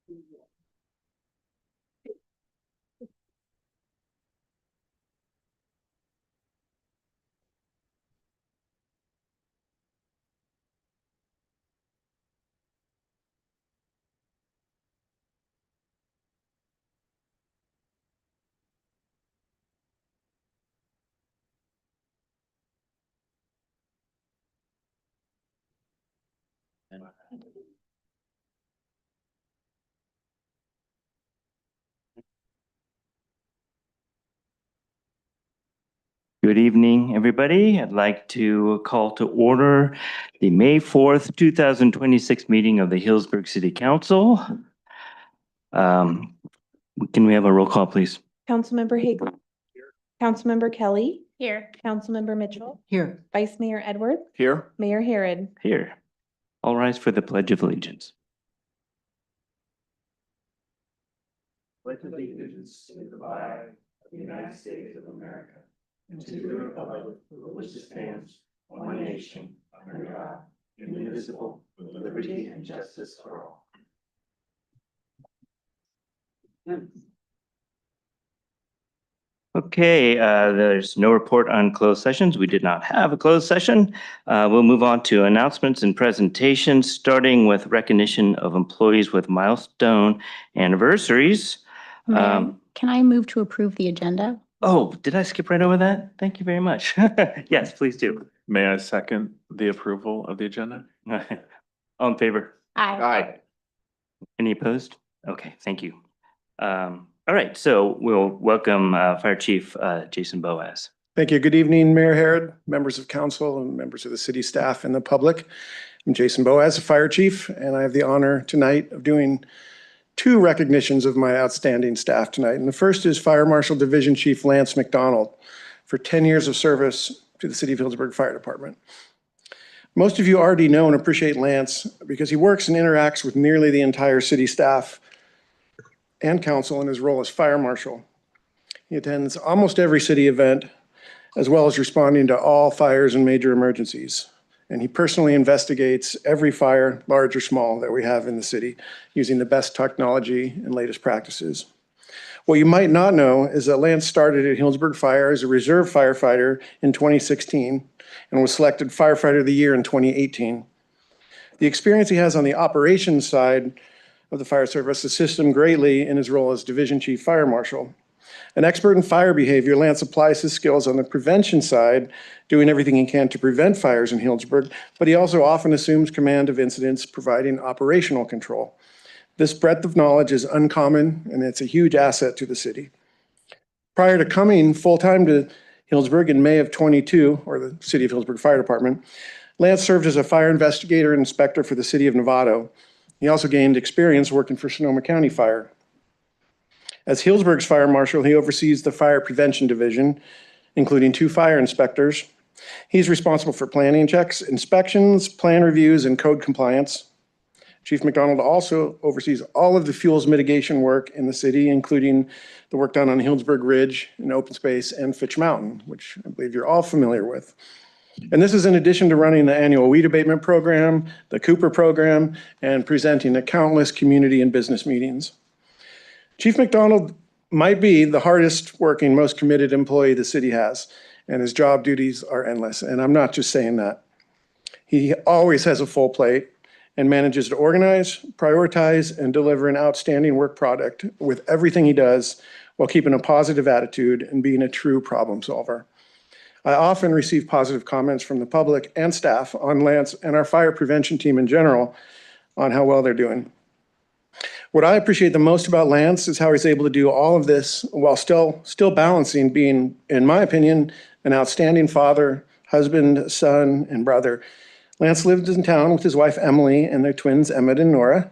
Good evening, everybody. I'd like to call to order the May 4th, 2026 meeting of the Healdsburg City Council. Can we have a roll call, please? Councilmember Higley. Here. Councilmember Kelly. Here. Councilmember Mitchell. Here. Vice Mayor Edward. Here. Mayor Herod. Here. All rise for the Pledge of Allegiance. Pledge allegiance to the flag of the United States of America and to the republic for which it stands, one nation, under God, indivisible, with liberty and justice for all. Okay, there's no report on closed sessions. We did not have a closed session. We'll move on to announcements and presentations, starting with recognition of employees with milestone anniversaries. Mayor, can I move to approve the agenda? Oh, did I skip right over that? Thank you very much. Yes, please do. May I second the approval of the agenda? All in favor? Aye. Aye. Any opposed? Okay, thank you. All right, so we'll welcome Fire Chief Jason Boaz. Thank you. Good evening, Mayor Herod, members of council, and members of the city staff and the public. I'm Jason Boaz, the Fire Chief, and I have the honor tonight of doing two recognitions of my outstanding staff tonight. And the first is Fire Marshal Division Chief Lance McDonald for 10 years of service to the City of Healdsburg Fire Department. Most of you already know and appreciate Lance because he works and interacts with nearly the entire city staff and council in his role as fire marshal. He attends almost every city event, as well as responding to all fires and major emergencies. And he personally investigates every fire, large or small, that we have in the city, using the best technology and latest practices. What you might not know is that Lance started at Healdsburg Fire as a reserve firefighter in 2016 and was selected Firefighter of the Year in 2018. The experience he has on the operations side of the fire service assists him greatly in his role as Division Chief Fire Marshal. An expert in fire behavior, Lance applies his skills on the prevention side, doing everything he can to prevent fires in Healdsburg, but he also often assumes command of incidents, providing operational control. This breadth of knowledge is uncommon, and it's a huge asset to the city. Prior to coming full-time to Healdsburg in May of 22, or the City of Healdsburg Fire Department, Lance served as a fire investigator and inspector for the City of Novato. He also gained experience working for Sonoma County Fire. As Healdsburg's fire marshal, he oversees the fire prevention division, including 2 fire inspectors. He's responsible for planning checks, inspections, plan reviews, and code compliance. Chief McDonald also oversees all of the fuels mitigation work in the city, including the work done on Healdsburg Ridge and Open Space and Fitch Mountain, which I believe you're all familiar with. And this is in addition to running the annual weed abatement program, the Cooper program, and presenting at countless community and business meetings. Chief McDonald might be the hardest working, most committed employee the city has, and his job duties are endless. And I'm not just saying that. He always has a full plate and manages to organize, prioritize, and deliver an outstanding work product with everything he does while keeping a positive attitude and being a true problem solver. I often receive positive comments from the public and staff on Lance and our fire prevention team in general on how well they're doing. What I appreciate the most about Lance is how he's able to do all of this while still balancing being, in my opinion, an outstanding father, husband, son, and brother. Lance lived in town with his wife, Emily, and their twins, Emmett and Nora.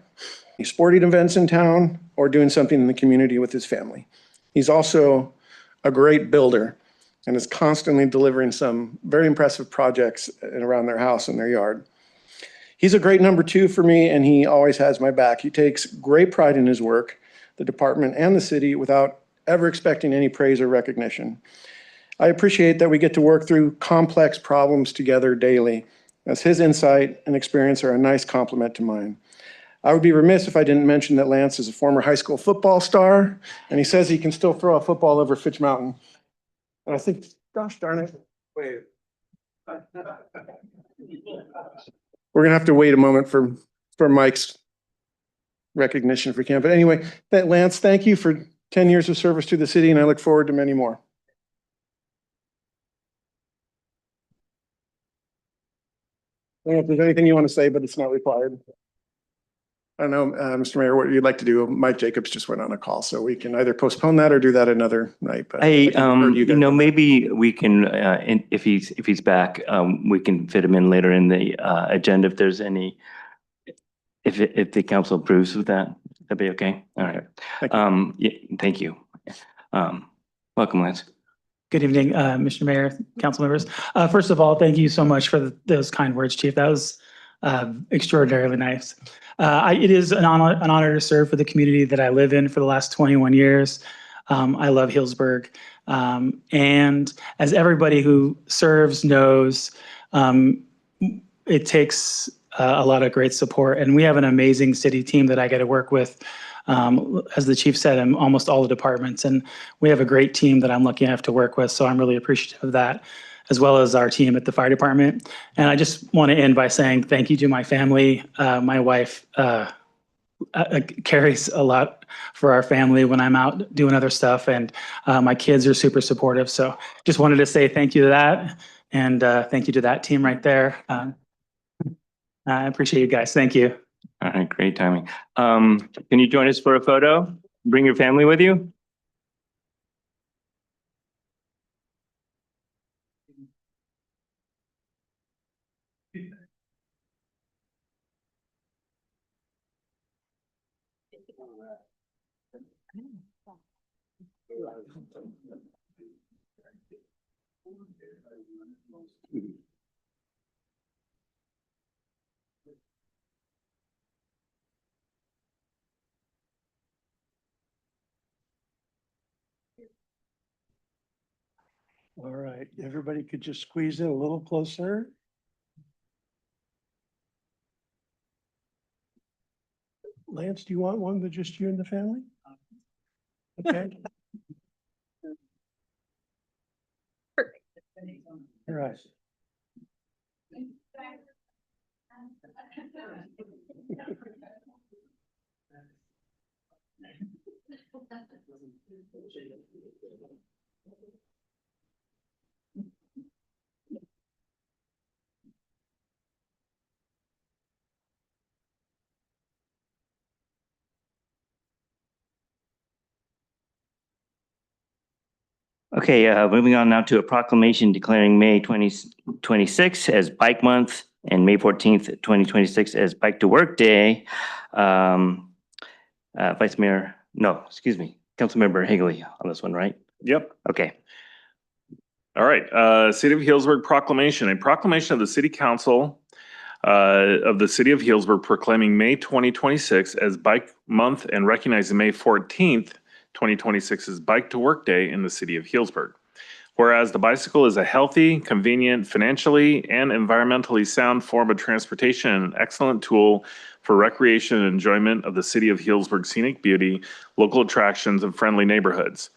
He's sporting events in town or doing something in the community with his family. He's also a great builder and is constantly delivering some very impressive projects around their house and their yard. He's a great number 2 for me, and he always has my back. He takes great pride in his work, the department and the city, without ever expecting any praise or recognition. I appreciate that we get to work through complex problems together daily, as his insight and experience are a nice complement to mine. I would be remiss if I didn't mention that Lance is a former high school football star, and he says he can still throw a football over Fitch Mountain. And I think, gosh darn it, wait. We're gonna have to wait a moment for Mike's recognition if we can. But anyway, Lance, thank you for 10 years of service to the city, and I look forward to many more. I don't know if there's anything you want to say, but it's not required. I don't know, Mr. Mayor, what you'd like to do. Mike Jacobs just went on a call, so we can either postpone that or do that another night. But maybe we can, if he's back, we can fit him in later in the agenda if there's any, if the council approves of that, that'd be okay. All right. Thank you. Yeah, thank you. Welcome, Lance. Good evening, Mr. Mayor, council members. First of all, thank you so much for those kind words, Chief. That was extraordinarily nice. It is an honor to serve for the community that I live in for the last 21 years. I love Healdsburg. And as everybody who serves knows, it takes a lot of great support. And we have an amazing city team that I get to work with. As the chief said, in almost all the departments, and we have a great team that I'm lucky enough to work with. So I'm really appreciative of that, as well as our team at the fire department. And I just want to end by saying thank you to my family. My wife carries a lot for our family when I'm out doing other stuff, and my kids are super supportive. So just wanted to say thank you to that, and thank you to that team right there. I appreciate you guys. Thank you. All right, great timing. Can you join us for a photo? Bring your family with you. All right, everybody could just squeeze in a little closer. Lance, do you want one with just you and the family? Okay. All right. Okay, moving on now to a proclamation declaring May 2026 as Bike Month and May 14th, 2026 as Bike to Work Day. Vice Mayor, no, excuse me, Councilmember Higley on this one, right? Yep. Okay. All right. City of Healdsburg proclamation. A proclamation of the City Council of the City of Healdsburg proclaiming May 2026 as Bike Month and recognizing May 14th, 2026 as Bike to Work Day in the City of Healdsburg. Whereas the bicycle is a healthy, convenient, financially, and environmentally sound form of transportation and an excellent tool for recreation and enjoyment of the City of Healdsburg's scenic beauty, local attractions, and friendly neighborhoods.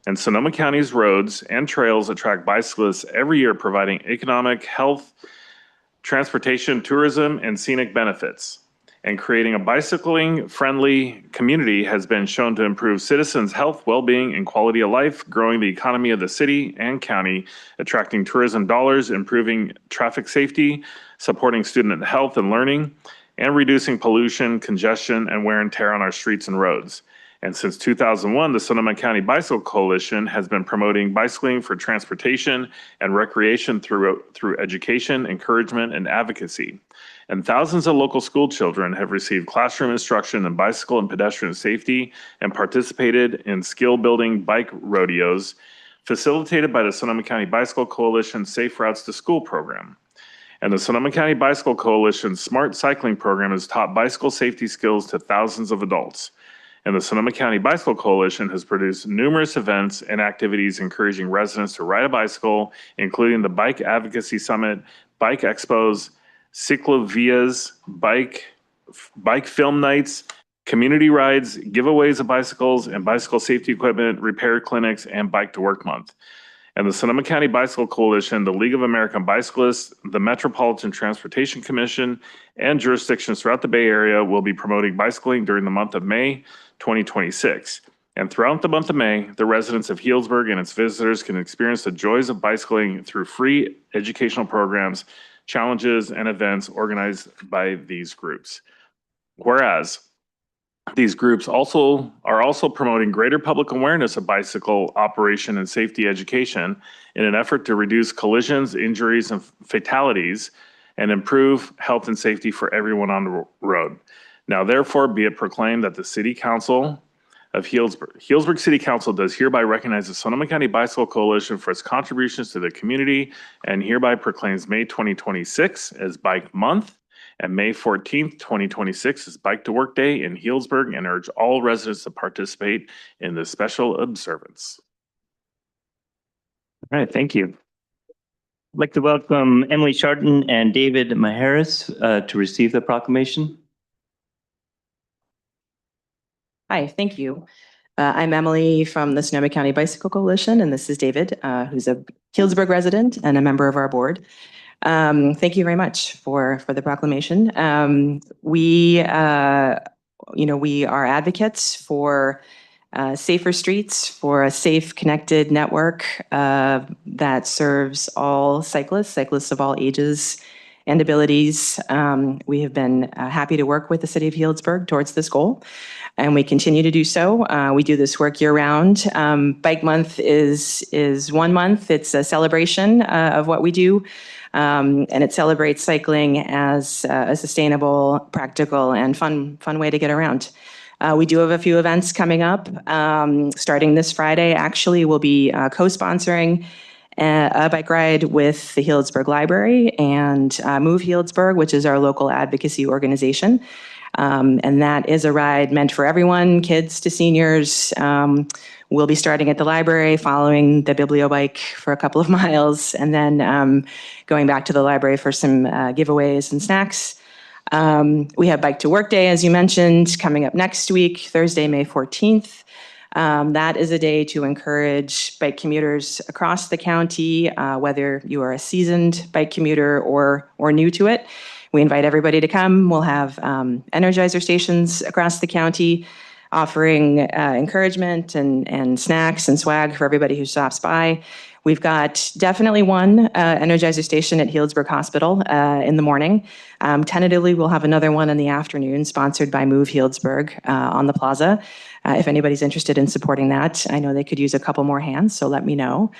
And Sonoma County's roads and trails attract bicyclists every year, providing economic, health, transportation, tourism, and scenic benefits. And creating a bicycling-friendly community has been shown to improve citizens' health, well-being, and quality of life, growing the economy of the city and county, attracting tourism dollars, improving traffic safety, supporting student health and learning, and reducing pollution, congestion, and wear and tear on our streets and roads. And since 2001, the Sonoma County Bicycle Coalition has been promoting bicycling for transportation and recreation through education, encouragement, and advocacy. And thousands of local school children have received classroom instruction in bicycle and pedestrian safety and participated in skill-building bike rodeos facilitated by the Sonoma County Bicycle Coalition Safe Routes to School program. And the Sonoma County Bicycle Coalition's Smart Cycling program has taught bicycle safety skills to thousands of adults. And the Sonoma County Bicycle Coalition has produced numerous events and activities encouraging residents to ride a bicycle, including the Bike Advocacy Summit, Bike Expos, Ciclovias, Bike bike film nights, community rides, giveaways of bicycles and bicycle safety equipment, repair clinics, and Bike to Work Month. And the Sonoma County Bicycle Coalition, the League of American Bicyclists, the Metropolitan Transportation Commission, and jurisdictions throughout the Bay Area will be promoting bicycling during the month of May 2026. And throughout the month of May, the residents of Healdsburg and its visitors can experience the joys of bicycling through free educational programs, challenges, and events organized by these groups. Whereas these groups are also promoting greater public awareness of bicycle operation and safety education in an effort to reduce collisions, injuries, and fatalities and improve health and safety for everyone on the road. Now, therefore, be it proclaimed that the City Council of Healdsburg City Council does hereby recognize the Sonoma County Bicycle Coalition for its contributions to the community and hereby proclaims May 2026 as Bike Month and May 14th, 2026 is Bike to Work Day in Healdsburg and urge all residents to participate in this special observance. All right, thank you. I'd like to welcome Emily Chardon and David Maharis to receive the proclamation. Hi, thank you. I'm Emily from the Sonoma County Bicycle Coalition, and this is David, who's a Healdsburg resident and a member of our board. Thank you very much for the proclamation. We are advocates for safer streets, for a safe, connected network that serves all cyclists of all ages and abilities. We have been happy to work with the City of Healdsburg towards this goal, and we continue to do so. We do this work year-round. Bike Month is 1 month. It's a celebration of what we do. And it celebrates cycling as a sustainable, practical, and fun way to get around. We do have a few events coming up. Starting this Friday, actually, we'll be co-sponsoring a bike ride with the Healdsburg Library and Move Healdsburg, which is our local advocacy organization. And that is a ride meant for everyone, kids to seniors. We'll be starting at the library, following the bibliobike for a couple of miles, and then going back to the library for some giveaways and snacks. We have Bike to Work Day, as you mentioned, coming up next week, Thursday, May 14th. That is a day to encourage bike commuters across the county, whether you are a seasoned bike commuter or new to it. We invite everybody to come. We'll have Energizer stations across the county, offering encouragement and snacks and swag for everybody who stops by. We've got definitely one Energizer station at Healdsburg Hospital in the morning. Tentatively, we'll have another one in the afternoon, sponsored by Move Healdsburg on the plaza. If anybody's interested in supporting that, I know they could use a couple more hands, so let me know.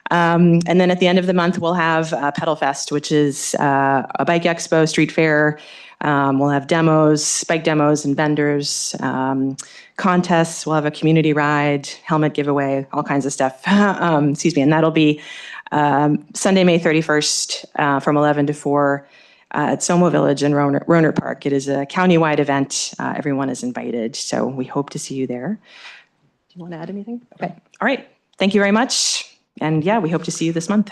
And then at the end of the month, we'll have Pedal Fest, which is a bike expo, street fair. We'll have demos, bike demos and vendors, contests. We'll have a community ride, helmet giveaway, all kinds of stuff. And that'll be Sunday, May 31st from 11 to 4 at Somo Village in Rohnert Park. It is a countywide event. Everyone is invited, so we hope to see you there. Do you want to add anything? Okay. All right. Thank you very much. And yeah, we hope to see you this month.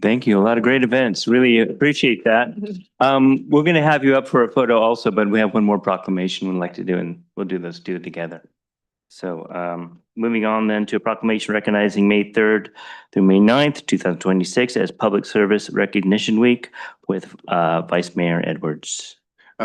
Thank you. A lot of great events. Really appreciate that. We're going to have you up for a photo also, but we have one more proclamation we'd like to do, and we'll do it together. So moving on then to a proclamation recognizing May 3rd through May 9th, 2026 as Public Service Recognition Week with Vice Mayor Edwards.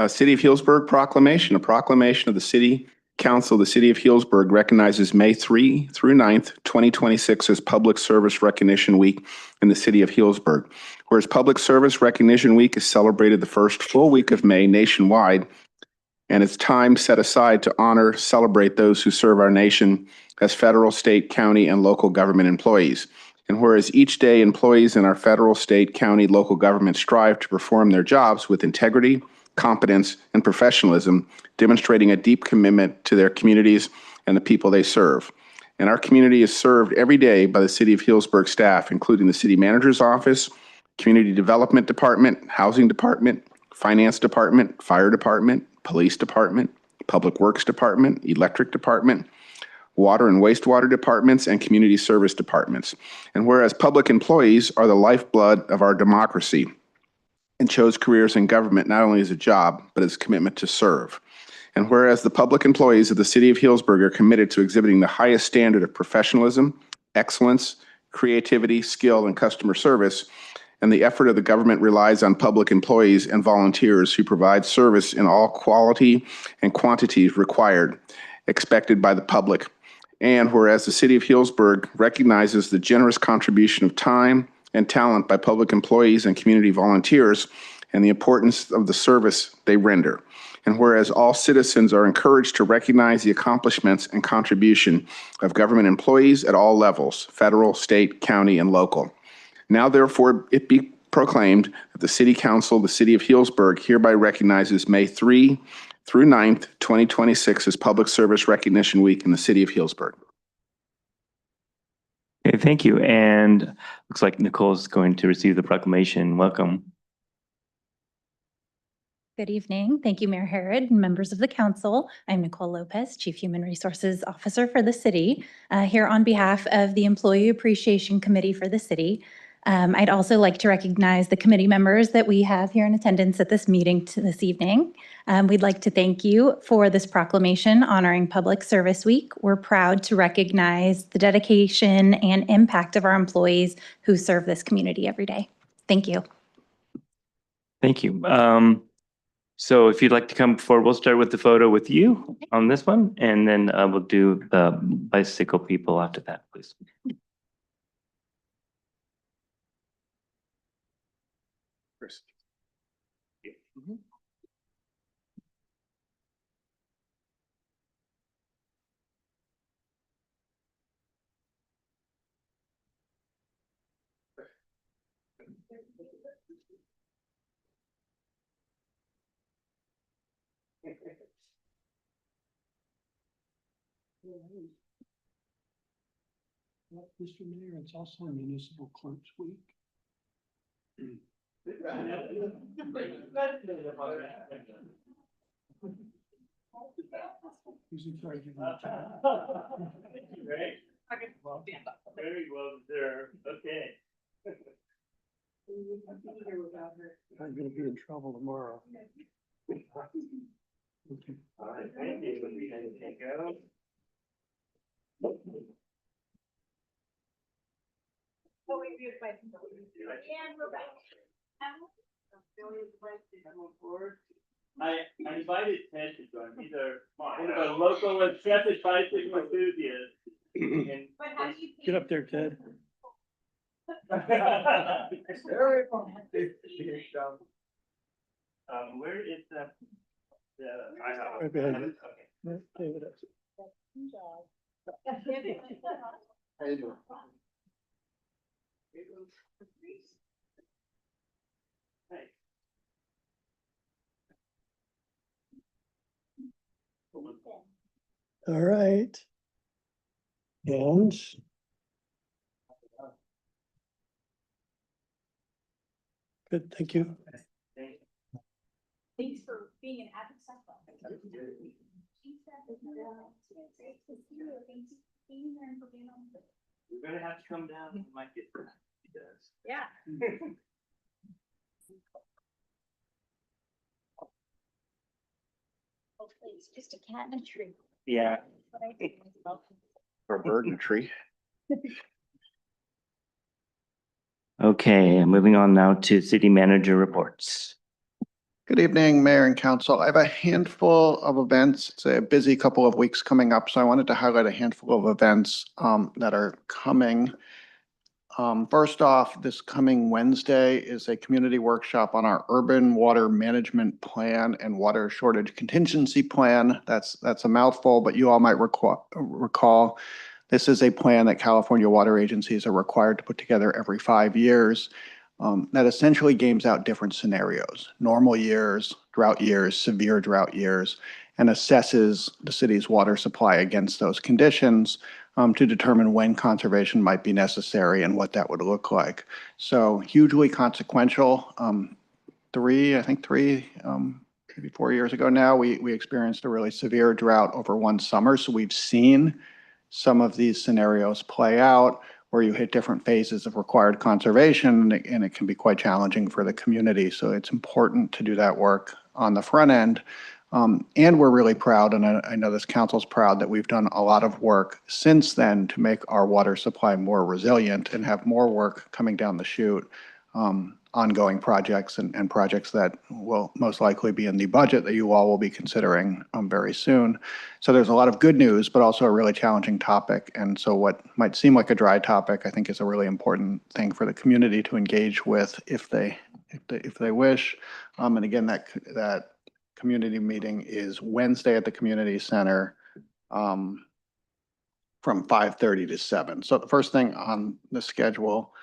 City of Healdsburg proclamation. A proclamation of the City Council of the City of Healdsburg recognizes May 3 through 9th, 2026 as Public Service Recognition Week in the City of Healdsburg. Whereas Public Service Recognition Week is celebrated the first full week of May nationwide, and it's time set aside to honor, celebrate those who serve our nation as federal, state, county, and local government employees. And whereas each day employees in our federal, state, county, local government strive to perform their jobs with integrity, competence, and professionalism, demonstrating a deep commitment to their communities and the people they serve. And our community is served every day by the City of Healdsburg staff, including the City Manager's Office, Community Development Department, Housing Department, Finance Department, Fire Department, Police Department, Public Works Department, Electric Department, Water and Wastewater Departments, and Community Service Departments. And whereas public employees are the lifeblood of our democracy, and chose careers in government not only as a job, but as a commitment to serve. And whereas the public employees of the city of Healdsburg are committed to exhibiting the highest standard of professionalism, excellence, creativity, skill, and customer service, and the effort of the government relies on public employees and volunteers who provide service in all quality and quantities required, expected by the public. And whereas the city of Healdsburg recognizes the generous contribution of time and talent by public employees and community volunteers and the importance of the service they render. And whereas all citizens are encouraged to recognize the accomplishments and contribution of government employees at all levels, federal, state, county, and local. Now, therefore, it be proclaimed that the City Council of the City of Healdsburg hereby recognizes May 3 through 9th, 2026 as Public Service Recognition Week in the City of Healdsburg. Okay, thank you. And looks like Nicole's going to receive the proclamation. Welcome. Good evening. Thank you, Mayor Herod and members of the council. I'm Nicole Lopez, Chief Human Resources Officer for the city, here on behalf of the Employee Appreciation Committee for the city. I'd also like to recognize the committee members that we have here in attendance at this meeting this evening. We'd like to thank you for this proclamation honoring Public Service Week. We're proud to recognize the dedication and impact of our employees who serve this community every day. Thank you. Thank you. So if you'd like to come forward, we'll start with the photo with you on this one, and then we'll do the bicycle people after that, please. Chris. Mr. Mayor, it's also Municipal Clerks Week. He's in charge of that. Very well observed. Okay. I'm gonna be in trouble tomorrow. Okay. All right, thank you. There you go. And we're back. I invited Ted to join. He's one of our local accepted bicycle enthusiasts. Get up there, Ted. Where is that? I have. Right behind you. Okay. David, How you doing? all right. And good, thank you. Thanks for being an avid supper. You're gonna have to come down. You might get hurt. He does. Yeah. Hopefully it's just a cat in a tree. Yeah. But I think it's about- Or a bird in a tree. Okay, moving on now to city manager reports. Good evening, Mayor and Council. I have a handful of events. It's a busy couple of weeks coming up, so I wanted to highlight a handful of events that are coming. First off, this coming Wednesday is a community workshop on our urban water management plan and water shortage contingency plan. That's a mouthful, but you all might recall this is a plan that California water agencies are required to put together every 5 years. That essentially games out different scenarios, normal years, drought years, severe drought years, and assesses the city's water supply against those conditions to determine when conservation might be necessary and what that would look like. So hugely consequential. I think three, maybe 4 years ago now, we experienced a really severe drought over one summer. So we've seen some of these scenarios play out. where you hit different phases of required conservation, and it can be quite challenging for the community. So it's important to do that work on the front end. And we're really proud, and I know this council's proud, that we've done a lot of work since then to make our water supply more resilient and have more work coming down the chute, ongoing projects and projects that will most likely be in the budget that you all will be considering very soon. So there's a lot of good news, but also a really challenging topic. And so what might seem like a dry topic, I think is a really important thing for the community to engage with if they wish. And again, that community meeting is Wednesday at the community center from 5:30 to 7. So the first thing on the schedule,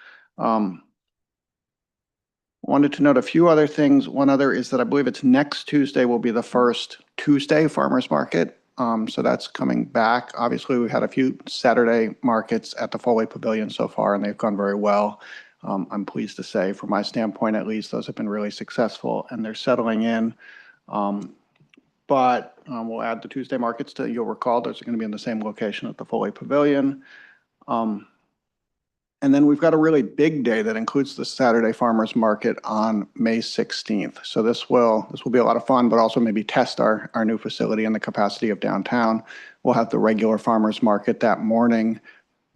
wanted to note a few other things. One other is that I believe it's next Tuesday will be the first Tuesday farmers market. So that's coming back. Obviously, we've had a few Saturday markets at the Foley Pavilion so far, and they've gone very well. I'm pleased to say, from my standpoint at least, those have been really successful and they're settling in. But we'll add the Tuesday markets to, you'll recall, those are going to be in the same location at the Foley Pavilion. And then we've got a really big day that includes the Saturday Farmers Market on May 16th. So this will be a lot of fun, but also maybe test our new facility and the capacity of downtown. We'll have the regular Farmers Market that morning,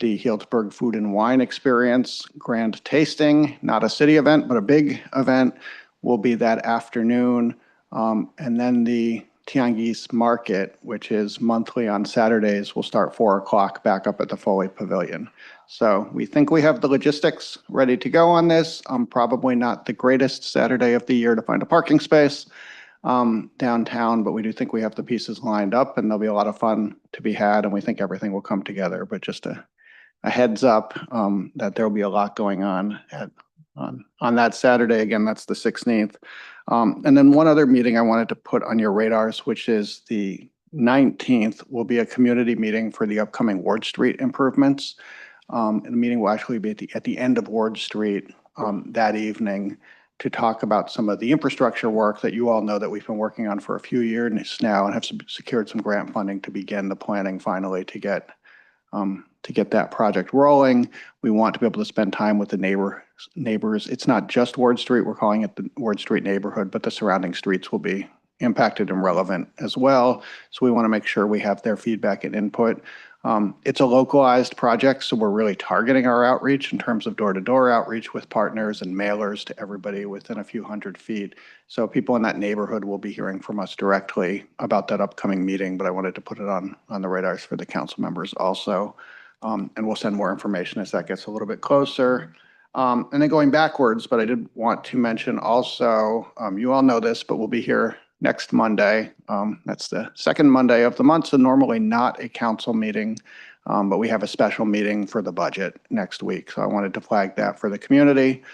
the Healdsburg Food and Wine Experience Grand Tasting, not a city event, but a big event, will be that afternoon. And then the Tianguis Market, which is monthly on Saturdays, will start 4 o'clock back up at the Foley Pavilion. So we think we have the logistics ready to go on this. Probably not the greatest Saturday of the year to find a parking space downtown, but we do think we have the pieces lined up and there'll be a lot of fun to be had, and we think everything will come together. But just a heads up that there'll be a lot going on on that Saturday. Again, that's the 16th. And then one other meeting I wanted to put on your radars, which is the 19th, will be a community meeting for the upcoming Ward Street improvements. And the meeting will actually be at the end of Ward Street that evening to talk about some of the infrastructure work that you all know that we've been working on for a few years now and have secured some grant funding to begin the planning finally to get that project rolling. We want to be able to spend time with the neighbors. It's not just Ward Street, we're calling it the Ward Street neighborhood, but the surrounding streets will be impacted and relevant as well. So we want to make sure we have their feedback and input. It's a localized project, so we're really targeting our outreach in terms of door-to-door outreach with partners and mailers to everybody within a few hundred feet. So people in that neighborhood will be hearing from us directly about that upcoming meeting, but I wanted to put it on the radars for the council members also. And we'll send more information as that gets a little bit closer. And then going backwards, but I did want to mention also, you all know this, but we'll be here next Monday. That's the second Monday of the month, so normally not a council meeting, but we have a special meeting for the budget next week. So I wanted to flag that for the community.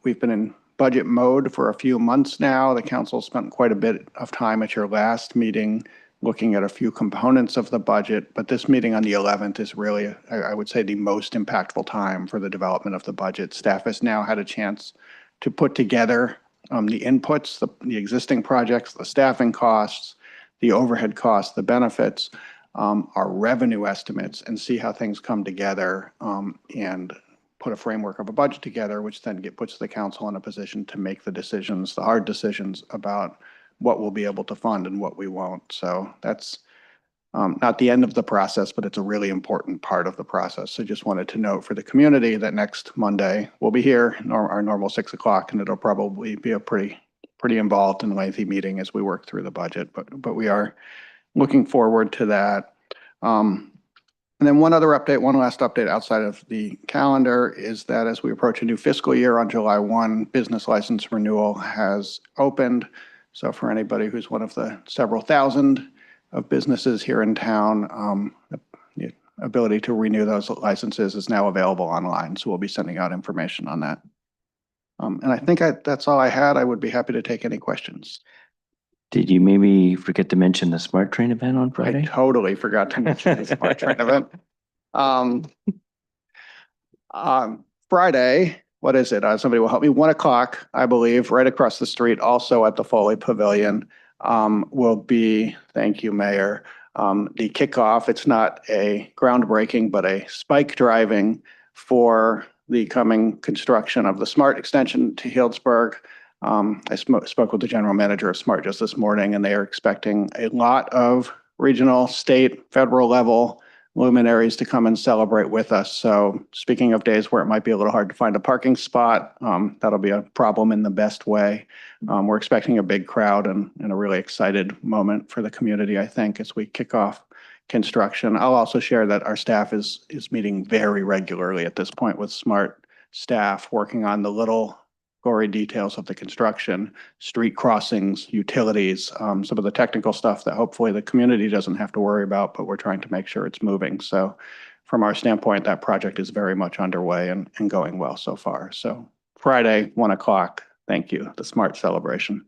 We've been in budget mode for a few months now. The council spent quite a bit of time at your last meeting looking at a few components of the budget, but this meeting on the 11th is really, I would say, the most impactful time for the development of the budget. Staff has now had a chance to put together the inputs, the existing projects, the staffing costs, the overhead costs, the benefits, our revenue estimates, and see how things come together and put a framework of a budget together, which then puts the council in a position to make the decisions, the hard decisions about what we'll be able to fund and what we won't. So that's not the end of the process, but it's a really important part of the process. So just wanted to note for the community that next Monday we'll be here, our normal 6 o'clock, and it'll probably be a pretty involved and lengthy meeting as we work through the budget, but we are looking forward to that. And then one last update outside of the calendar is that as we approach a new fiscal year on July 1, business license renewal has opened. So for anybody who's one of the several thousand of businesses here in town, the ability to renew those licenses is now available online. So we'll be sending out information on that. And I think that's all I had. I would be happy to take any questions. Did you maybe forget to mention the Smart Train event on Friday? I totally forgot to mention the Smart Train event. Friday, what is it? Somebody will help me. 1 o'clock, I believe, right across the street, also at the Foley Pavilion, will be, thank you, Mayor, the kickoff. It's not a groundbreaking, but a spike driving for the coming construction of the SMART extension to Healdsburg. I spoke with the general manager of SMART just this morning, and they are expecting a lot of regional, state, federal level luminaries to come and celebrate with us. So speaking of days where it might be a little hard to find a parking spot, that'll be a problem in the best way. We're expecting a big crowd and a really excited moment for the community, I think, as we kick off construction. I'll also share that our staff is meeting very regularly at this point with SMART staff, working on the little gory details of the construction, street crossings, utilities, some of the technical stuff that hopefully the community doesn't have to worry about, but we're trying to make sure it's moving. So from our standpoint, that project is very much underway and going well so far. So Friday, 1 o'clock, thank you, the SMART celebration.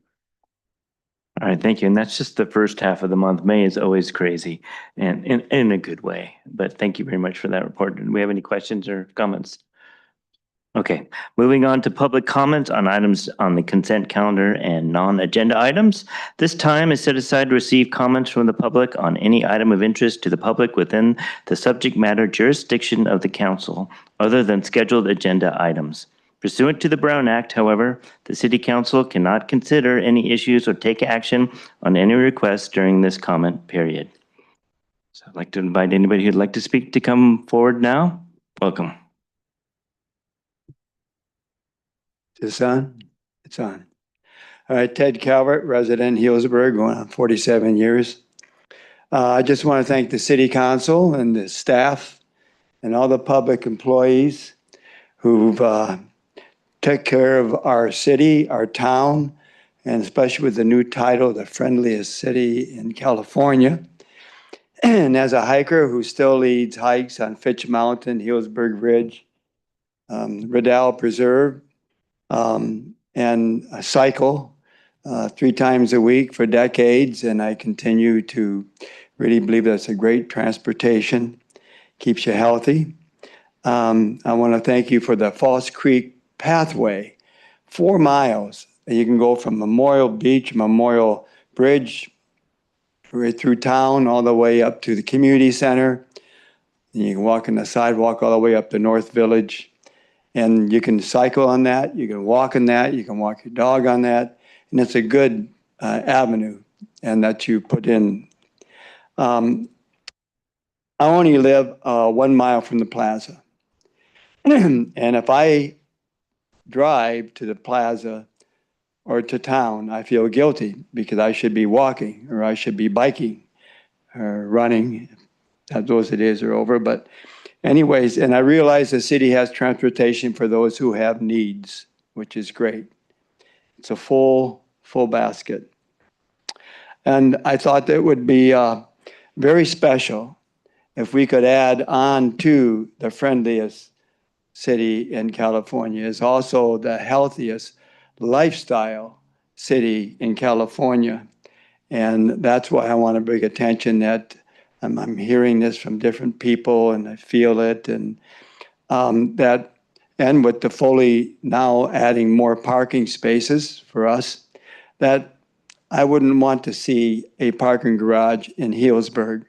All right, thank you. And that's just the first half of the month. May is always crazy and in a good way. But thank you very much for that report. Do we have any questions or comments? Okay, moving on to public comments on items on the consent calendar and non-agenda items. This time is set aside to receive comments from the public on any item of interest to the public within the subject matter jurisdiction of the council, other than scheduled agenda items. Pursuant to the Brown Act, however, the City Council cannot consider any issues or take action on any requests during this comment period. So I'd like to invite anybody who'd like to speak to come forward now. Welcome. Is this on? It's on. All right, Ted Calvert, resident Healdsburg, going on 47 years. I just want to thank the City Council and the staff and all the public employees who've took care of our city, our town, and especially with the new title, the friendliest city in California. And as a hiker who still leads hikes on Fitch Mountain, Healdsburg Ridge, Riddell Preserve, and I cycle 3 times a week for decades, and I continue to really believe that's a great transportation, keeps you healthy. I want to thank you for the False Creek pathway, 4 miles. You can go from Memorial Beach, Memorial Bridge, right through town, all the way up to the community center. And you can walk on the sidewalk all the way up to North Village. And you can cycle on that, you can walk on that, you can walk your dog on that. And it's a good avenue and that you put in. I only live 1 mile from the plaza. And if I drive to the plaza or to town, I feel guilty because I should be walking or I should be biking or running. Those days are over, but anyways, and I realize the city has transportation for those who have needs, which is great. It's a full basket. And I thought that would be very special if we could add on to the friendliest city in California is also the healthiest lifestyle city in California. And that's why I want to bring attention that I'm hearing this from different people and I feel it. And that, and with the Foley now adding more parking spaces for us, that I wouldn't want to see a parking garage in Healdsburg.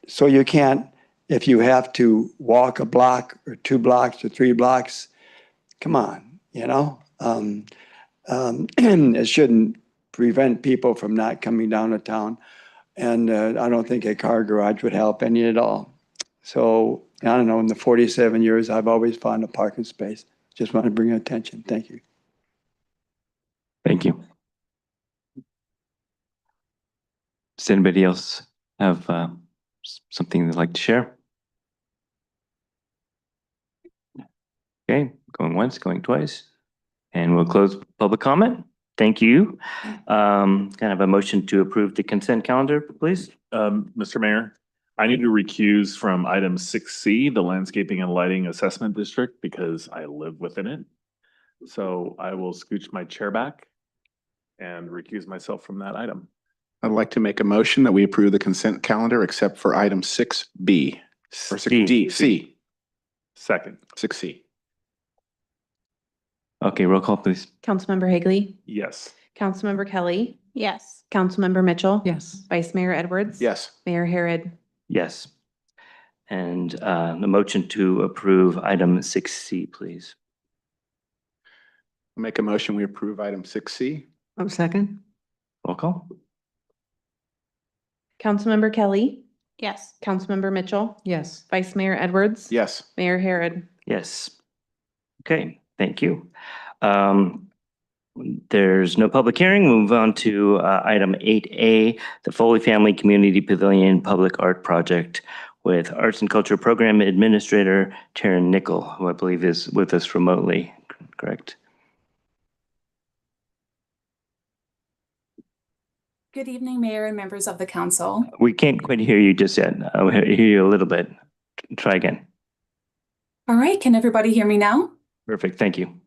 So you can't, if you have to walk a block or 2 blocks or 3 blocks, come on, you know? It shouldn't prevent people from not coming down to town. And I don't think a car garage would help any at all. So I don't know, in the 47 years, I've always found a parking space. Just want to bring attention. Thank you. Thank you. Does anybody else have something they'd like to share? Okay, going once, going twice. And we'll close public comment. Thank you. Kind of a motion to approve the consent calendar, please. Mr. Mayor, I need to recuse from item 6C, the landscaping and lighting assessment district, because I live within it. So I will scooch my chair back and recuse myself from that item. I'd like to make a motion that we approve the consent calendar except for item 6B or 6D, C, Second. 6C. Okay, roll call, please. Councilmember Higley, Yes. Councilmember Kelly, Yes. Councilmember Mitchell. Yes. Vice Mayor Edwards. Yes. Mayor Harrod. Yes. And the motion to approve item 6C, please. Make a motion, we approve item 6C. I'm second. Roll call. Councilmember Kelly, Yes. Councilmember Mitchell, Yes. Vice Mayor Edwards. Yes. Mayor Harrod. Yes. Okay, thank you. There's no public hearing. We'll move on to item 8A, the Foley Family Community Pavilion Public Art Project with Arts and Culture Program Administrator Taryn Nickel, who I believe is with us remotely, correct? Good evening, Mayor and members of the council. We can't quite hear you just yet. I'll hear you a little bit. Try again. All right, can everybody hear me now? Perfect, thank you.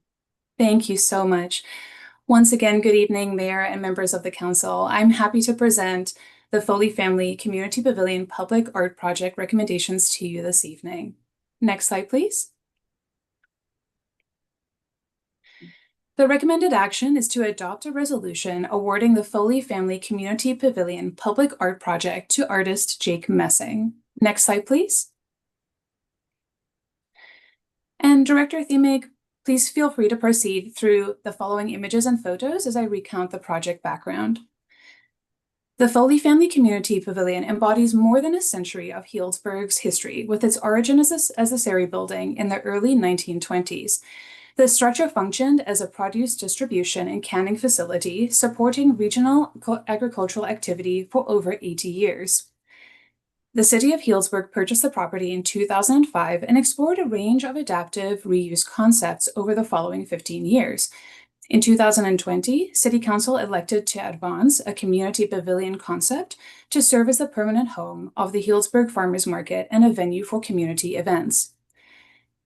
Thank you so much. Once again, good evening, Mayor and members of the council. I'm happy to present the Foley Family Community Pavilion Public Art Project recommendations to you this evening. Next slide, please. The recommended action is to adopt a resolution awarding the Foley Family Community Pavilion Public Art Project to artist Jake Messing. Next slide, please. And Director Themig, please feel free to proceed through the following images and photos as I recount the project background. The Foley Family Community Pavilion embodies more than a century of Healdsburg's history, with its origin as a Sari building in the early 1920s. The structure functioned as a produce distribution and canning facility, supporting regional agricultural activity for over 80 years. The city of Healdsburg purchased the property in 2005 and explored a range of adaptive reuse concepts over the following 15 years. In 2020, City Council elected to advance a community pavilion concept to serve as the permanent home of the Healdsburg Farmers Market and a venue for community events.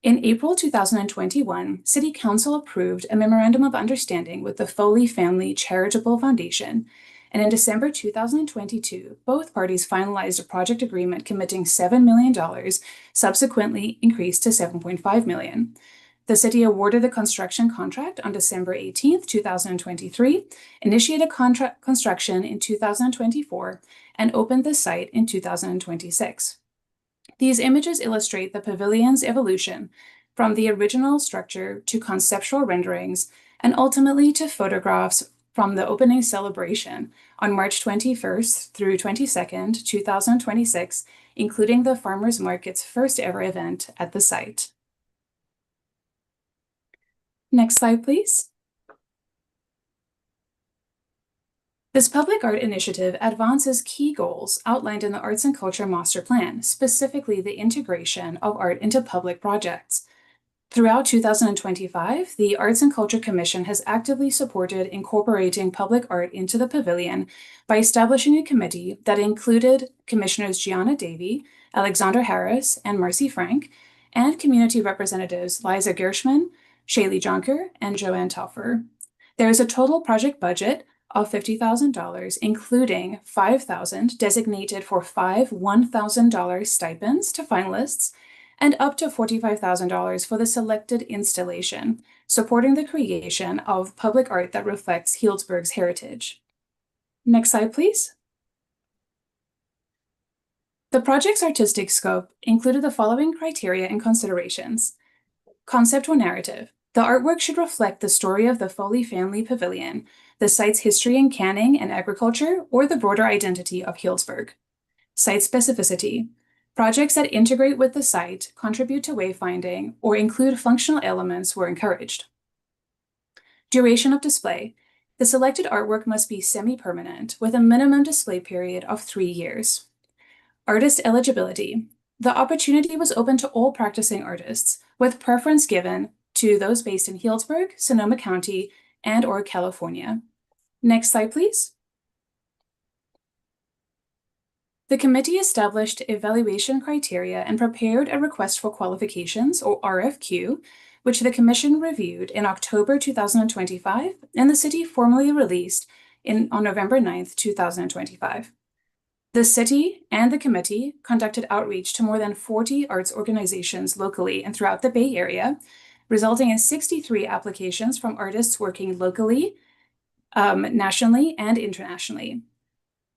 In April 2021, City Council approved a memorandum of understanding with the Foley Family Charitable Foundation, and in December 2022, both parties finalized a project agreement committing $7 million, subsequently increased to $7.5 million. The city awarded the construction contract on December 18th, 2023, initiated construction in 2024, and opened the site in 2026. These images illustrate the pavilion's evolution from the original structure to conceptual renderings and ultimately to photographs from the opening celebration on March 21st through 22nd, 2026, including the Farmers Market's first ever event at the site. Next slide, please. This public art initiative advances key goals outlined in the Arts and Culture Master Plan, specifically the integration of art into public projects. Throughout 2025, the Arts and Culture Commission has actively supported incorporating public art into the pavilion by establishing a committee that included Commissioners Gianna Davey, Alexander Harris, and Marcy Frank, and community representatives Liza Gershman, Shaylee Jonker, and Joanne Toffer. There is a total project budget of $50,000, including $5,000 designated for 5 $1,000 stipends to finalists, and up to $45,000 for the selected installation, supporting the creation of public art that reflects Healdsburg's heritage. Next slide, please. The project's artistic scope included the following criteria and considerations. Concept or narrative. The artwork should reflect the story of the Foley Family Pavilion, the site's history in canning and agriculture, or the broader identity of Healdsburg. Site specificity. Projects that integrate with the site, contribute to wayfinding, or include functional elements were encouraged. Duration of display. The selected artwork must be semi-permanent with a minimum display period of 3 years. Artist eligibility. The opportunity was open to all practicing artists, with preference given to those based in Healdsburg, Sonoma County, and/or California. Next slide, please. The committee established evaluation criteria and prepared a request for qualifications, or RFQ, which the commission reviewed in October 2025, and the city formally released on November 9th, 2025. The city and the committee conducted outreach to more than 40 arts organizations locally and throughout the Bay Area, resulting in 63 applications from artists working locally, nationally, and internationally.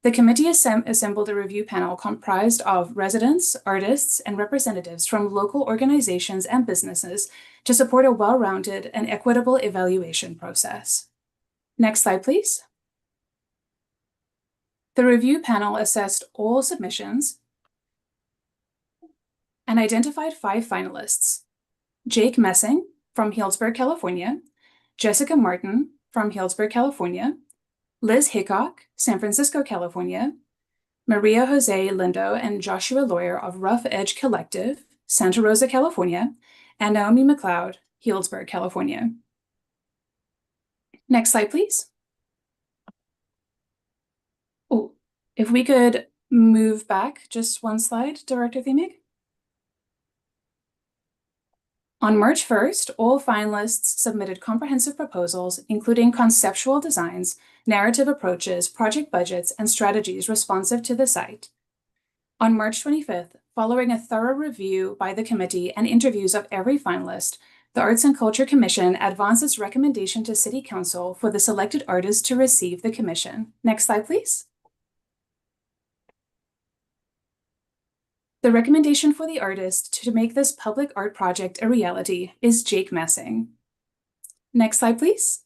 The committee assembled a review panel comprised of residents, artists, and representatives from local organizations and businesses to support a well-rounded and equitable evaluation process. Next slide, please. The review panel assessed all submissions and identified 5 finalists: Jake Messing from Healdsburg, California, Jessica Martin from Healdsburg, California, Liz Hickok, San Francisco, California, Maria Jose Lindo and Joshua Lawyer of Rough Edge Collective, Santa Rosa, California, and Naomi McLeod, Healdsburg, California. Next slide, please. Oh, if we could move back just one slide, Director Themig. On March 1st, all finalists submitted comprehensive proposals, including conceptual designs, narrative approaches, project budgets, and strategies responsive to the site. On March 25th, following a thorough review by the committee and interviews of every finalist, the Arts and Culture Commission advanced its recommendation to City Council for the selected artist to receive the commission. Next slide, please. The recommendation for the artist to make this public art project a reality is Jake Messing. Next slide, please.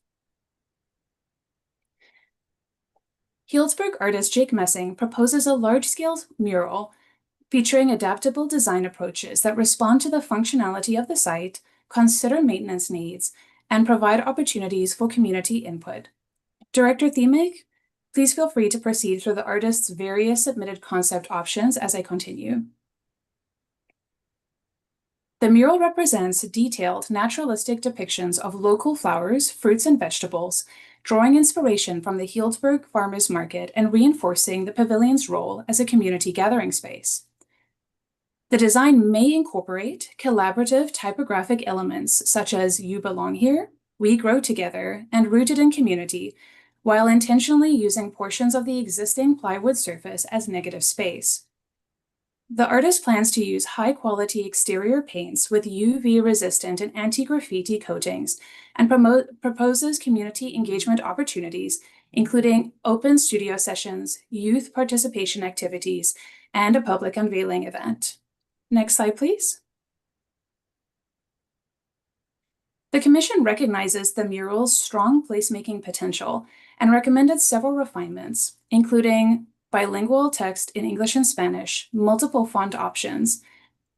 Healdsburg artist Jake Messing proposes a large-scale mural featuring adaptable design approaches that respond to the functionality of the site, consider maintenance needs, and provide opportunities for community input. Director Themig, please feel free to proceed through the artist's various submitted concept options as I continue. The mural represents detailed, naturalistic depictions of local flowers, fruits, and vegetables, drawing inspiration from the Healdsburg Farmers Market and reinforcing the pavilion's role as a community gathering space. The design may incorporate collaborative typographic elements such as "You belong here," "We grow together," and "Rooted in community," while intentionally using portions of the existing plywood surface as negative space. The artist plans to use high-quality exterior paints with UV-resistant and anti-graffiti coatings and proposes community engagement opportunities, including open studio sessions, youth participation activities, and a public unveiling event. Next slide, please. The Commission recognizes the mural's strong placemaking potential and recommended several refinements, including bilingual text in English and Spanish, multiple font options,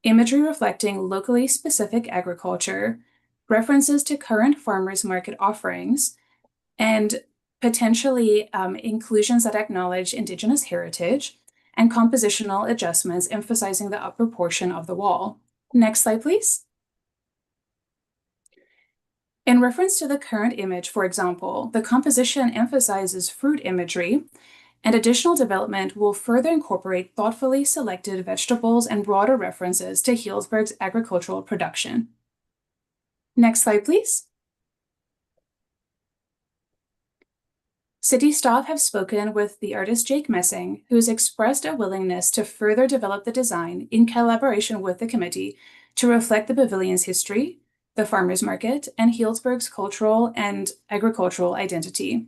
imagery reflecting locally specific agriculture, references to current farmers market offerings, and potentially inclusions that acknowledge Indigenous heritage, and compositional adjustments emphasizing the upper portion of the wall. Next slide, please. In reference to the current image, for example, the composition emphasizes fruit imagery, and additional development will further incorporate thoughtfully selected vegetables and broader references to Healdsburg's agricultural production. Next slide, please. City staff have spoken with the artist Jake Messing, who has expressed a willingness to further develop the design in collaboration with the committee to reflect the pavilion's history, the farmers market, and Healdsburg's cultural and agricultural identity.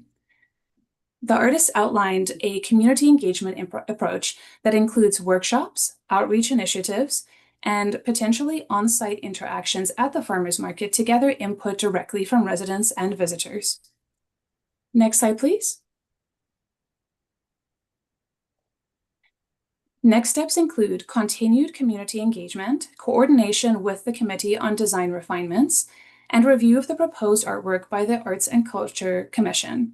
The artist outlined a community engagement approach that includes workshops, outreach initiatives, and potentially on-site interactions at the farmers market to gather input directly from residents and visitors. Next slide, please. Next steps include continued community engagement, coordination with the Committee on Design Refinements, and review of the proposed artwork by the Arts and Culture Commission.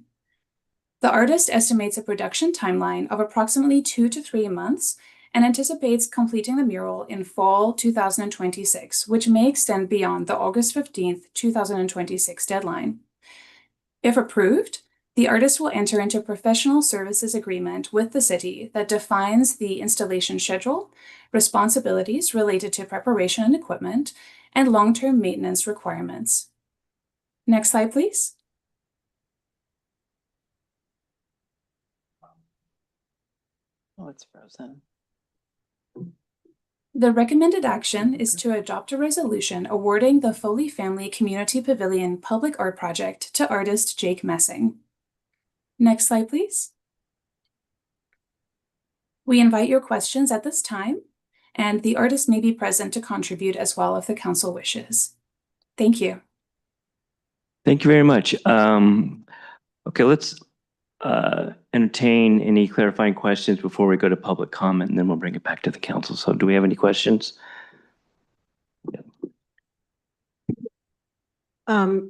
The artist estimates a production timeline of approximately 2 to 3 months and anticipates completing the mural in fall 2026, which may extend beyond the August 15th, 2026 deadline. If approved, the artist will enter into a professional services agreement with the city that defines the installation schedule, responsibilities related to preparation and equipment, and long-term maintenance requirements. Next slide, please. Oh, it's frozen. The recommended action is to adopt a resolution awarding the Foley Family Community Pavilion Public Art Project to artist Jake Messing. Next slide, please. We invite your questions at this time, and the artist may be present to contribute as well if the council wishes. Thank you. Thank you very much. Okay, let's entertain any clarifying questions before we go to public comment, and then we'll bring it back to the council. So do we have any questions?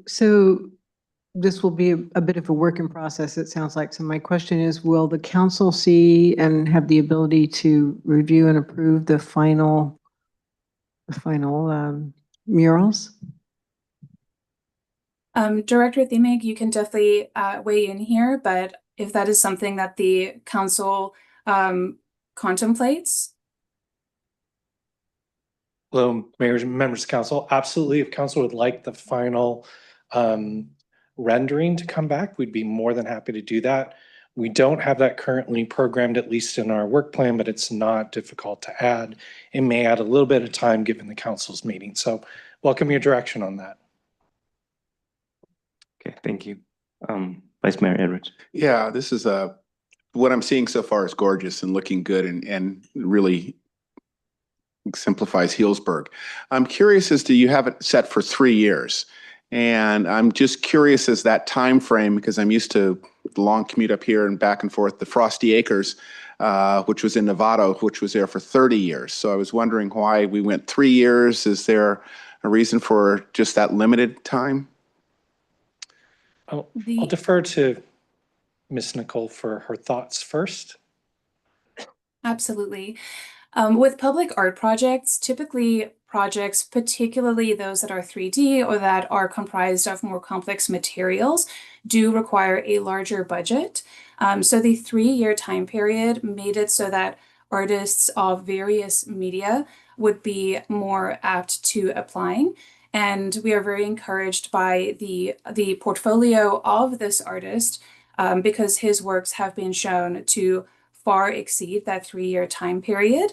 So this will be a bit of a work in process, it sounds like. So my question is, will the council see and have the ability to review and approve the final murals? Director Themig, you can definitely weigh in here, but if that is something that the council contemplates. Hello, mayors and members of council. Absolutely. If council would like the final rendering to come back, we'd be more than happy to do that. We don't have that currently programmed, at least in our work plan, but it's not difficult to add. It may add a little bit of time given the council's meeting. So welcome your direction on that. Okay, thank you. Vice Mayor Edwards. Yeah, this is what I'm seeing so far is gorgeous and looking good and really exemplifies Healdsburg. I'm curious as to, you have it set for 3 years. And I'm just curious as that time frame, because I'm used to the long commute up here and back and forth, the Frosty Acres, which was in Nevada, which was there for 30 years. So I was wondering why we went 3 years. Is there a reason for just that limited time? I'll defer to Ms. Nicole for her thoughts first. Absolutely. With public art projects, typically projects, particularly those that are 3D or that are comprised of more complex materials, do require a larger budget. So the 3-year time period made it so that artists of various media would be more apt to applying. And we are very encouraged by the portfolio of this artist because his works have been shown to far exceed that 3-year time period,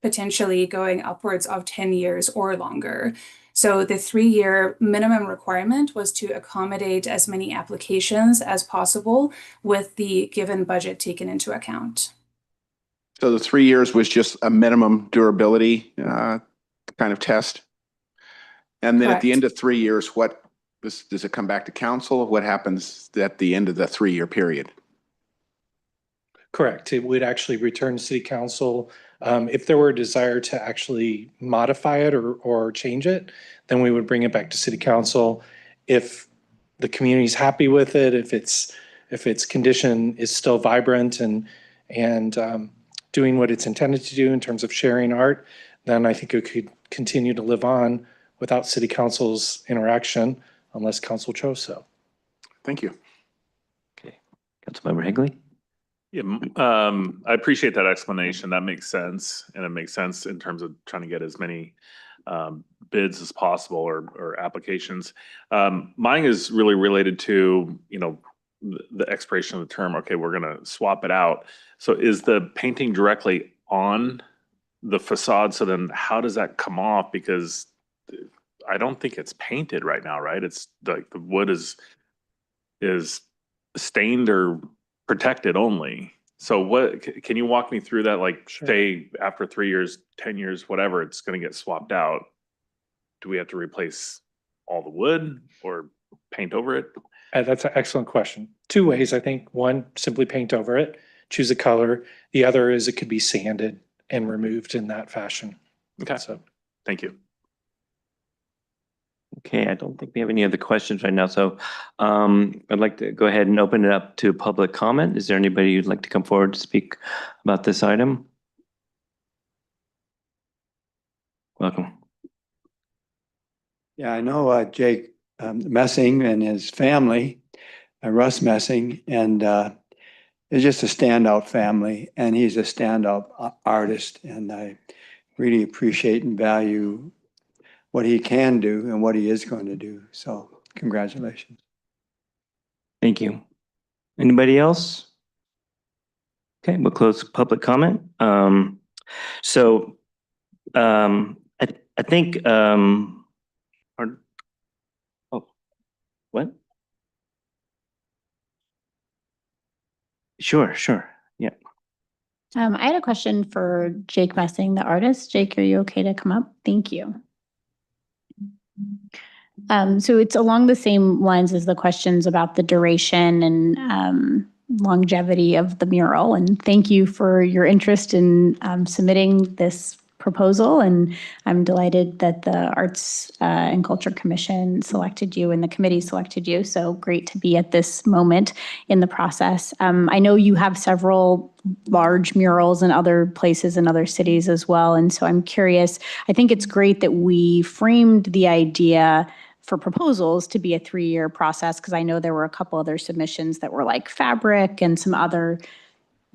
potentially going upwards of 10 years or longer. So the 3-year minimum requirement was to accommodate as many applications as possible with the given budget taken into account. So the 3 years was just a minimum durability kind of test? And then at the end of 3 years, what does it come back to council? What happens at the end of the 3-year period? Correct. It would actually return to city council. If there were a desire to actually modify it or change it, then we would bring it back to city council. If the community is happy with it, if its condition is still vibrant and doing what it's intended to do in terms of sharing art, then I think it could continue to live on without city council's interaction unless council chose so. Thank you. Okay, Councilmember Higley. Yeah, I appreciate that explanation. That makes sense. And it makes sense in terms of trying to get as many bids as possible or applications. Mine is really related to, the expiration of the term. Okay, we're going to swap it out. So is the painting directly on the facade? So then how does that come off? Because I don't think it's painted right now, right? It's like the wood is stained or protected only. So what, can you walk me through that? Like, Sure. Say after 3 years, 10 years, whatever, it's going to get swapped out. Do we have to replace all the wood or paint over it? That's an excellent question. 2 ways, I think. One, simply paint over it, choose a color. The other is it could be sanded and removed in that fashion. Okay, So thank you. Okay, I don't think we have any other questions right now. So I'd like to go ahead and open it up to public comment. Is there anybody who'd like to come forward to speak about this item? Welcome. Yeah, I know Jake Messing and his family, Russ Messing, and it's just a standout family, and he's a standout artist, and I really appreciate and value what he can do and what he is going to do. So congratulations. Thank you. Anybody else? Okay, we'll close public comment. I think what? Sure. Yeah. I had a question for Jake Messing, the artist. Jake, are you okay to come up? Thank you. So it's along the same lines as the questions about the duration and longevity of the mural. And thank you for your interest in submitting this proposal. And I'm delighted that the Arts and Culture Commission selected you and the committee selected you. So great to be at this moment in the process. I know you have several large murals in other places in other cities as well. And so I'm curious, I think it's great that we framed the idea for proposals to be a 3-year process, because I know there were a couple other submissions that were like fabric and some other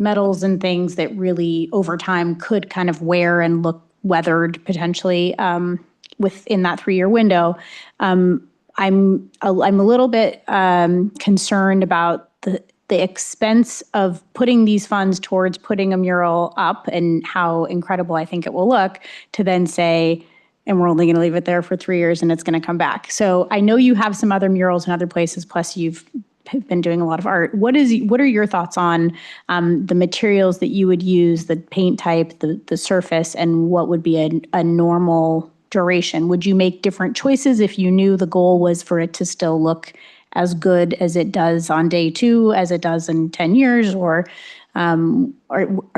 metals and things that really over time could kind of wear and look weathered potentially within that 3-year window. I'm a little bit concerned about the expense of putting these funds towards putting a mural up and how incredible I think it will look, to then say, and we're only going to leave it there for 3 years and it's going to come back. So I know you have some other murals in other places, plus you've been doing a lot of art. What are your thoughts on the materials that you would use, the paint type, the surface, and what would be a normal duration? Would you make different choices if you knew the goal was for it to still look as good as it does on day 2 as it does in 10 years? Or are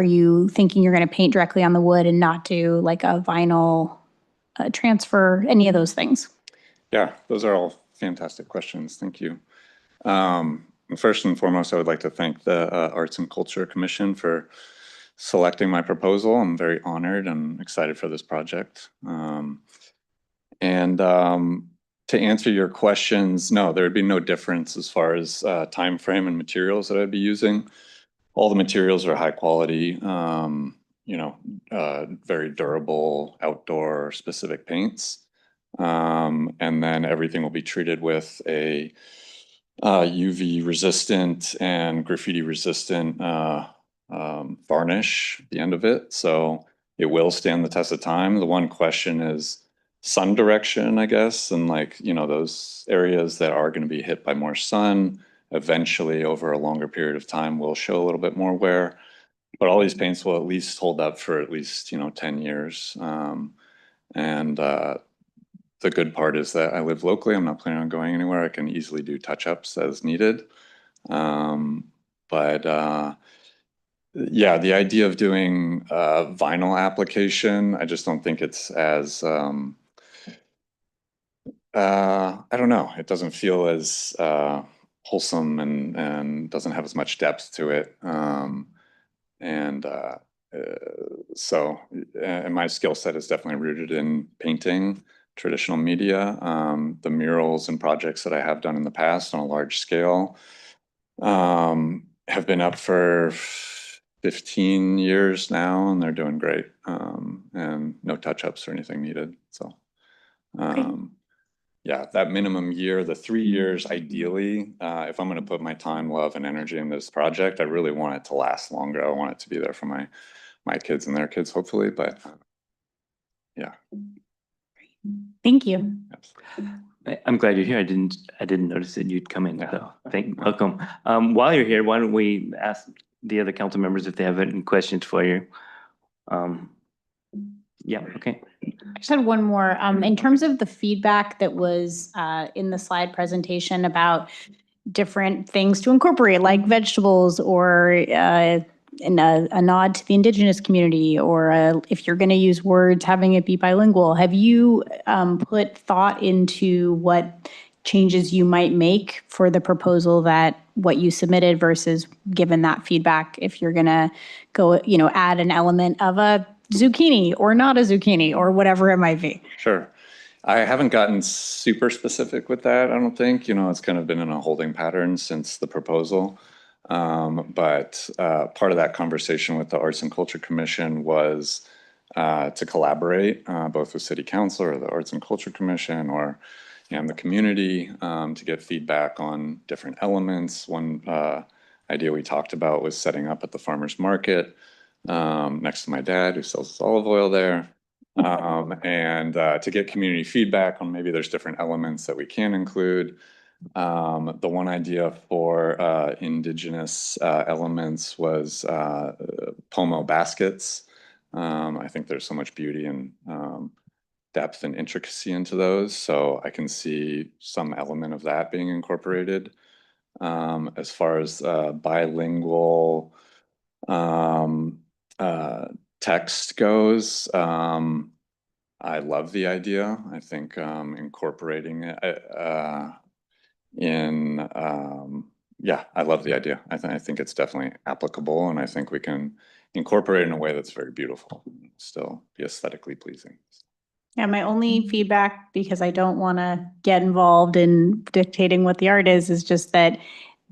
you thinking you're going to paint directly on the wood and not do like a vinyl transfer, any of those things? Yeah, those are all fantastic questions. Thank you. First and foremost, I would like to thank the Arts and Culture Commission for selecting my proposal. I'm very honored and excited for this project. To answer your questions, no, there would be no difference as far as time frame and materials that I'd be using. All the materials are high quality, very durable, outdoor specific paints. And then everything will be treated with a UV resistant and graffiti resistant varnish at the end of it. So it will stand the test of time. The one question is sun direction, I guess, and those areas that are going to be hit by more sun eventually over a longer period of time will show a little bit more wear. But all these paints will at least hold up for at least 10 years. The good part is that I live locally. I'm not planning on going anywhere. I can easily do touch-ups as needed. Yeah, the idea of doing vinyl application, I just don't think it's as, I don't know, it doesn't feel as wholesome and doesn't have as much depth to it. And my skill set is definitely rooted in painting traditional media. The murals and projects that I have done in the past on a large scale have been up for 15 years now, and they're doing great, and no touch-ups or anything needed. So yeah, that minimum year, the 3 years, ideally, if I'm going to put my time, love, and energy in this project, I really want it to last longer. I want it to be there for my kids and their kids, hopefully. But yeah. Thank you. I'm glad you're here. I didn't notice that you'd come in. So welcome. While you're here, why don't we ask the other council members if they have any questions for you? Yeah, okay. I just had one more. In terms of the feedback that was in the slide presentation about different things to incorporate, like vegetables or a nod to the Indigenous community, or if you're going to use words, having it be bilingual. Have you put thought into what changes you might make for the proposal, that what you submitted versus given that feedback, if you're going to go, add an element of a zucchini or not a zucchini or whatever it might be? Sure. I haven't gotten super specific with that, I don't think. It's kind of been in a holding pattern since the proposal. But part of that conversation with the Arts and Culture Commission was to collaborate both with City Council or the Arts and Culture Commission or the community to get feedback on different elements. One idea we talked about was setting up at the farmer's market next to my dad, who sells olive oil there. And to get community feedback on maybe there's different elements that we can include. The one idea for indigenous elements was pomo baskets. I think there's so much beauty and depth and intricacy into those, so I can see some element of that being incorporated. As far as bilingual text goes, I love the idea. I think incorporating it yeah, I love the idea. I think it's definitely applicable, and I think we can incorporate it in a way that's very beautiful, still be aesthetically pleasing. Yeah, my only feedback, because I don't want to get involved in dictating what the art is just that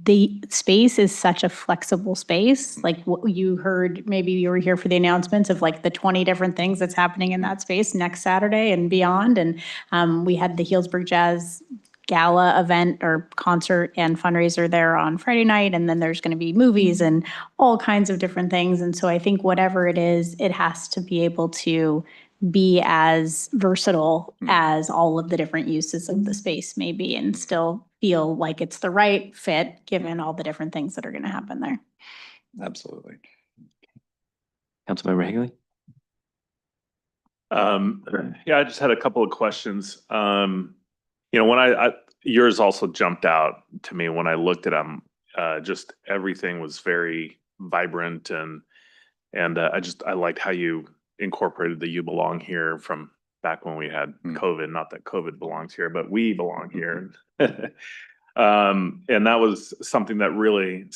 the space is such a flexible space. Like what you heard, maybe you were here for the announcements of like the 20 different things that's happening in that space next Saturday and beyond. And we had the Healdsburg Jazz Gala event or concert and fundraiser there on Friday night. And then there's going to be movies and all kinds of different things. And so I think whatever it is, it has to be able to be as versatile as all of the different uses of the space may be and still feel like it's the right fit given all the different things that are going to happen there. Absolutely. Councilmember Higley? Yeah, I just had a couple of questions. When yours also jumped out to me when I looked at them. Just everything was very vibrant and I liked how you incorporated the "You Belong Here" from back when we had COVID. Not that COVID belongs here, but we belong here. And that was something that really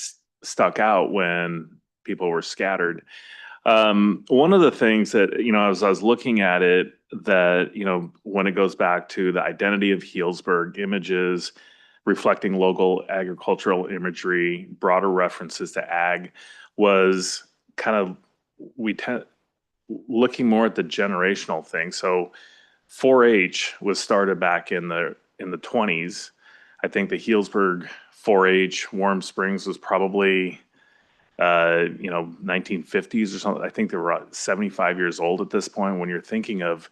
stuck out when people were scattered. One of the things that, as I was looking at it, that, when it goes back to the identity of Healdsburg, images reflecting local agricultural imagery, broader references to ag, was kind of, looking more at the generational thing. So 4-H was started back in the 20s. I think the Healdsburg 4-H Warm Springs was probably 1950s or something. I think they were 75 years old at this point when you're thinking of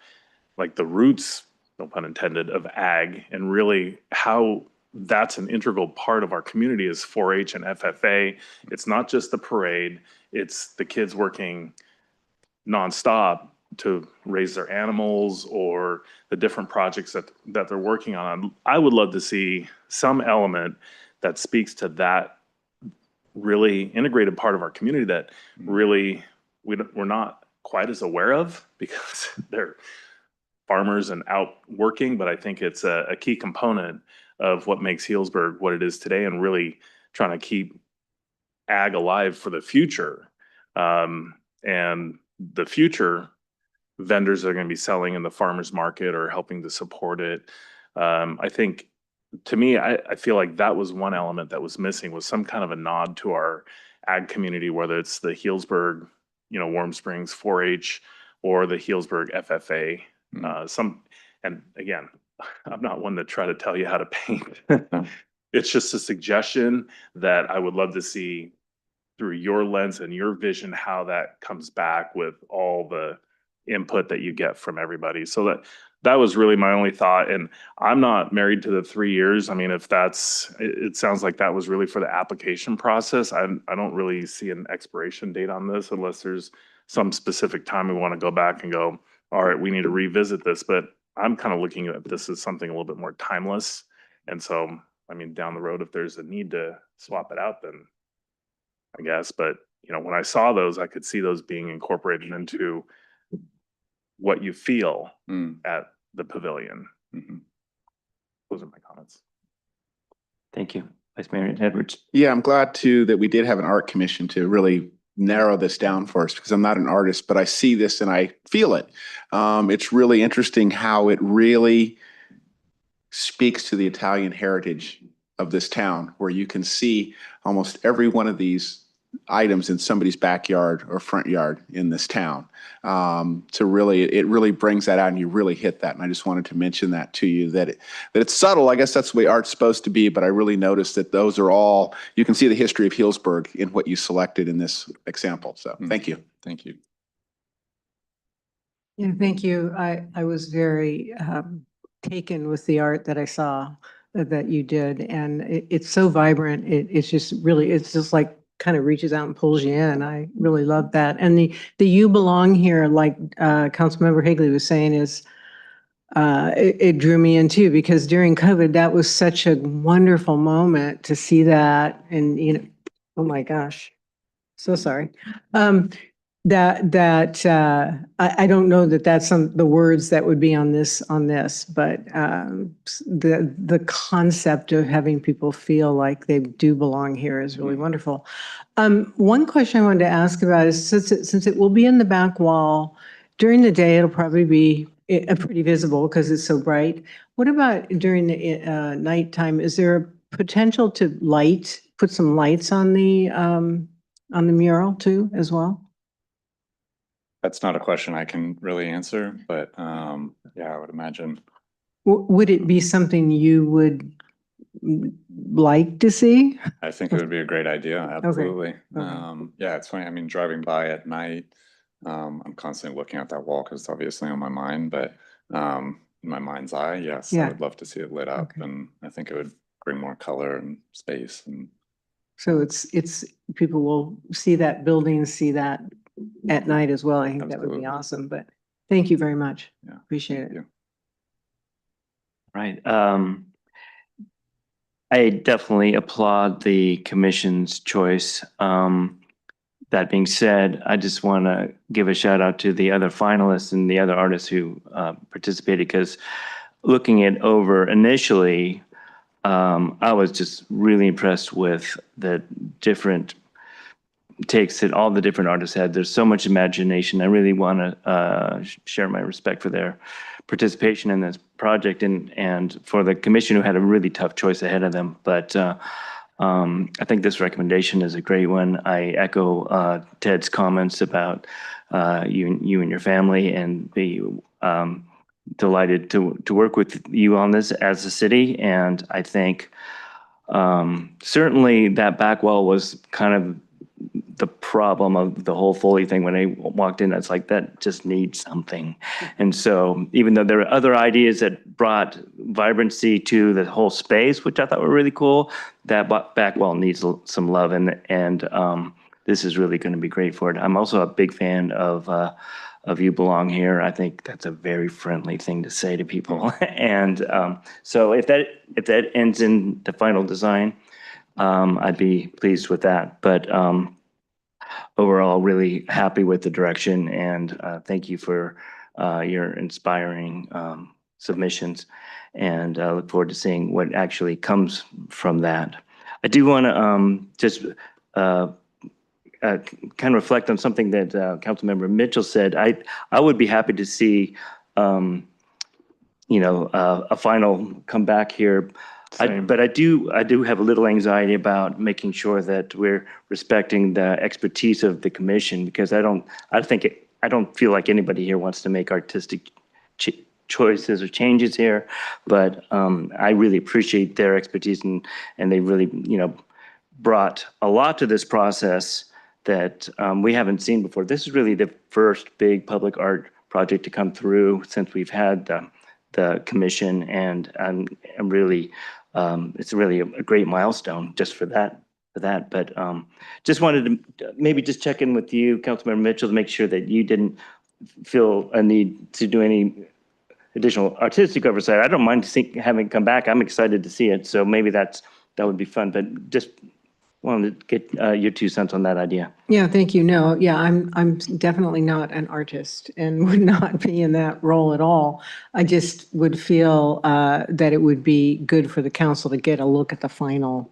like the roots, no pun intended, of ag and really how that's an integral part of our community is 4-H and FFA. It's not just the parade, it's the kids working nonstop to raise their animals or the different projects that they're working on. I would love to see some element that speaks to that really integrated part of our community that really we're not quite as aware of because they're farmers and out working, but I think it's a key component of what makes Healdsburg what it is today and really trying to keep ag alive for the future. And the future vendors that are going to be selling in the farmers market or helping to support it. I think to me, I feel like that was one element that was missing was some kind of a nod to our ag community, whether it's the Healdsburg, Warm Springs 4-H or the Healdsburg FFA. And again, I'm not one to try to tell you how to paint. It's just a suggestion that I would love to see through your lens and your vision, how that comes back with all the input that you get from everybody. So that was really my only thought. And I'm not married to the 3 years. I mean, if it sounds like that was really for the application process. I don't really see an expiration date on this unless there's some specific time we want to go back and go, all right, we need to revisit this. But I'm kind of looking at this as something a little bit more timeless. And so, I mean, down the road, if there's a need to swap it out, then I guess. But, when I saw those, I could see those being incorporated into what you feel at the pavilion. Those are my comments. Thank you. Vice Mayor Edwards. Yeah, I'm glad too that we did have an art commission to really narrow this down for us because I'm not an artist, but I see this and I feel it. It's really interesting how it really speaks to the Italian heritage of this town, where you can see almost every one of these items in somebody's backyard or front yard in this town. It really brings that out and you really hit that. And I just wanted to mention that to you, that it's subtle. I guess that's the way art's supposed to be, but I really noticed that those are all, you can see the history of Healdsburg in what you selected in this example. So thank you. Thank you. Yeah, thank you. I was very taken with the art that I saw. that you did. And it's so vibrant. It's just really, it's just like kind of reaches out and pulls you in. I really love that. And the You Belong Here, like Councilmember Higley was saying, is it drew me in too, because during COVID, that was such a wonderful moment to see that. And, you know, oh my gosh, so sorry. I don't know that that's the words that would be on this, but the concept of having people feel like they do belong here is really wonderful. One question I wanted to ask about is, since it will be in the back wall, during the day, it'll probably be pretty visible because it's so bright. What about during the nighttime? Is there a potential to put some lights on the mural too, as well? That's not a question I can really answer, but yeah, I would imagine. Would it be something you would like to see? I think it would be a great idea, absolutely. Yeah, it's funny, I mean, driving by at night, I'm constantly looking at that wall because it's obviously on my mind, but in my mind's eye, yes, I would love to see it lit up, and I think it would bring more color and space. And so it's people will see that building, see that at night as well. I think that would be awesome. But thank you very much. Yeah, appreciate it. Right. I definitely applaud the commission's choice. That being said, I just want to give a shout out to the other finalists and the other artists who participated, because looking it over initially, I was just really impressed with the different takes that all the different artists had. There's so much imagination. I really want to share my respect for their participation in this project, and for the commission who had a really tough choice ahead of them. But I think this recommendation is a great one. I echo Ted's comments about you and your family, and be delighted to work with you on this as a city. And I think certainly that back wall was kind of the problem of the whole Foley thing. When I walked in, it's like, that just needs something. And so even though there are other ideas that brought vibrancy to the whole space, which I thought were really cool, that back wall needs some love, and this is really going to be great for it. I'm also a big fan of You Belong Here. I think that's a very friendly thing to say to people. And so if that ends in the final design, I'd be pleased with that. But overall, really happy with the direction, and thank you for your inspiring submissions, and look forward to seeing what actually comes from that. I do want to just kind of reflect on something that Councilmember Mitchell said. I would be happy to see a final come back here. But I do have a little anxiety about making sure that we're respecting the expertise of the commission, because I don't feel like anybody here wants to make artistic choices or changes here. But I really appreciate their expertise, and they really brought a lot to this process that we haven't seen before. This is really the first big public art project to come through since we've had the commission, and I'm really, it's really a great milestone just for that. But just wanted to maybe just check in with you, Councilmember Mitchell, to make sure that you didn't feel a need to do any additional artistic oversight. I don't mind having it come back. I'm excited to see it. So maybe that would be fun. But just wanted to get your 2 cents on that idea. Yeah, thank you. No, yeah, I'm definitely not an artist and would not be in that role at all. I just would feel that it would be good for the council to get a look at the final.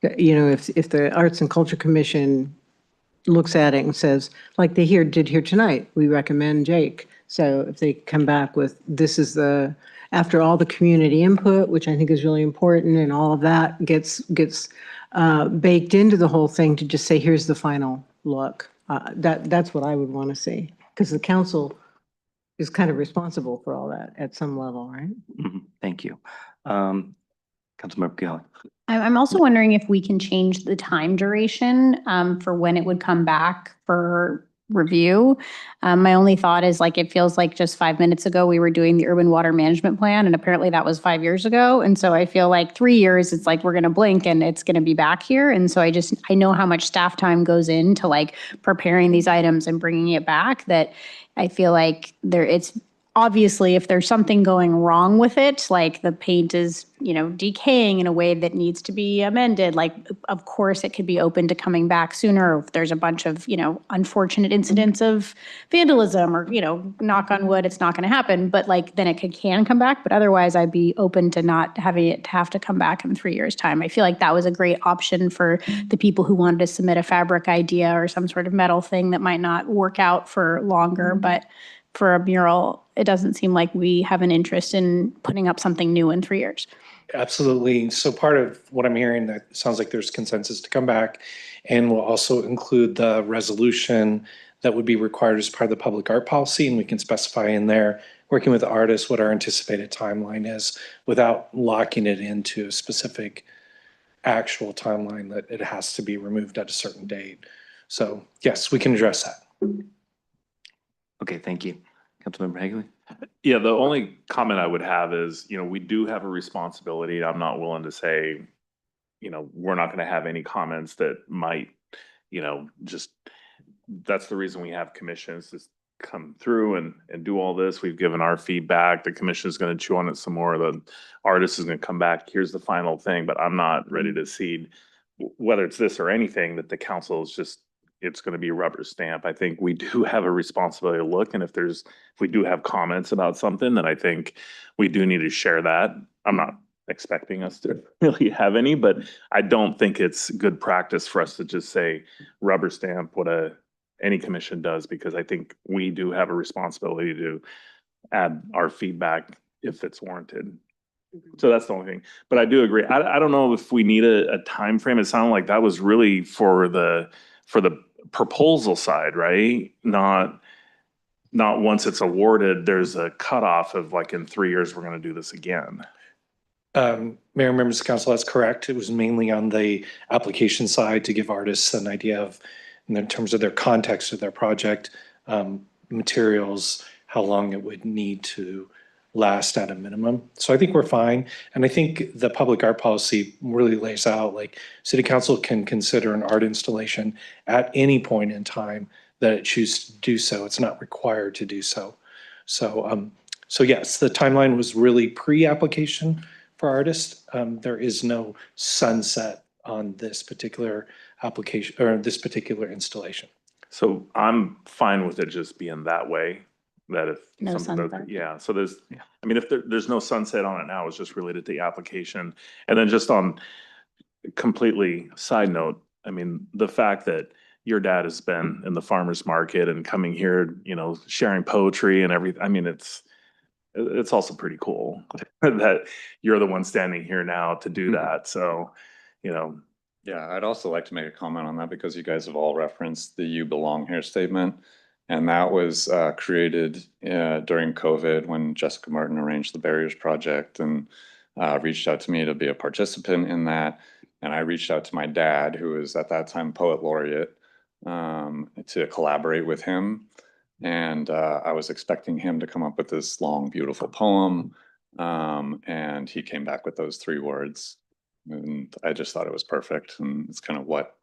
If the Arts and Culture Commission looks at it and says, like they did here tonight, we recommend Jake. So if they come back with, this is after all the community input, which I think is really important, and all of that gets baked into the whole thing, to just say, here's the final look. That's what I would want to see, because the council is kind of responsible for all that at some level, right? Mm-hmm. Thank you. Councilmember Kelly. I'm also wondering if we can change the time duration for when it would come back for review. My only thought is like, it feels like just 5 minutes ago, we were doing the urban water management plan, and apparently that was 5 years ago. And so I feel like 3 years, it's like, we're going to blink and it's going to be back here. And so I know how much staff time goes into like preparing these items and bringing it back, that I feel like it's obviously, if there's something going wrong with it, like the paint is, decaying in a way that needs to be amended, like, of course, it could be open to coming back sooner. If there's a bunch of, unfortunate incidents of vandalism or, knock on wood, it's not going to happen, but like, then it can come back. But otherwise, I'd be open to not having it have to come back in 3 years' time. I feel like that was a great option for the people who wanted to submit a fabric idea or some sort of metal thing that might not work out for longer, but for a mural, it doesn't seem like we have an interest in putting up something new in 3 years. Absolutely. So part of what I'm hearing, that sounds like there's consensus to come back, and we'll also include the resolution that would be required as part of the public art policy, and we can specify in there, working with the artists, what our anticipated timeline is without locking it into a specific actual timeline that it has to be removed at a certain date. So yes, we can address that. Okay, thank you. Councilmember Hagley? Yeah, the only comment I would have is, we do have a responsibility. I'm not willing to say, we're not going to have any comments that might, just, that's the reason we have commissions to come through and do all this. We've given our feedback. The commission is going to chew on it some more. The artist is going to come back. Here's the final thing, but I'm not ready to cede, whether it's this or anything, that the council is just, it's going to be a rubber stamp. I think we do have a responsibility to look, and if we do have comments about something, then I think we do need to share that. I'm not expecting us to really have any, but I don't think it's good practice for us to just say rubber stamp what any commission does, because I think we do have a responsibility to add our feedback if it's warranted. So that's the only thing. But I do agree. I don't know if we need a time frame. It sounded like that was really for the proposal side, right? Not once it's awarded, there's a cutoff of like, in 3 years, we're going to do this again. Mayor, members of council, that's correct. It was mainly on the application side to give artists an idea of, in terms of their context of their project, materials, how long it would need to last at a minimum. So I think we're fine. And I think the public art policy really lays out, like, city council can consider an art installation at any point in time that it chooses to do so. It's not required to do so. So yes, the timeline was really pre-application for artists. There is no sunset on this particular application or this particular installation. So I'm fine with it just being that way. That if No something sunset. yeah, so there's, I mean, if there's no sunset on it now, it's just related to the application. And then just on completely side note, I mean, the fact that your dad has been in the farmer's market and coming here, sharing poetry and everything, I mean, it's also pretty cool that you're the one standing here now to do that. So, Yeah, I'd also like to make a comment on that, because you guys have all referenced the "You Belong Here" statement. And that was created during COVID, when Jessica Martin arranged the Barriers Project and reached out to me to be a participant in that. And I reached out to my dad, who was at that time poet laureate, to collaborate with him. And I was expecting him to come up with this long, beautiful poem. And he came back with those 3 words. And I just thought it was perfect. And it's kind of what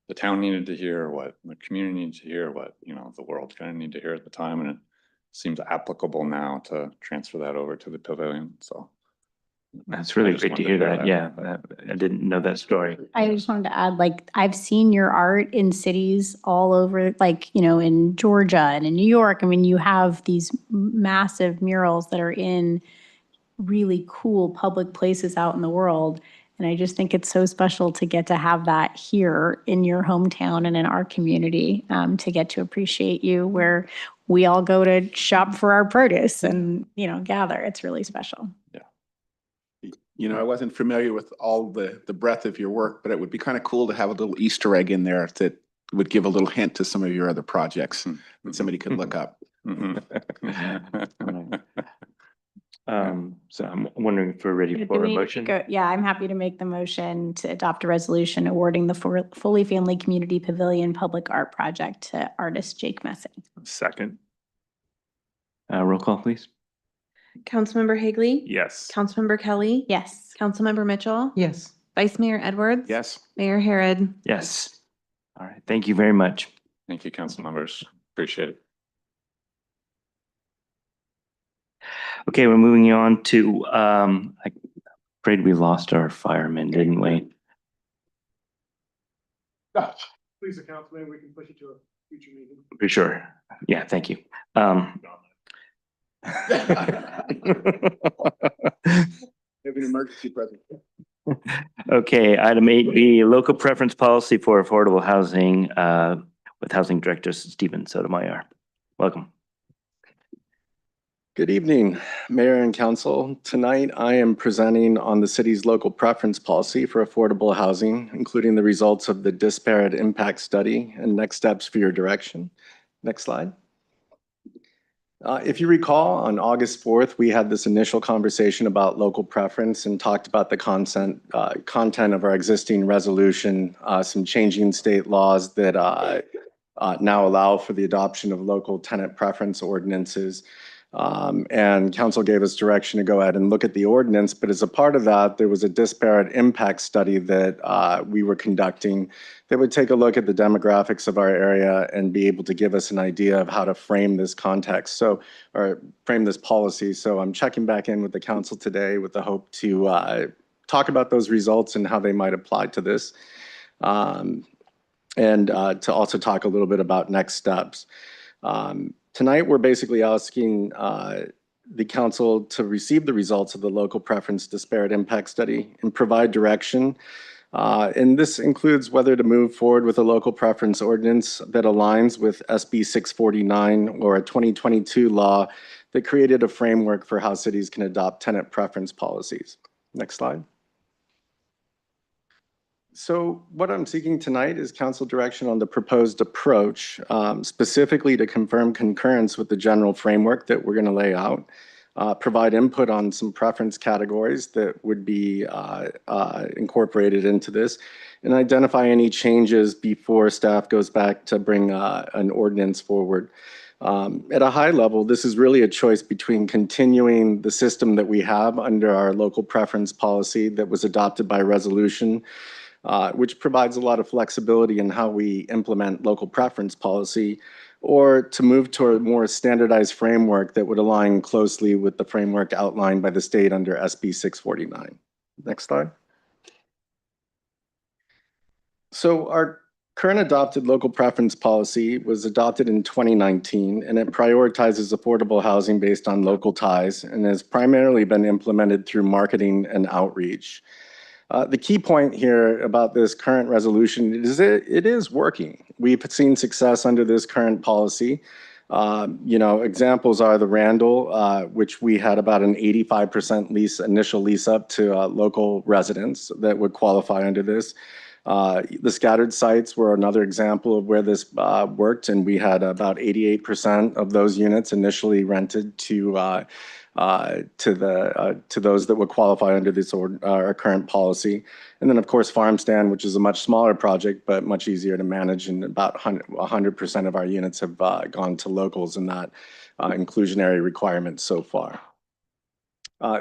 the town needed to hear, what the community needed to hear, what the world kind of needed to hear at the time, and it seems applicable now to transfer that over to the pavilion. So that's really great to hear that. Yeah, I didn't know that story. I just wanted to add, like, I've seen your art in cities all over, like, in Georgia and in New York. I mean, you have these massive murals that are in really cool public places out in the world. And I just think it's so special to get to have that here in your hometown and in our community, to get to appreciate you, where we all go to shop for our produce and, gather. It's really special. Yeah. I wasn't familiar with all the breadth of your work, but it would be kind of cool to have a little Easter egg in there that would give a little hint to some of your other projects that somebody could look up. So I'm wondering if we're ready Do for we a need to motion. go- Yeah, I'm happy to make the motion to adopt a resolution awarding the Fully Family Community Pavilion Public Art Project to artist Jake Messing. Second. Roll call, please. Councilmember Higley. Yes. Councilmember Kelly. Yes. Councilmember Mitchell. Yes. Vice Mayor Edwards. Yes. Mayor Harrod. Yes. All right. Thank you very much. Thank you, council members. Appreciate it. Okay, we're moving on to, I'm afraid we lost our firemen, didn't we? Please, the councilman, we can push it to a future meeting. For sure. Yeah, thank you. Have an emergency present. Okay, item 8B, local preference policy for affordable housing with Housing Director Stephen Sotomayor. Welcome. Good evening, Mayor and Council. Tonight, I am presenting on the city's local preference policy for affordable housing, including the results of the disparate impact study and next steps for your direction. Next slide. If you recall, on August 4th, we had this initial conversation about local preference and talked about the content of our existing resolution, some changing state laws that now allow for the adoption of local tenant preference ordinances. And council gave us direction to go ahead and look at the ordinance, but as a part of that, there was a disparate impact study that we were conducting that would take a look at the demographics of our area and be able to give us an idea of how to frame this context, or frame this policy. So I'm checking back in with the council today with the hope to talk about those results and how they might apply to this. And to also talk a little bit about next steps. Tonight, we're basically asking the council to receive the results of the local preference disparate impact study and provide direction. And this includes whether to move forward with a local preference ordinance that aligns with SB 649 or a 2022 law that created a framework for how cities can adopt tenant preference policies. Next slide. So what I'm seeking tonight is council direction on the proposed approach, specifically to confirm concurrence with the general framework that we're going to lay out, provide input on some preference categories that would be incorporated into this, and identify any changes before staff goes back to bring an ordinance forward. At a high level, this is really a choice between continuing the system that we have under our local preference policy that was adopted by resolution, which provides a lot of flexibility in how we implement local preference policy, or to move toward a more standardized framework that would align closely with the framework outlined by the state under SB 649. Next slide. So our current adopted local preference policy was adopted in 2019, and it prioritizes affordable housing based on local ties and has primarily been implemented through marketing and outreach. The key point here about this current resolution is it is working. We've seen success under this current policy. Examples are the Randall, which we had about an 85% initial lease up to local residents that would qualify under this. The scattered sites were another example of where this worked, and we had about 88% of those units initially rented to those that would qualify under this our current policy. And then, of course, Farm Stand, which is a much smaller project, but much easier to manage, and about 100% of our units have gone to locals in that inclusionary requirement so far.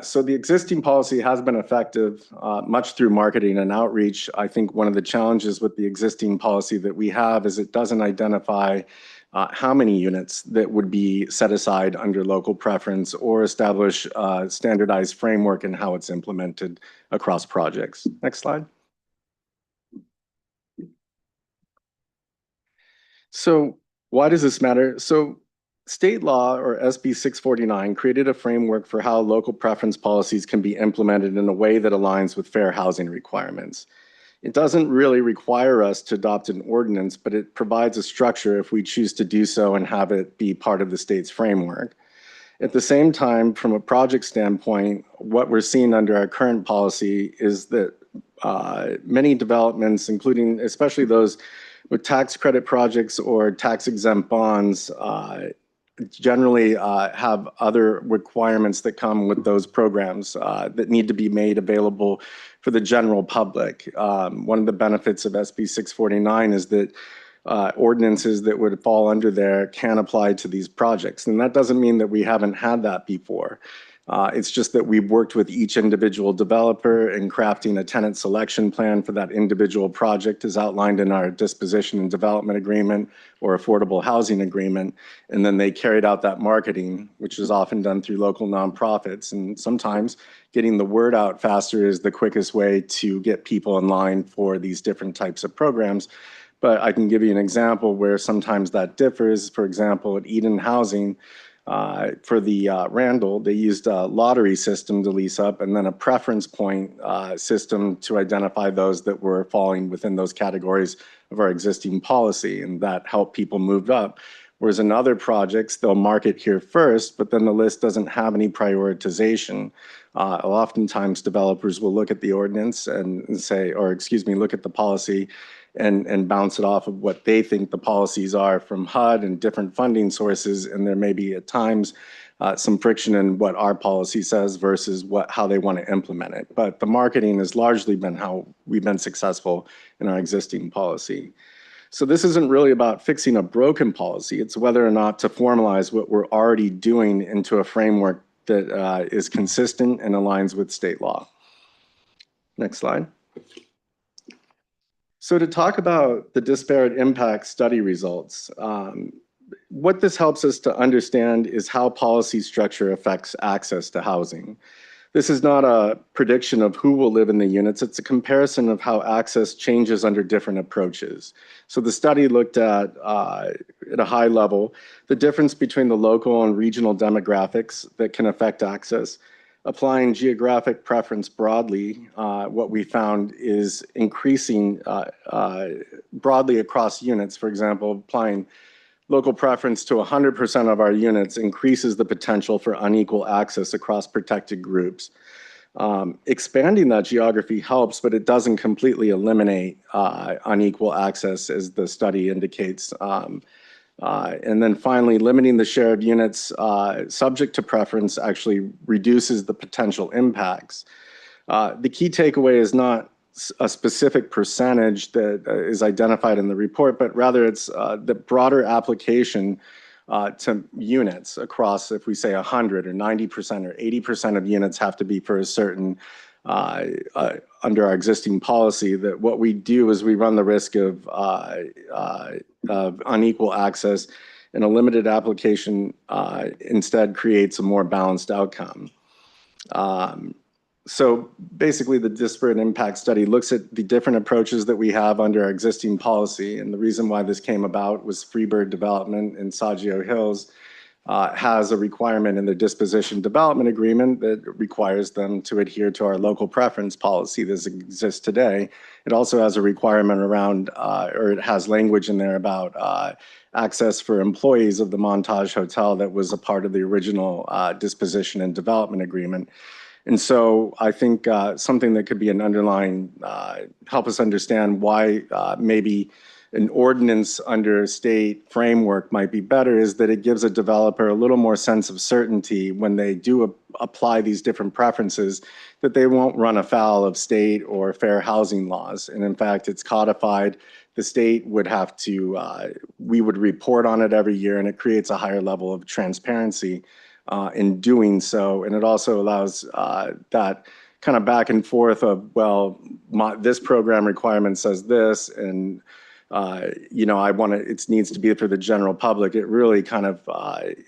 So the existing policy has been effective much through marketing and outreach. I think one of the challenges with the existing policy that we have is it doesn't identify how many units that would be set aside under local preference or establish a standardized framework in how it's implemented across projects. Next slide. So why does this matter? So state law, or SB 649, created a framework for how local preference policies can be implemented in a way that aligns with fair housing requirements. It doesn't really require us to adopt an ordinance, but it provides a structure if we choose to do so and have it be part of the state's framework. At the same time, from a project standpoint, what we're seeing under our current policy is that many developments, including especially those with tax credit projects or tax exempt bonds, generally have other requirements that come with those programs that need to be made available for the general public. One of the benefits of SB 649 is that ordinances that would fall under there can apply to these projects. And that doesn't mean that we haven't had that before. It's just that we've worked with each individual developer in crafting a tenant selection plan for that individual project as outlined in our disposition and development agreement or affordable housing agreement. And then they carried out that marketing, which is often done through local nonprofits. And sometimes getting the word out faster is the quickest way to get people in line for these different types of programs. But I can give you an example where sometimes that differs. For example, at Eden Housing, for the Randall, they used a lottery system to lease up and then a preference point system to identify those that were falling within those categories of our existing policy, and that helped people move up. Whereas in other projects, they'll market here first, but then the list doesn't have any prioritization. Oftentimes developers will look at the ordinance and say, or excuse me, look at the policy and bounce it off of what they think the policies are from HUD and different funding sources. And there may be at times some friction in what our policy says versus how they want to implement it. But the marketing has largely been how we've been successful in our existing policy. So this isn't really about fixing a broken policy. It's whether or not to formalize what we're already doing into a framework that is consistent and aligns with state law. Next slide. So to talk about the disparate impact study results, what this helps us to understand is how policy structure affects access to housing. This is not a prediction of who will live in the units. It's a comparison of how access changes under different approaches. So the study looked at a high level, the difference between the local and regional demographics that can affect access. Applying geographic preference broadly, what we found is increasing broadly across units. For example, applying local preference to 100% of our units increases the potential for unequal access across protected groups. Expanding that geography helps, but it doesn't completely eliminate unequal access, as the study indicates. And then finally, limiting the share of units subject to preference actually reduces the potential impacts. The key takeaway is not a specific percentage that is identified in the report, but rather it's the broader application to units across, if we say 100 or 90% or 80% of units have to be for a certain under our existing policy, that what we do is we run the risk of unequal access, and a limited application instead creates a more balanced outcome. So basically the disparate impact study looks at the different approaches that we have under our existing policy. And the reason why this came about was Freebird Development in Saggio Hills has a requirement in the disposition development agreement that requires them to adhere to our local preference policy that exists today. It also has a requirement around, or it has language in there about access for employees of the Montage Hotel that was a part of the original disposition and development agreement. And so I think something that could be an underlying, help us understand why maybe an ordinance under state framework might be better, is that it gives a developer a little more sense of certainty when they do apply these different preferences, that they won't run afoul of state or fair housing laws. And in fact, it's codified. The state would have to, we would report on it every year, and it creates a higher level of transparency in doing so. And it also allows that kind of back and forth of, well, this program requirement says this, and you know, it needs to be for the general public. It really kind of,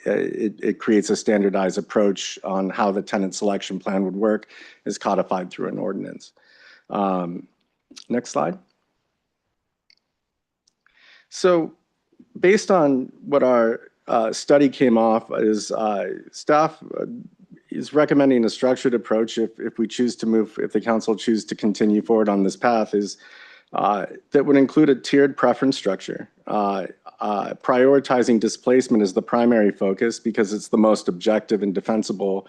it creates a standardized approach on how the tenant selection plan would work, is codified through an ordinance. Next slide. So based on what our study came off, is staff is recommending a structured approach if we choose to move, if the council choose to continue forward on this path, is that would include a tiered preference structure. Prioritizing displacement is the primary focus because it's the most objective and defensible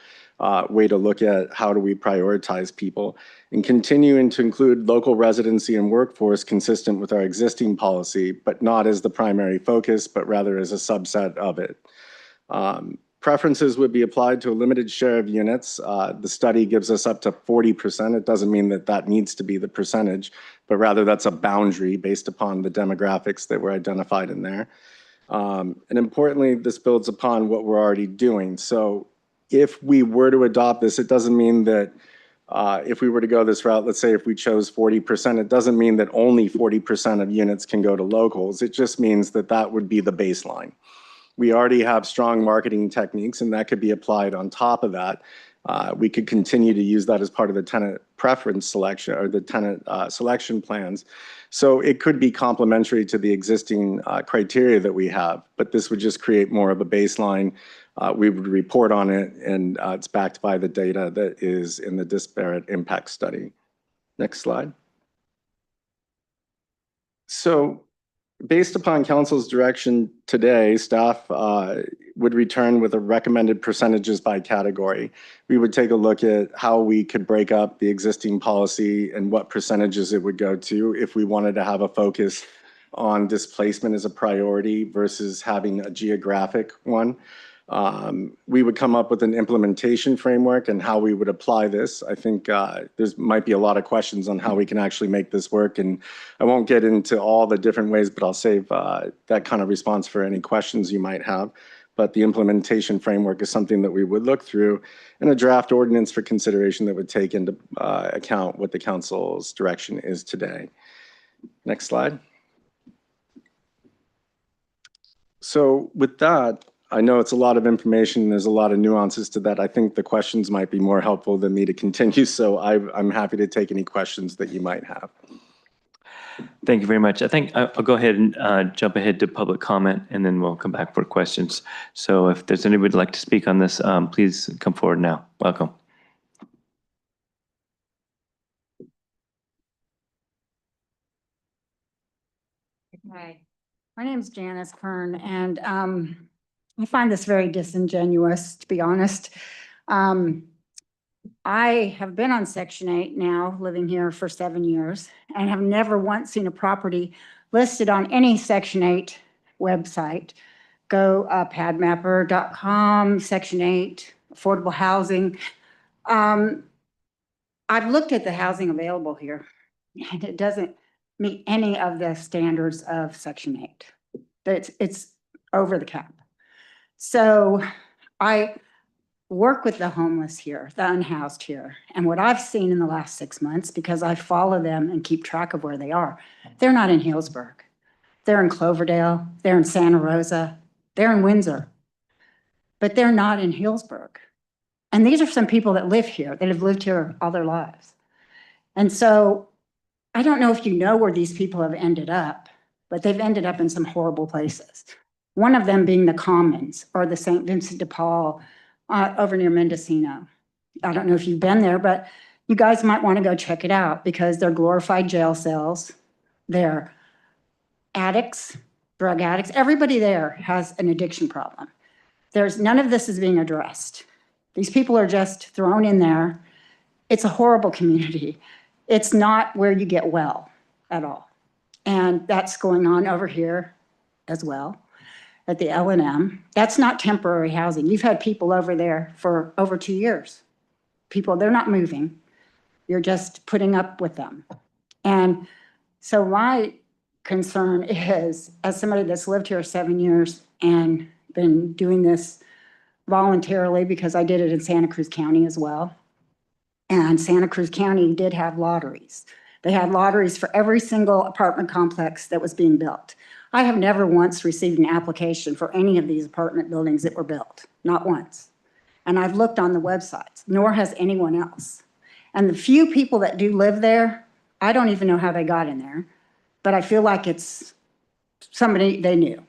way to look at how do we prioritize people, and continuing to include local residency and workforce consistent with our existing policy, but not as the primary focus, but rather as a subset of it. Preferences would be applied to a limited share of units. The study gives us up to 40%. It doesn't mean that that needs to be the percentage, but rather that's a boundary based upon the demographics that were identified in there. And importantly, this builds upon what we're already doing. So if we were to adopt this, it doesn't mean that if we were to go this route, let's say if we chose 40%, it doesn't mean that only 40% of units can go to locals. It just means that that would be the baseline. We already have strong marketing techniques, and that could be applied on top of that. We could continue to use that as part of the tenant preference selection or the tenant selection plans. So it could be complementary to the existing criteria that we have, but this would just create more of a baseline. We would report on it, and it's backed by the data that is in the disparate impact study. Next slide. So based upon council's direction today, staff would return with a recommended percentages by category. We would take a look at how we could break up the existing policy and what percentages it would go to if we wanted to have a focus on displacement as a priority versus having a geographic one. We would come up with an implementation framework and how we would apply this. I think there's might be a lot of questions on how we can actually make this work, and I won't get into all the different ways, but I'll save that kind of response for any questions you might have. But the implementation framework is something that we would look through, and a draft ordinance for consideration that would take into account what the council's direction is today. Next slide. So with that, I know it's a lot of information. There's a lot of nuances to that. I think the questions might be more helpful than me to continue. So I'm happy to take any questions that you might have. Thank you very much. I think I'll go ahead and jump ahead to public comment, and then we'll come back for questions. So if there's anybody who'd like to speak on this, please come forward now. Welcome. Okay. My name is Janice Kern, and I find this very disingenuous, to be honest. I have been on Section 8 now, living here for 7 years, and have never once seen a property listed on any Section 8 website. Go padmapper.com, Section 8, affordable housing. I've looked at the housing available here, and it doesn't meet any of the standards of Section 8. It's over the cap. So I work with the homeless here, the unhoused here. And what I've seen in the last 6 months, because I follow them and keep track of where they are, they're not in Healdsburg. They're in Cloverdale, they're in Santa Rosa, they're in Windsor, but they're not in Healdsburg. And these are some people that live here, that have lived here all their lives. And so I don't know if you know where these people have ended up, but they've ended up in some horrible places. One of them being the Commons or the St. Vincent de Paul over near Mendocino. I don't know if you've been there, but you guys might want to go check it out because they're glorified jail cells. They're addicts, drug addicts. Everybody there has an addiction problem. None of this is being addressed. These people are just thrown in there. It's a horrible community. It's not where you get well at all. And that's going on over here as well at the L&M. That's not temporary housing. You've had people over there for over 2 years. People, they're not moving. You're just putting up with them. And so my concern is, as somebody that's lived here 7 years and been doing this voluntarily, because I did it in Santa Cruz County as well. And Santa Cruz County did have lotteries. They had lotteries for every single apartment complex that was being built. I have never once received an application for any of these apartment buildings that were built, not once. And I've looked on the websites, nor has anyone else. And the few people that do live there, I don't even know how they got in there, but I feel like it's somebody they knew.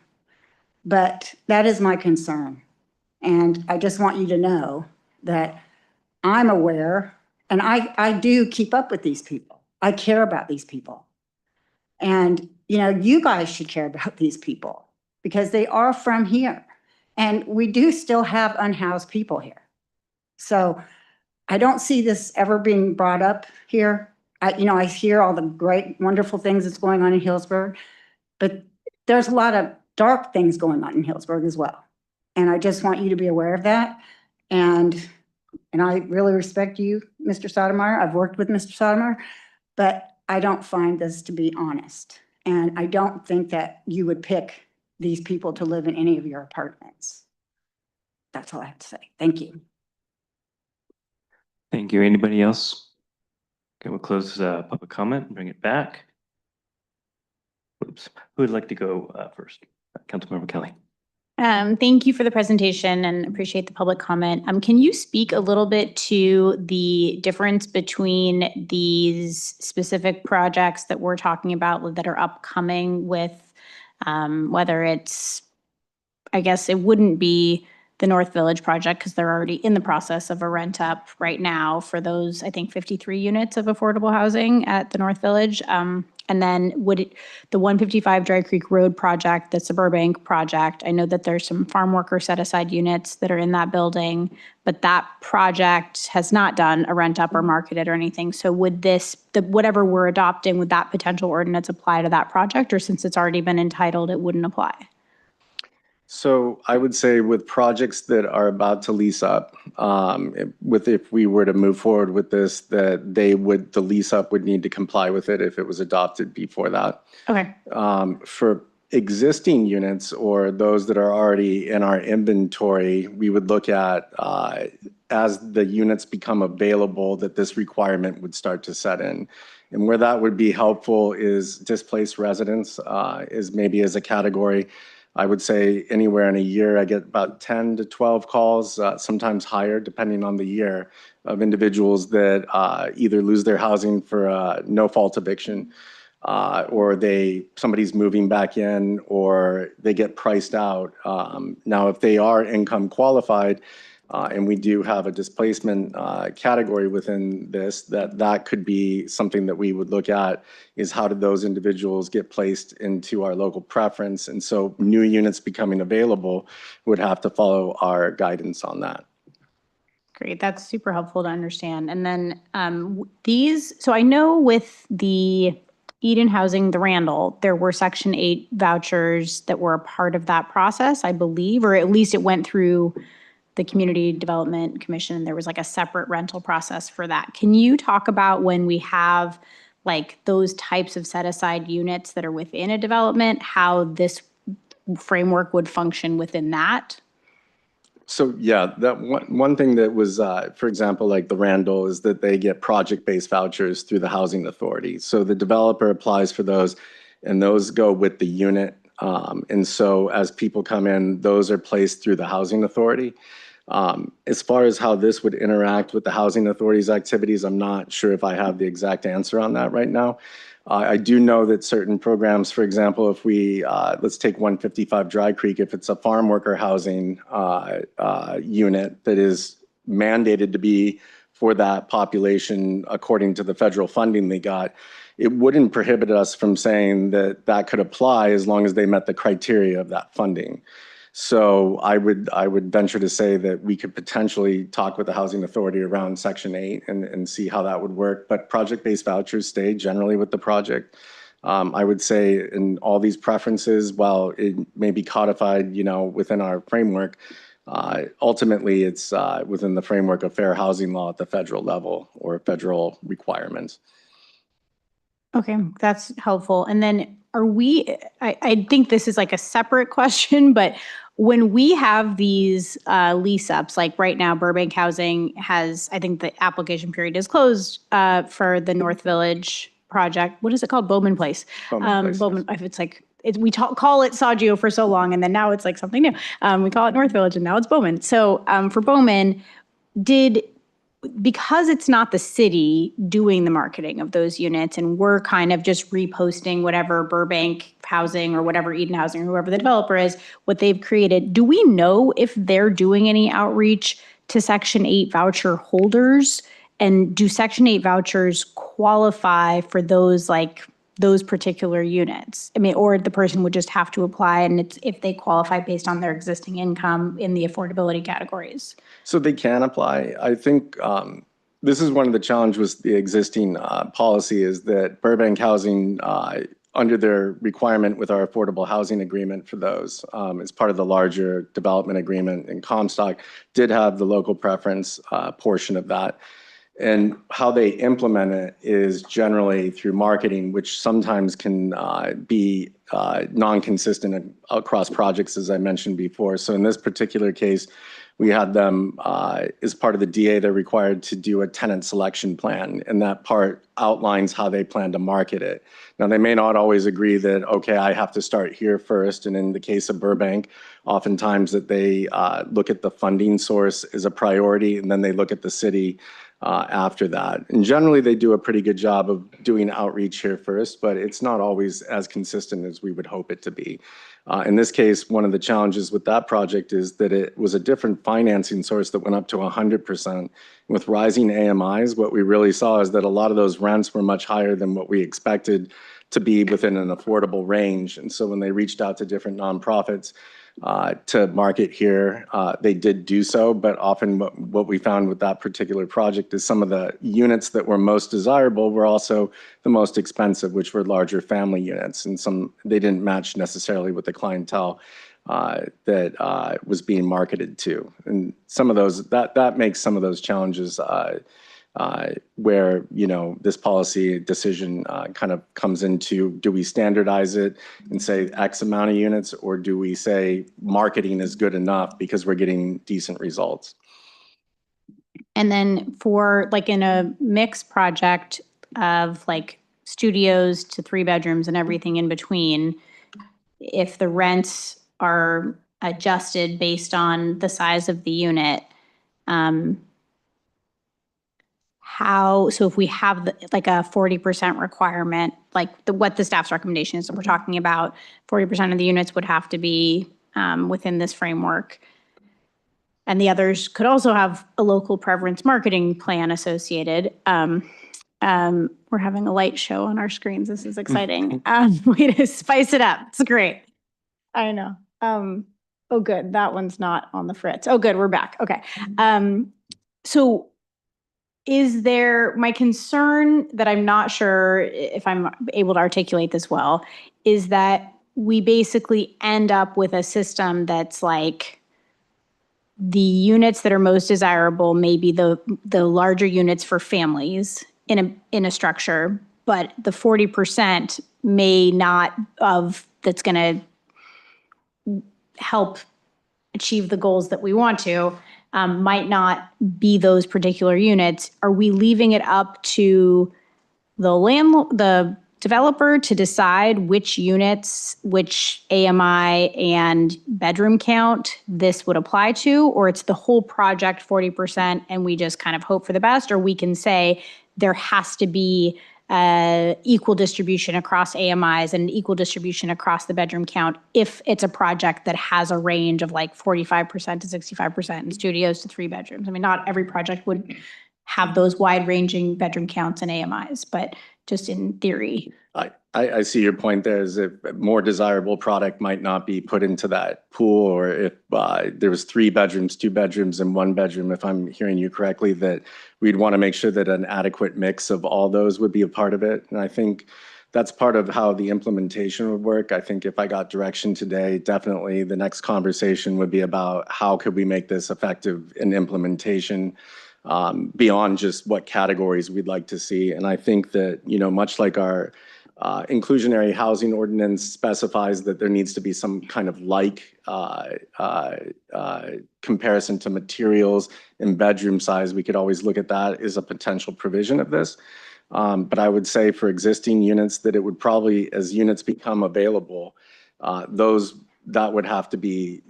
But that is my concern. And I just want you to know that I'm aware, and I do keep up with these people. I care about these people. And, you know, you guys should care about these people because they are from here. And we do still have unhoused people here. So I don't see this ever being brought up here. I hear all the great, wonderful things that's going on in Healdsburg, but there's a lot of dark things going on in Healdsburg as well. And I just want you to be aware of that. And I really respect you, Mr. Sotomayor. I've worked with Mr. Sotomayor, but I don't find this to be honest. And I don't think that you would pick these people to live in any of your apartments. That's all I have to say. Thank you. Thank you. Anybody else? Okay, we'll close public comment and bring it back. Oops. Who would like to go first? Councilmember Kelly. Thank you for the presentation and appreciate the public comment. Can you speak a little bit to the difference between these specific projects that we're talking about that are upcoming with whether it's, I guess it wouldn't be the North Village project because they're already in the process of a rent up right now for those, I think, 53 units of affordable housing at the North Village. And then the 155 Dry Creek Road project, the Suburbank project, I know that there's some farm worker set aside units that are in that building, but that project has not done a rent up or marketed or anything. So would whatever we're adopting, would that potential ordinance apply to that project, or since it's already been entitled, it wouldn't apply? So I would say with projects that are about to lease up, if we were to move forward with this, that the lease up would need to comply with it if it was adopted before that. Okay. For existing units or those that are already in our inventory, we would look at as the units become available that this requirement would start to set in. And where that would be helpful is displaced residents is maybe as a category. I would say anywhere in a year, I get about 10 to 12 calls, sometimes higher, depending on the year, of individuals that either lose their housing for no fault eviction, or somebody's moving back in, or they get priced out. Now, if they are income qualified, and we do have a displacement category within this, that could be something that we would look at, is how did those individuals get placed into our local preference? And so new units becoming available would have to follow our guidance on that. Great, that's super helpful to understand. And then so I know with the Eden Housing, the Randall, there were Section 8 vouchers that were a part of that process, I believe, or at least it went through the Community Development Commission. There was like a separate rental process for that. Can you talk about when we have like those types of set aside units that are within a development, how this framework would function within that? So yeah, that one thing that was, for example, like the Randall, is that they get project-based vouchers through the Housing Authority. So the developer applies for those, and those go with the unit. And so as people come in, those are placed through the Housing Authority. As far as how this would interact with the Housing Authority's activities, I'm not sure if I have the exact answer on that right now. I do know that certain programs, for example, if we, let's take 155 Dry Creek, if it's a farm worker housing unit that is mandated to be for that population according to the federal funding they got, it wouldn't prohibit us from saying that that could apply as long as they met the criteria of that funding. So I would venture to say that we could potentially talk with the Housing Authority around Section 8 and see how that would work. But project-based vouchers stay generally with the project. I would say in all these preferences, while it may be codified, within our framework, ultimately it's within the framework of fair housing law at the federal level or federal requirements. Okay, that's helpful. And then I think this is like a separate question, but when we have these lease ups, like right now, Burbank Housing has, I think the application period is closed for the North Village project. What is it called? Bowman Place. Bowman, if it's like, we call it Saggio for so long, and then now it's like something new. We call it North Village, and now it's Bowman. So for Bowman, because it's not the city doing the marketing of those units and we're kind of just reposting whatever Burbank Housing or whatever Eden Housing or whoever the developer is, what they've created, do we know if they're doing any outreach to Section 8 voucher holders? And do Section 8 vouchers qualify for those particular units? I mean, or the person would just have to apply, and it's if they qualify based on their existing income in the affordability categories. So they can apply. I think this is one of the challenges with the existing policy, is that Burbank Housing under their requirement with our affordable housing agreement for those, as part of the larger development agreement, and Comstock did have the local preference portion of that. And how they implement it is generally through marketing, which sometimes can be non-consistent across projects, as I mentioned before. So in this particular case, we had them, as part of the DA, they're required to do a tenant selection plan, and that part outlines how they plan to market it. Now, they may not always agree that, okay, I have to start here first, and in the case of Burbank, oftentimes that they look at the funding source as a priority, and then they look at the city after that. And generally, they do a pretty good job of doing outreach here first, but it's not always as consistent as we would hope it to be. In this case, one of the challenges with that project is that it was a different financing source that went up to 100%. With rising AMIs, what we really saw is that a lot of those rents were much higher than what we expected to be within an affordable range. And so when they reached out to different nonprofits to market here, they did do so. But often what we found with that particular project is some of the units that were most desirable were also the most expensive, which were larger family units. And they didn't match necessarily with the clientele that was being marketed to. And some of those, that makes some of those challenges where, you know, this policy decision kind of comes into, do we standardize it and say X amount of units, or do we say marketing is good enough because we're getting decent results? And then for like in a mixed project of like studios to 3 bedrooms and everything in between, if the rents are adjusted based on the size of the unit, so if we have like a 40% requirement, like what the staff's recommendation is, so we're talking about 40% of the units would have to be within this framework. And the others could also have a local preference marketing plan associated. We're having a light show on our screens. This is exciting. Way to spice it up. It's great. I know. Oh, good. That one's not on the fritz. Oh, good. We're back. Okay. So is there, my concern that I'm not sure if I'm able to articulate this well, is that we basically end up with a system that's like the units that are most desirable, maybe the larger units for families in a structure, but the 40% may not that's going to help achieve the goals that we want to, might not be those particular units. Are we leaving it up to the developer to decide which units, which AMI and bedroom count this would apply to, or it's the whole project 40% and we just kind of hope for the best? Or we can say there has to be equal distribution across AMIs and equal distribution across the bedroom count if it's a project that has a range of like 45% to 65% and studios to 3 bedrooms. I mean, not every project would have those wide-ranging bedroom counts and AMIs, but just in theory. I see your point there, is if a more desirable product might not be put into that pool, or if there was 3 bedrooms, 2 bedrooms, and 1 bedroom, if I'm hearing you correctly, that we'd want to make sure that an adequate mix of all those would be a part of it. And I think that's part of how the implementation would work. I think if I got direction today, definitely the next conversation would be about how could we make this effective in implementation, beyond just what categories we'd like to see. And I think that, you know, much like our inclusionary housing ordinance specifies that there needs to be some kind of comparison to materials and bedroom size, we could always look at that as a potential provision of this. But I would say for existing units that it would probably, as units become available, that would have to be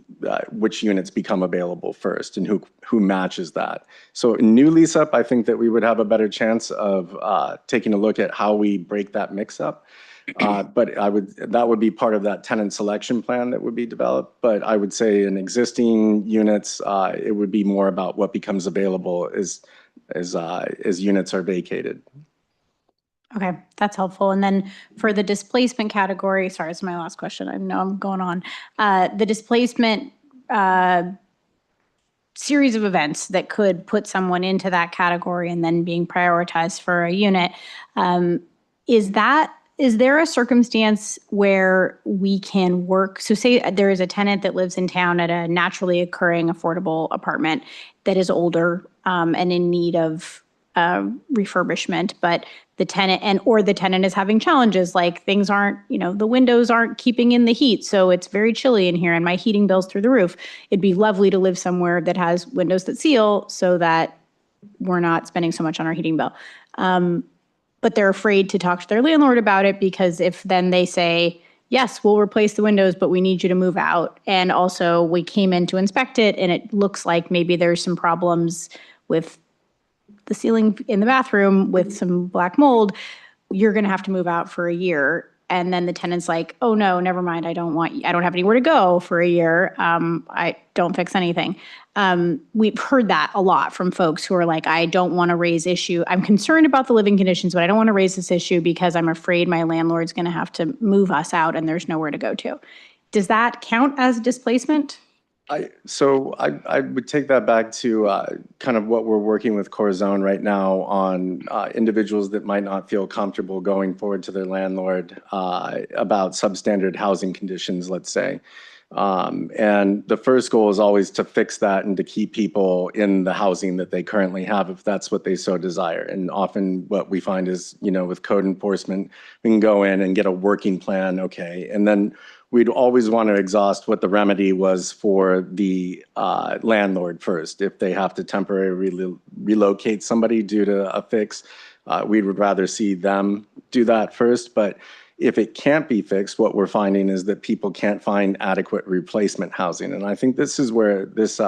which units become available first and who matches that. So in new lease up, I think that we would have a better chance of taking a look at how we break that mix up. But that would be part of that tenant selection plan that would be developed. But I would say in existing units, it would be more about what becomes available as units are vacated. Okay, that's helpful. And then for the displacement category, sorry, it's my last question. I know I'm going on. The displacement series of events that could put someone into that category and then being prioritized for a unit, is that is there a circumstance where we can work? So say there is a tenant that lives in town at a naturally occurring affordable apartment that is older and in need of refurbishment, but the tenant or the tenant is having challenges, like things aren't, the windows aren't keeping in the heat. So it's very chilly in here and my heating bill's through the roof. It'd be lovely to live somewhere that has windows that seal so that we're not spending so much on our heating bill. But they're afraid to talk to their landlord about it because if then they say, yes, we'll replace the windows, but we need you to move out. And also we came in to inspect it and it looks like maybe there's some problems with the ceiling in the bathroom with some black mold, you're going to have to move out for a year. And then the tenant's like, oh no, never mind. I don't have anywhere to go for a year. I don't fix anything. We've heard that a lot from folks who are like, I don't want to raise issue. I'm concerned about the living conditions, but I don't want to raise this issue because I'm afraid my landlord's going to have to move us out and there's nowhere to go to. Does that count as displacement? I would take that back to kind of what we're working with Corazon right now on individuals that might not feel comfortable going forward to their landlord about substandard housing conditions, let's say. And the first goal is always to fix that and to keep people in the housing that they currently have, if that's what they so desire. And often what we find is, with code enforcement, we can go in and get a working plan, okay, and then we'd always want to exhaust what the remedy was for the landlord first. If they have to temporarily relocate somebody due to a fix, we would rather see them do that first. But if it can't be fixed, what we're finding is that people can't find adequate replacement housing. And I think this is where this,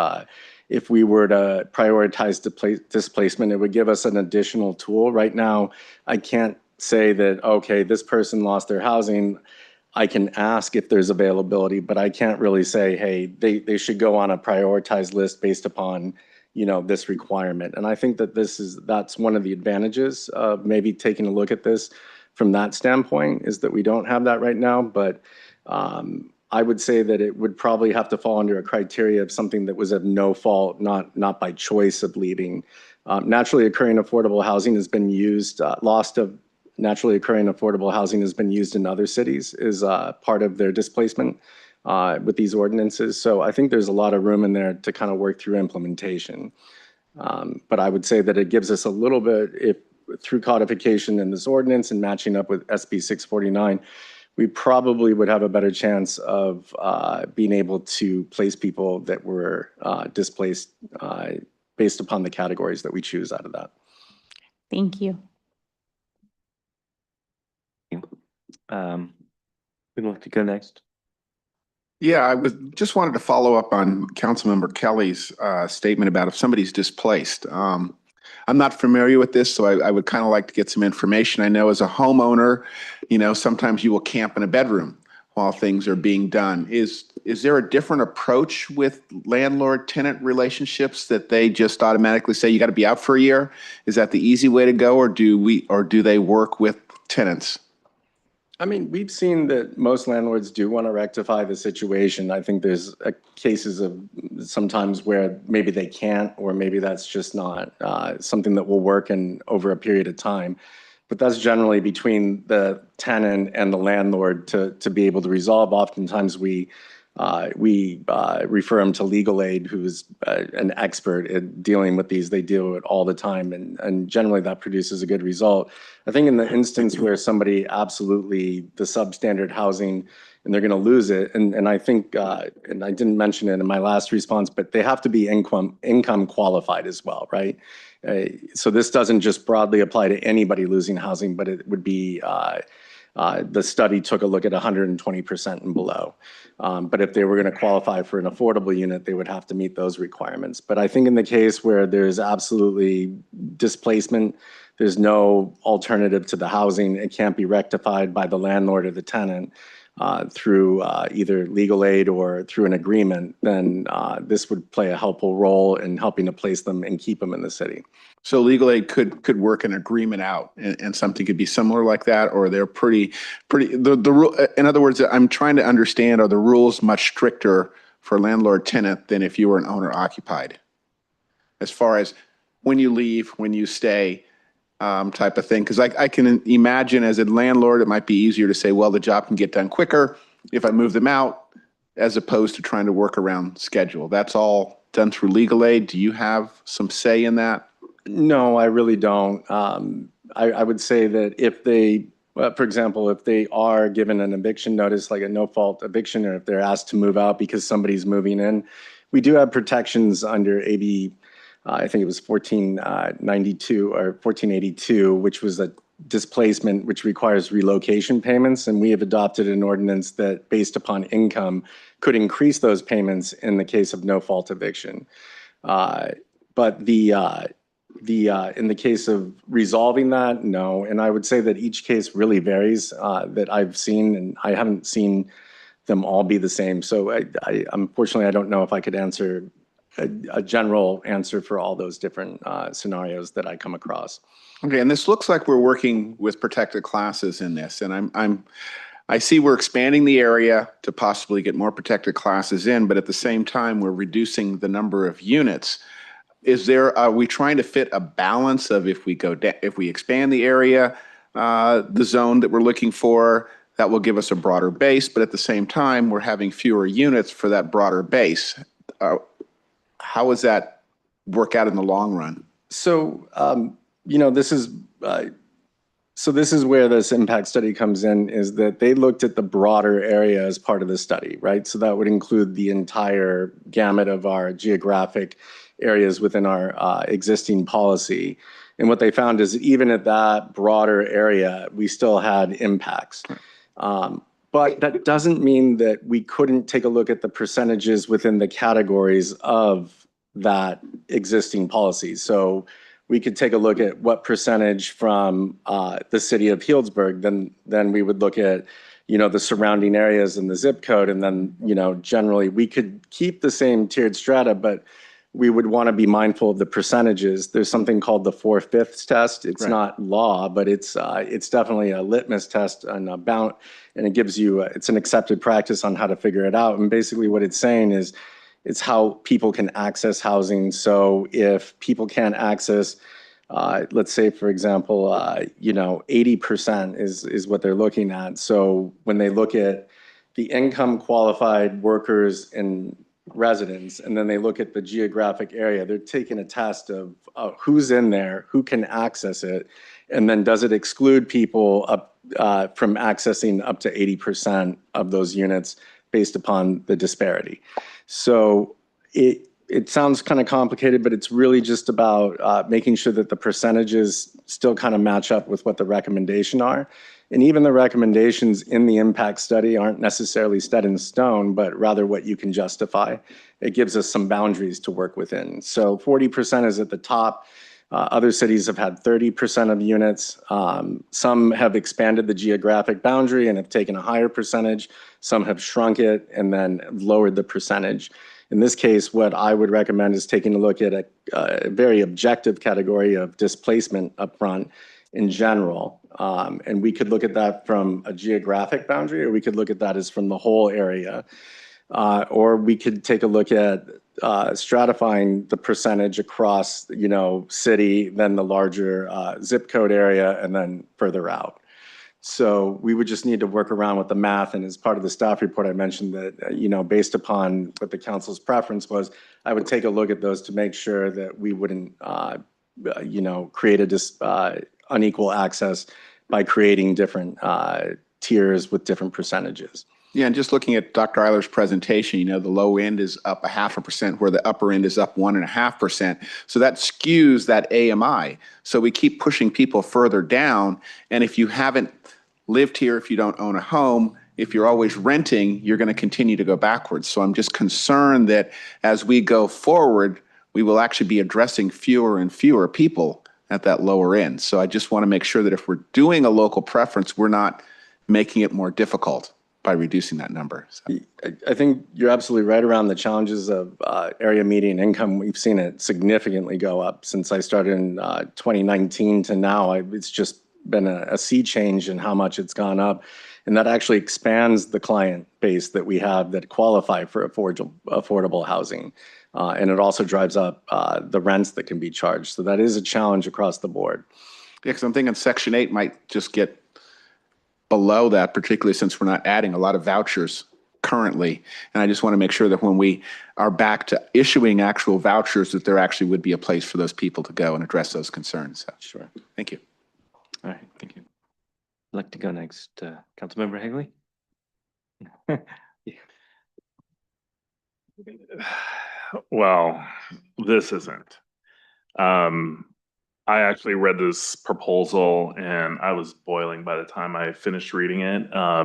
if we were to prioritize displacement, it would give us an additional tool. Right now, I can't say that, okay, this person lost their housing. I can ask if there's availability, but I can't really say, hey, they should go on a prioritized list based upon, this requirement. And I think that that's one of the advantages of maybe taking a look at this from that standpoint, is that we don't have that right now. But I would say that it would probably have to fall under a criteria of something that was of no fault, not by choice of leaving. Naturally occurring affordable housing has been used, loss of naturally occurring affordable housing has been used in other cities as part of their displacement with these ordinances. So I think there's a lot of room in there to kind of work through implementation. But I would say that it gives us a little bit, if through codification in this ordinance and matching up with SB 649, we probably would have a better chance of being able to place people that were displaced based upon the categories that we choose out of that. Thank you. We'd like to go next. Yeah, just wanted to follow up on Councilmember Kelly's statement about if somebody's displaced. I'm not familiar with this, so I would kind of like to get some information. I know as a homeowner, sometimes you will camp in a bedroom while things are being done. Is there a different approach with landlord-tenant relationships that they just automatically say you got to be out for a year? Is that the easy way to go, or do they work with tenants? I mean, we've seen that most landlords do want to rectify the situation. I think there's cases of sometimes where maybe they can't, or maybe that's just not something that will work over a period of time. But that's generally between the tenant and the landlord to be able to resolve. Oftentimes we refer them to legal aid, who's an expert at dealing with these. They deal with it all the time, and generally that produces a good result. I think in the instance where somebody absolutely the substandard housing and they're going to lose it, and I think, and I didn't mention it in my last response, but they have to be income qualified as well, right? So this doesn't just broadly apply to anybody losing housing, but it would be the study took a look at 120% and below. But if they were going to qualify for an affordable unit, they would have to meet those requirements. But I think in the case where there's absolutely displacement, there's no alternative to the housing, it can't be rectified by the landlord or the tenant through either legal aid or through an agreement, then this would play a helpful role in helping to place them and keep them in the city. So legal aid could work an agreement out, and something could be similar like that, or they're pretty. In other words, I'm trying to understand: are the rules much stricter for landlord tenant than if you were an owner occupied? As far as when you leave, when you stay, type of thing? Because I can imagine as a landlord, it might be easier to say, well, the job can get done quicker if I move them out, as opposed to trying to work around schedule. That's all done through legal aid. Do you have some say in that? No, I really don't. I would say that if they, for example, if they are given an eviction notice, like a no-fault eviction, or if they're asked to move out because somebody's moving in, we do have protections under AB, I think it was 1492 or 1482, which was a displacement which requires relocation payments. And we have adopted an ordinance that, based upon income, could increase those payments in the case of no-fault eviction. But in the case of resolving that, no. And I would say that each case really varies that I've seen, and I haven't seen them all be the same. So unfortunately, I don't know if I could answer a general answer for all those different scenarios that I come across. Okay, and this looks like we're working with protected classes in this, and I see we're expanding the area to possibly get more protected classes in, but at the same time, we're reducing the number of units. Are we trying to fit a balance of if we expand the area, the zone that we're looking for, that will give us a broader base, but at the same time, we're having fewer units for that broader base. How does that work out in the long run? So, this is where this impact study comes in, is that they looked at the broader area as part of the study, right? So that would include the entire gamut of our geographic areas within our existing policy. And what they found is even at that broader area, we still had impacts. But that doesn't mean that we couldn't take a look at the percentages within the categories of that existing policy. So we could take a look at what percentage from the city of Healdsburg, then we would look at, the surrounding areas and the zip code. And then, generally we could keep the same tiered strata, but we would want to be mindful of the percentages. There's something called the 4/5 test. It's not law, but it's definitely a litmus test and it gives you, it's an accepted practice on how to figure it out. And basically what it's saying is, it's how people can access housing. So if people can't access, let's say, for example, 80% is what they're looking at. So when they look at the income qualified workers and residents, and then they look at the geographic area, they're taking a test of who's in there, who can access it, and then does it exclude people up from accessing up to 80% of those units based upon the disparity. So it sounds kind of complicated, but it's really just about making sure that the percentages still kind of match up with what the recommendation are. And even the recommendations in the impact study aren't necessarily set in stone, but rather what you can justify. It gives us some boundaries to work within. So 40% is at the top. Other cities have had 30% of units. Some have expanded the geographic boundary and have taken a higher percentage. Some have shrunk it and then lowered the percentage. In this case, what I would recommend is taking a look at a very objective category of displacement upfront in general. And we could look at that from a geographic boundary, or we could look at that as from the whole area. Or we could take a look at stratifying the percentage across, city, then the larger zip code area, and then further out. So we would just need to work around with the math. And as part of the staff report, I mentioned that, based upon what the council's preference was, I would take a look at those to make sure that we wouldn't, create unequal access by creating different tiers with different percentages. Yeah, and just looking at Dr. Eiler's presentation, the low end is up 0.5%, where the upper end is up 1.5%. So that skews that AMI. So we keep pushing people further down. And if you haven't lived here, if you don't own a home, if you're always renting, you're going to continue to go backwards. So I'm just concerned that as we go forward, we will actually be addressing fewer and fewer people at that lower end. So I just want to make sure that if we're doing a local preference, we're not making it more difficult by reducing that number. So. I think you're absolutely right around the challenges of area median income. We've seen it significantly go up since I started in 2019 to now. It's just been a sea change in how much it's gone up. And that actually expands the client base that we have that qualify for affordable housing. And it also drives up the rents that can be charged. So that is a challenge across the board. Yeah, because I'm thinking Section 8 might just get below that, particularly since we're not adding a lot of vouchers currently. And I just want to make sure that when we are back to issuing actual vouchers, that there actually would be a place for those people to go and address those concerns. So, Sure. thank you. All right, thank you. I'd like to go next. Councilmember Hagley? Well, this isn't. I actually read this proposal and I was boiling by the time I finished reading it. I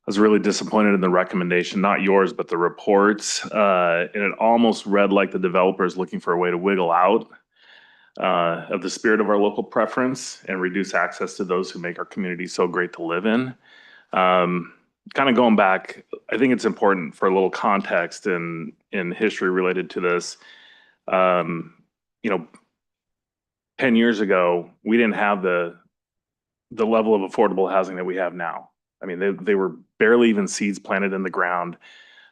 was really disappointed in the recommendation, not yours, but the reports. And it almost read like the developers looking for a way to wiggle out of the spirit of our local preference and reduce access to those who make our community so great to live in. Kind of going back, I think it's important for a little context in history related to this. 10 years ago, we didn't have the level of affordable housing that we have now. I mean, they were barely even seeds planted in the ground.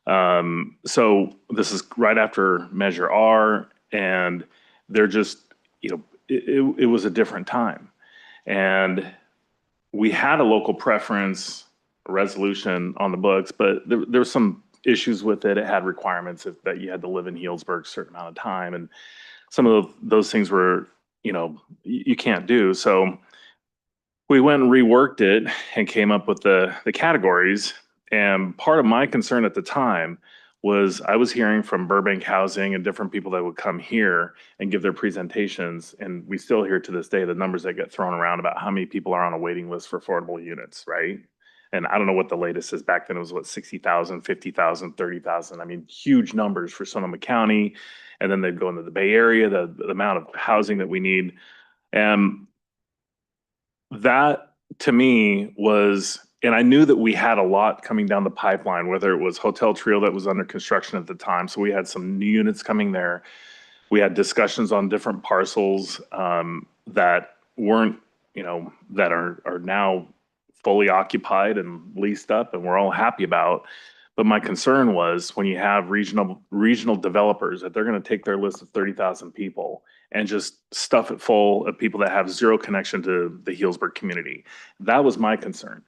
So this is right after Measure R, and they're just, it was a different time. And we had a local preference resolution on the books, but there were some issues with it. It had requirements that you had to live in Healdsburg a certain amount of time. And some of those things were, you can't do. So we went and reworked it and came up with the categories. And part of my concern at the time was I was hearing from Burbank Housing and different people that would come here and give their presentations. And we still hear to this day the numbers that get thrown around about how many people are on a waiting list for affordable units, right? And I don't know what the latest is. Back then it was what, 60,000, 50,000, 30,000. I mean, huge numbers for Sonoma County. And then they'd go into the Bay Area, the amount of housing that we need. And that to me was, and I knew that we had a lot coming down the pipeline, whether it was Hotel Trio that was under construction at the time. So we had some new units coming there. We had discussions on different parcels that weren't, that are now fully occupied and leased up and we're all happy about. But my concern was when you have regional developers that they're going to take their list of 30,000 people and just stuff it full of people that have zero connection to the Healdsburg community. That was my concern.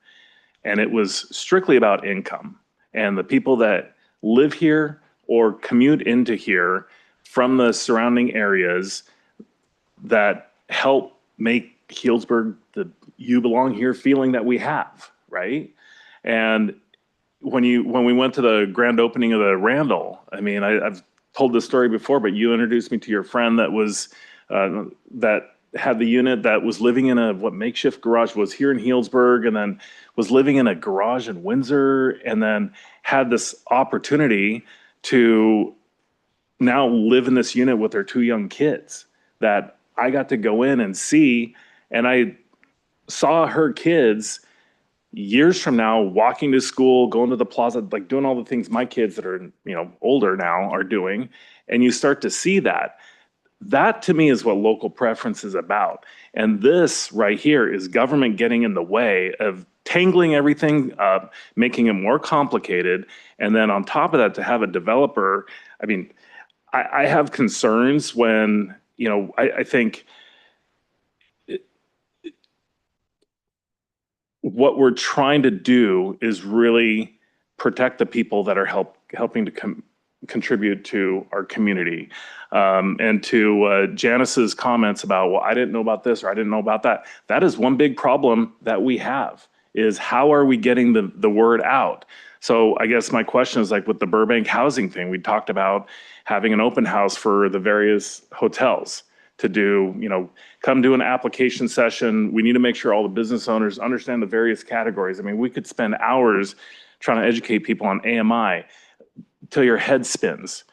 And it was strictly about income. And the people that live here or commute into here from the surrounding areas that help make Healdsburg the you belong here feeling that we have, right? And when we went to the grand opening of the Randall, I mean, I've told this story before, but you introduced me to your friend that was that had the unit that was living in a makeshift garage, was here in Healdsburg, and then was living in a garage in Windsor, and then had this opportunity to now live in this unit with their two young kids that I got to go in and see, and I saw her kids years from now walking to school, going to the plaza, like doing all the things my kids that are, older now are doing. And you start to see that. That to me is what local preference is about. And this right here is government getting in the way of tangling everything up, making it more complicated. And then on top of that, to have a developer, I mean, I have concerns when, I think what we're trying to do is really protect the people that are helping to contribute to our community. And to Janice's comments about, well, I didn't know about this or I didn't know about that. That is one big problem that we have, is how are we getting the word out? So I guess my question is, like with the Burbank housing thing, we talked about having an open house for the various hotels to do, come do an application session. We need to make sure all the business owners understand the various categories. I mean, we could spend hours trying to educate people on AMI till your head spins,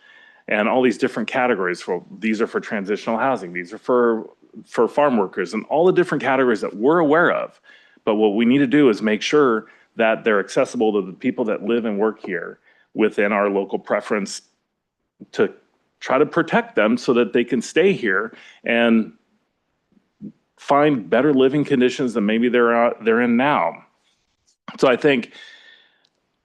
and all these different categories. These are for transitional housing. These are for farm workers, and all the different categories that we're aware of. But what we need to do is make sure that they're accessible to the people that live and work here within our local preference, to try to protect them so that they can stay here and find better living conditions than maybe they're in now. So I think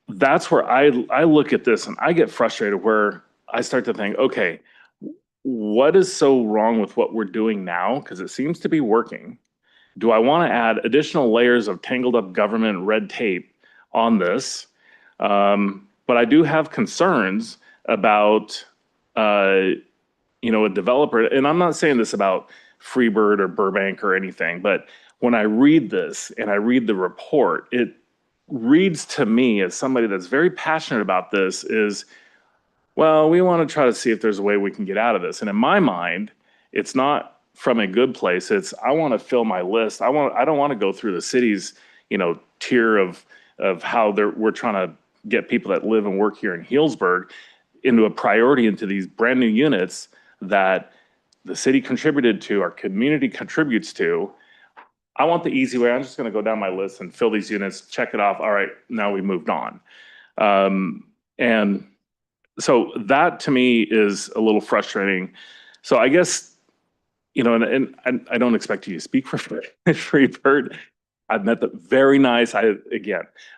that's where I look at this and I get frustrated, where I start to think, okay, what is so wrong with what we're doing now? Because it seems to be working. Do I want to add additional layers of tangled up government red tape on this? But I do have concerns about, a developer, and I'm not saying this about Freebird or Burbank or anything, but when I read this and I read the report, it reads to me as somebody that's very passionate about this is, well, we want to try to see if there's a way we can get out of this. And in my mind, it's not from a good place. It's, I want to fill my list. I don't want to go through the city's, tier of how we're trying to get people that live and work here in Healdsburg into a priority into these brand new units that the city contributed to, our community contributes to. I want the easy way. I'm just going to go down my list and fill these units, check it off. All right, now we moved on. And so that to me is a little frustrating. So I guess, and I don't expect you to speak for Freebird. I've met them, very nice.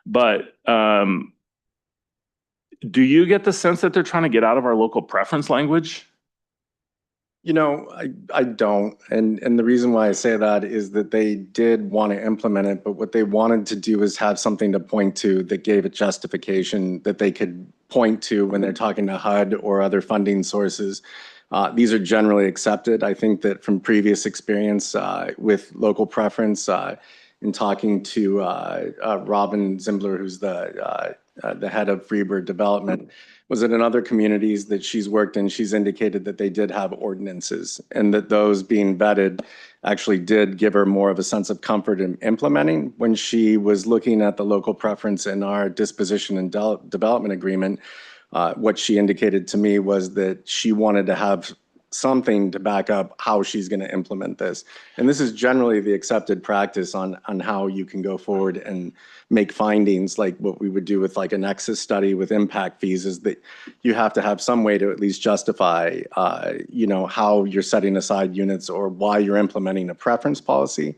But do you get the sense that they're trying to get out of our local preference language? I don't. And the reason why I say that is that they did want to implement it, but what they wanted to do is have something to point to that gave it justification that they could point to when they're talking to HUD or other funding sources. These are generally accepted. I think that from previous experience with local preference, in talking to Robin Zimbler, who's the head of Freebird Development, was it in other communities that she's worked in, she's indicated that they did have ordinances and that those being vetted actually did give her more of a sense of comfort in implementing. When she was looking at the local preference in our disposition and development agreement, what she indicated to me was that she wanted to have something to back up how she's going to implement this. And this is generally the accepted practice on how you can go forward and make findings, like what we would do with like a nexus study with impact fees, is that you have to have some way to at least justify, how you're setting aside units or why you're implementing a preference policy.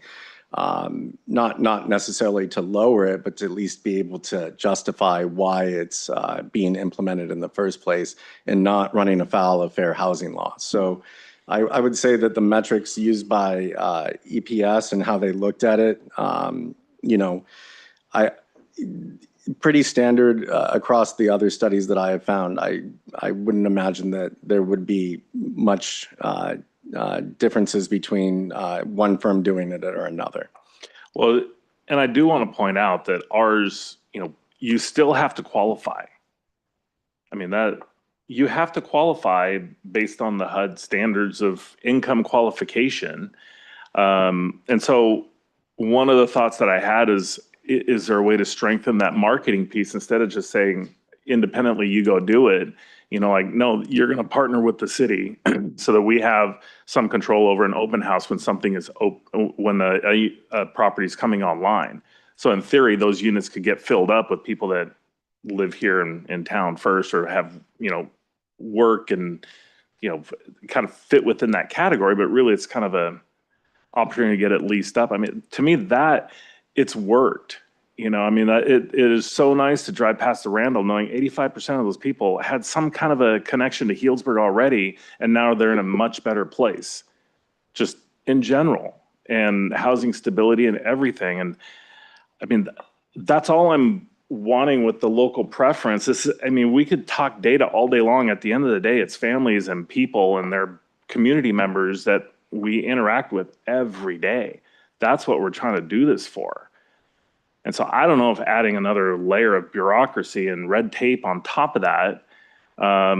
Not necessarily to lower it, but to at least be able to justify why it's being implemented in the first place and not running afoul of fair housing law. So I would say that the metrics used by EPS and how they looked at it, pretty standard across the other studies that I have found. I wouldn't imagine that there would be much differences between one firm doing it or another. Well, and I do want to point out that ours, you still have to qualify. I mean, that you have to qualify based on the HUD standards of income qualification. And so one of the thoughts that I had is there a way to strengthen that marketing piece instead of just saying independently, you go do it? No, you're going to partner with the city so that we have some control over an open house when something is when the property is coming online. So in theory, those units could get filled up with people that live here in town first, or have, work and, kind of fit within that category. But really, it's kind of a opportunity to get it leased up. I mean, to me, that it's worked. It is so nice to drive past the Randall knowing 85% of those people had some kind of a connection to Healdsburg already, and now they're in a much better place, just in general, and housing stability and everything. And I mean, that's all I'm wanting with the local preference. We could talk data all day long. At the end of the day, it's families and people and their community members that we interact with every day. That's what we're trying to do this for. And so I don't know if adding another layer of bureaucracy and red tape on top of that, I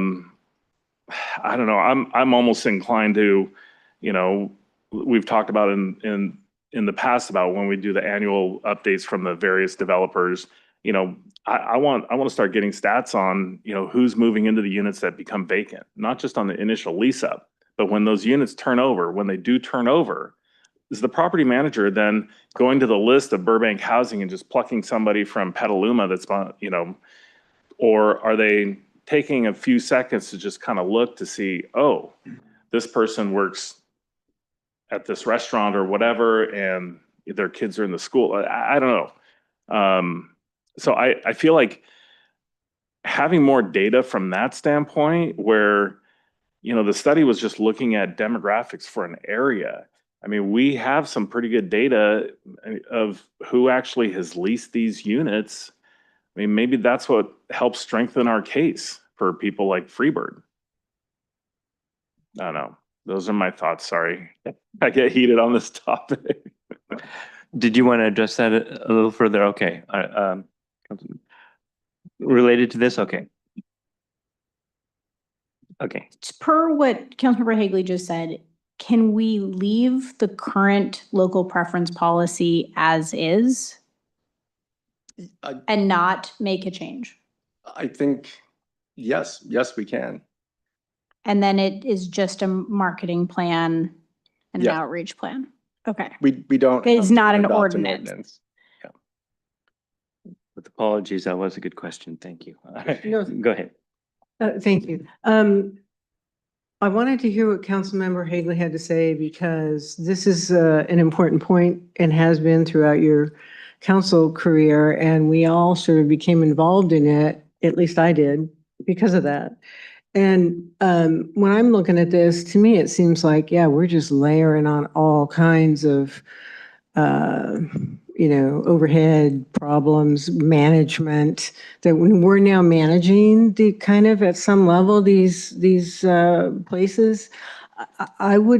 don't know. I'm almost inclined to, we've talked about in the past about when we do the annual updates from the various developers. I want to start getting stats on, who's moving into the units that become vacant, not just on the initial lease up, but when those units turn over. When they do turn over, is the property manager then going to the list of Burbank Housing and just plucking somebody from Petaluma that's, or are they taking a few seconds to just kind of look to see, oh, this person works at this restaurant or whatever, and their kids are in the school. I don't know. So I feel like having more data from that standpoint, where you know, the study was just looking at demographics for an area. I mean, we have some pretty good data of who actually has leased these units. I mean, maybe that's what helps strengthen our case for people like Freebird. I don't know. Those are my thoughts. Sorry. I get heated on this topic. Did you want to address that a little further? Okay. Related to this? Okay. Okay. Per what Councilmember Hagley just said, can we leave the current local preference policy as is and not make a change? I think, yes, we can. And then it is just a marketing plan and an Yeah. outreach plan? Okay. We don't. It's have to not an adopt ordinance. With apologies, that was a good question. Thank you. No. Go ahead. Thank you. I wanted to hear what Councilmember Hagley had to say because this is an important point and has been throughout your council career, and we all sort of became involved in it, at least I did, because of that. And when I'm looking at this, to me, it seems like, yeah, we're just layering on all kinds of overhead problems, management, that when we're now managing the kind of at some level, these places,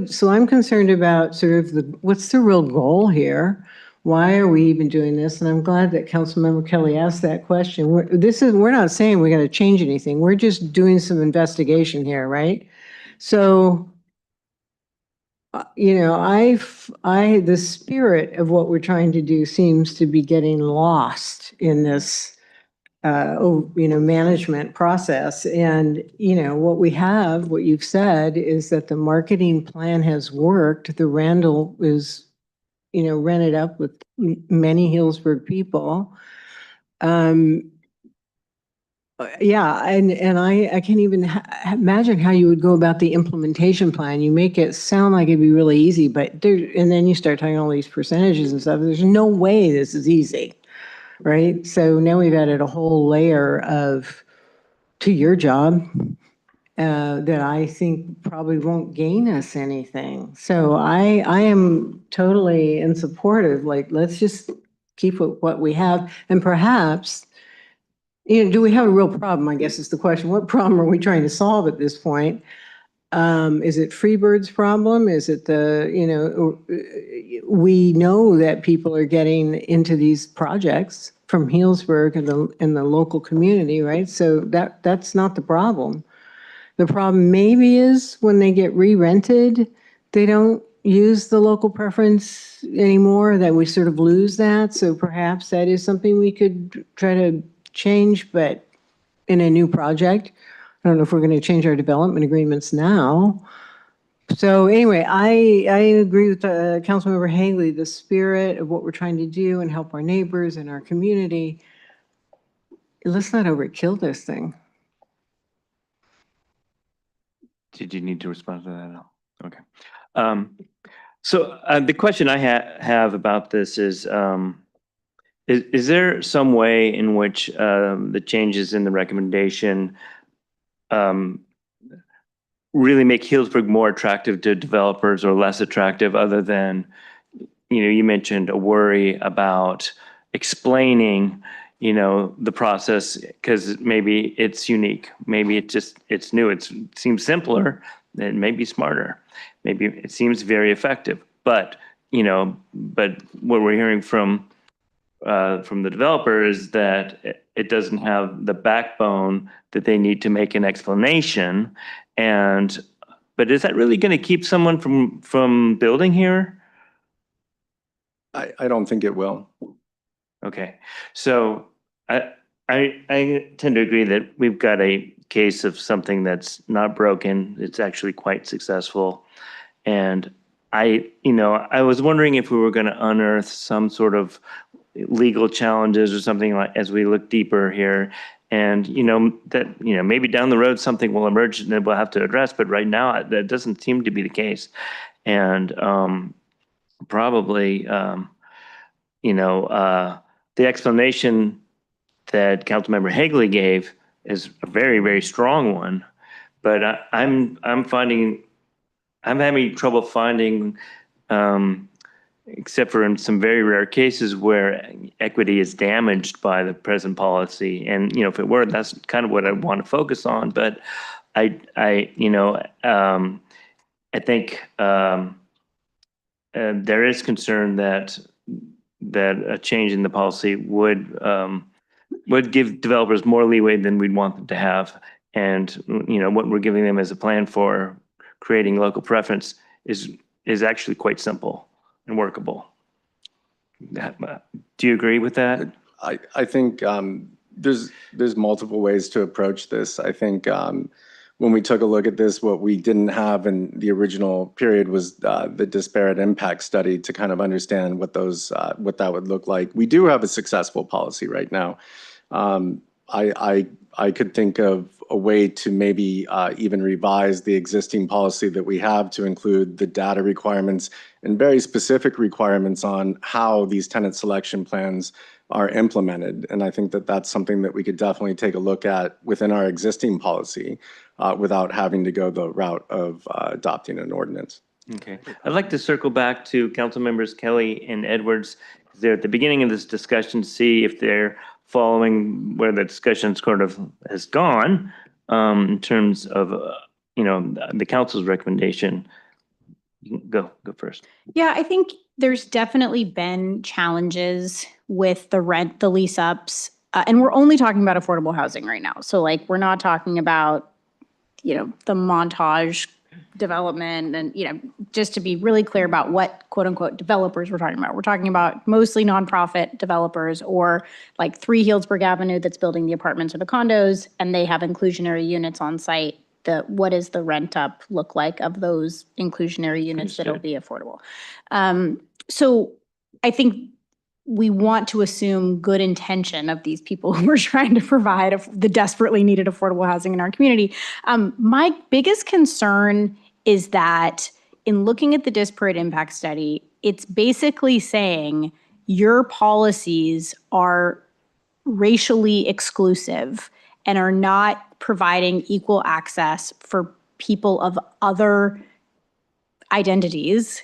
so I'm concerned about sort of what's the real goal here? Why are we even doing this? And I'm glad that Councilmember Kelly asked that question. We're not saying we got to change anything. We're just doing some investigation here, right? So the spirit of what we're trying to do seems to be getting lost in this, management process. And, what you've said is that the marketing plan has worked. The Randall is, rented up with many Healdsburg people. Yeah, and I can't even imagine how you would go about the implementation plan. You make it sound like it'd be really easy, but and then you start talking all these percentages and stuff. There's no way this is easy, right? So now we've added a whole layer to your job that I think probably won't gain us anything. So I am totally in support of let's just keep what we have, and perhaps. Do we have a real problem, I guess is the question. What problem are we trying to solve at this point? Is it Freebird's problem? Is it we know that people are getting into these projects from Healdsburg and the local community, right? So that's not the problem. The problem maybe is when they get re-rented, they don't use the local preference anymore, that we sort of lose that. So perhaps that is something we could try to change, but in a new project. I don't know if we're going to change our development agreements now. So anyway, I agree with Councilmember Hagley, the spirit of what we're trying to do and help our neighbors and our community. Let's not overkill this thing. Did you need to respond to that? No. Okay. So the question I have about this is there some way in which the changes in the recommendation really make Healdsburg more attractive to developers or less attractive, other than, you mentioned a worry about explaining, the process because maybe it's unique, maybe it's new, it seems simpler, it may be smarter, maybe it seems very effective, but what we're hearing from the developer is that it doesn't have the backbone that they need to make an explanation. But is that really going to keep someone from building here? I don't think it will. Okay, so I tend to agree that we've got a case of something that's not broken. It's actually quite successful, and I was wondering if we were going to unearth some sort of legal challenges or something like as we look deeper here, and maybe down the road something will emerge that we'll have to address, but right now that doesn't seem to be the case. And probably the explanation that Councilmember Hagley gave is a very, very strong one, but I'm having trouble finding, except for in some very rare cases where equity is damaged by the present policy. And, you know, if it were, that's kind of what I want to focus on. But I think there is concern that a change in the policy would give developers more leeway than we'd want them to have. And, you know, what we're giving them as a plan for creating local preference is actually quite simple and workable. Do you agree with that? I think there's multiple ways to approach this. I think when we took a look at this, what we didn't have in the original period was the disparate impact study to kind of understand what that would look like. We do have a successful policy right now. I could think of a way to maybe even revise the existing policy that we have to include the data requirements and very specific requirements on how these tenant selection plans are implemented. And I think that that's something that we could definitely take a look at within our existing policy without having to go the route of adopting an ordinance. Okay. I'd like to circle back to Council Members Kelly and Edwards. They're at the beginning of this discussion, see if they're following where the discussion sort of has gone in terms of, you know, the council's recommendation. Go first. Yeah, I think there's definitely been challenges with the lease ups, and we're only talking about affordable housing right now. So like, we're not talking about, you know, the Montage development and, you know, just to be really clear about what quote unquote developers we're talking about. We're talking about mostly nonprofit developers or like 3 Healdsburg Avenue that's building the apartments or the condos and they have inclusionary units on site. What does the rent up look like of those inclusionary units that'll be affordable? So I think we want to assume good intention of these people who are trying to provide the desperately needed affordable housing in our community. My biggest concern is that in looking at the disparate impact study, it's basically saying your policies are racially exclusive and are not providing equal access for people of other identities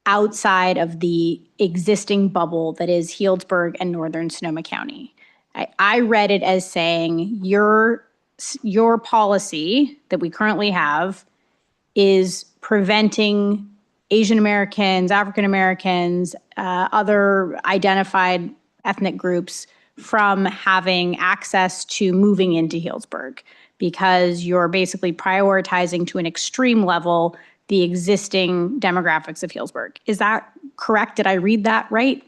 outside of the existing bubble that is Healdsburg and Northern Sonoma County. I read it as saying your policy that we currently have is preventing Asian Americans, African Americans, other identified ethnic groups from having access to moving into Healdsburg because you're basically prioritizing to an extreme level the existing demographics of Healdsburg. Is that correct? Did I read that right?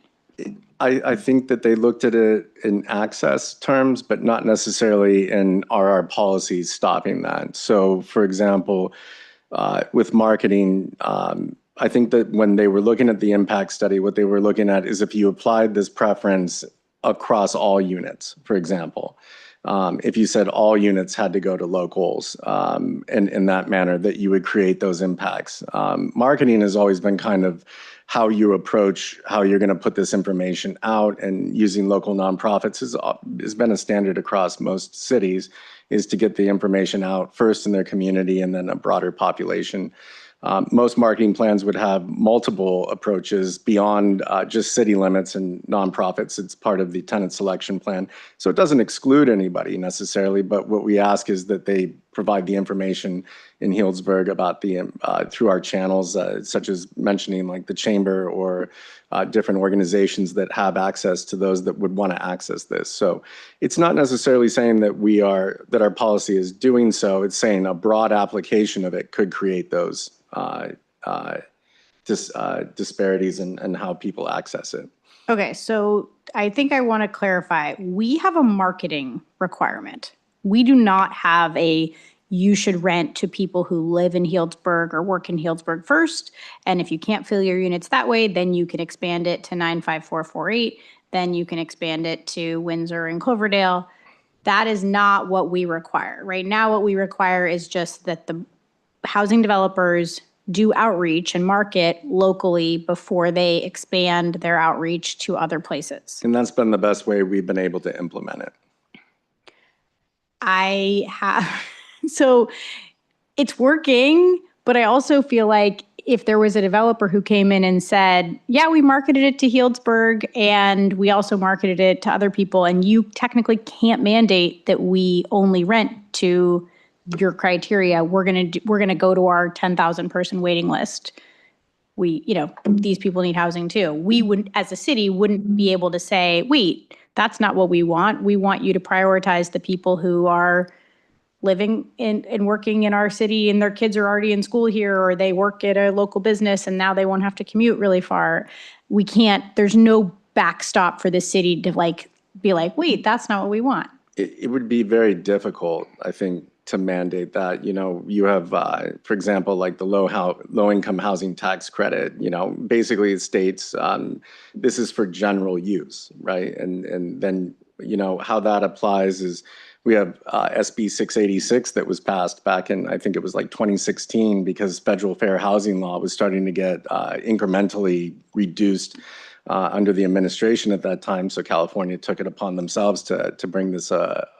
I think that they looked at it in access terms, but not necessarily in our policies stopping that. So for example, with marketing, I think that when they were looking at the impact study, what they were looking at is if you applied this preference across all units, for example. If you said all units had to go to locals in that manner, that you would create those impacts. Marketing has always been kind of how you approach how you're going to put this information out, and using local nonprofits has been a standard across most cities, is to get the information out first in their community and then a broader population. Most marketing plans would have multiple approaches beyond just city limits and nonprofits. It's part of the tenant selection plan. So it doesn't exclude anybody necessarily, but what we ask is that they provide the information in Healdsburg about through our channels, such as mentioning like the chamber or different organizations that have access to those that would want to access this. So it's not necessarily saying that our policy is doing so. It's saying a broad application of it could create those disparities in how people access it. Okay, so I think I want to clarify. We have a marketing requirement. We do not have you should rent to people who live in Healdsburg or work in Healdsburg first. And if you can't fill your units that way, then you can expand it to 95448. Then you can expand it to Windsor and Cloverdale. That is not what we require. Right now, what we require is just that the housing developers do outreach and market locally before they expand their outreach to other places. And that's been the best way we've been able to implement it. So it's working, but I also feel like if there was a developer who came in and said, yeah, we marketed it to Healdsburg and we also marketed it to other people, and you technically can't mandate that we only rent to your criteria, we're gonna go to our 10,000 person waiting list. These people need housing too. We wouldn't, as a city, wouldn't be able to say, wait, that's not what we want. We want you to prioritize the people who are living and working in our city and their kids are already in school here, or they work at a local business and now they won't have to commute really far. We can't, there's no backstop for the city to be like, wait, that's not what we want. It would be very difficult, I think, to mandate that. You have, for example, like the low income housing tax credit, basically it states this is for general use, right? And then, how that applies is we have SB 686 that was passed back in, I think it was like 2016, because federal fair housing law was starting to get incrementally reduced under the administration at that time. So California took it upon themselves to bring this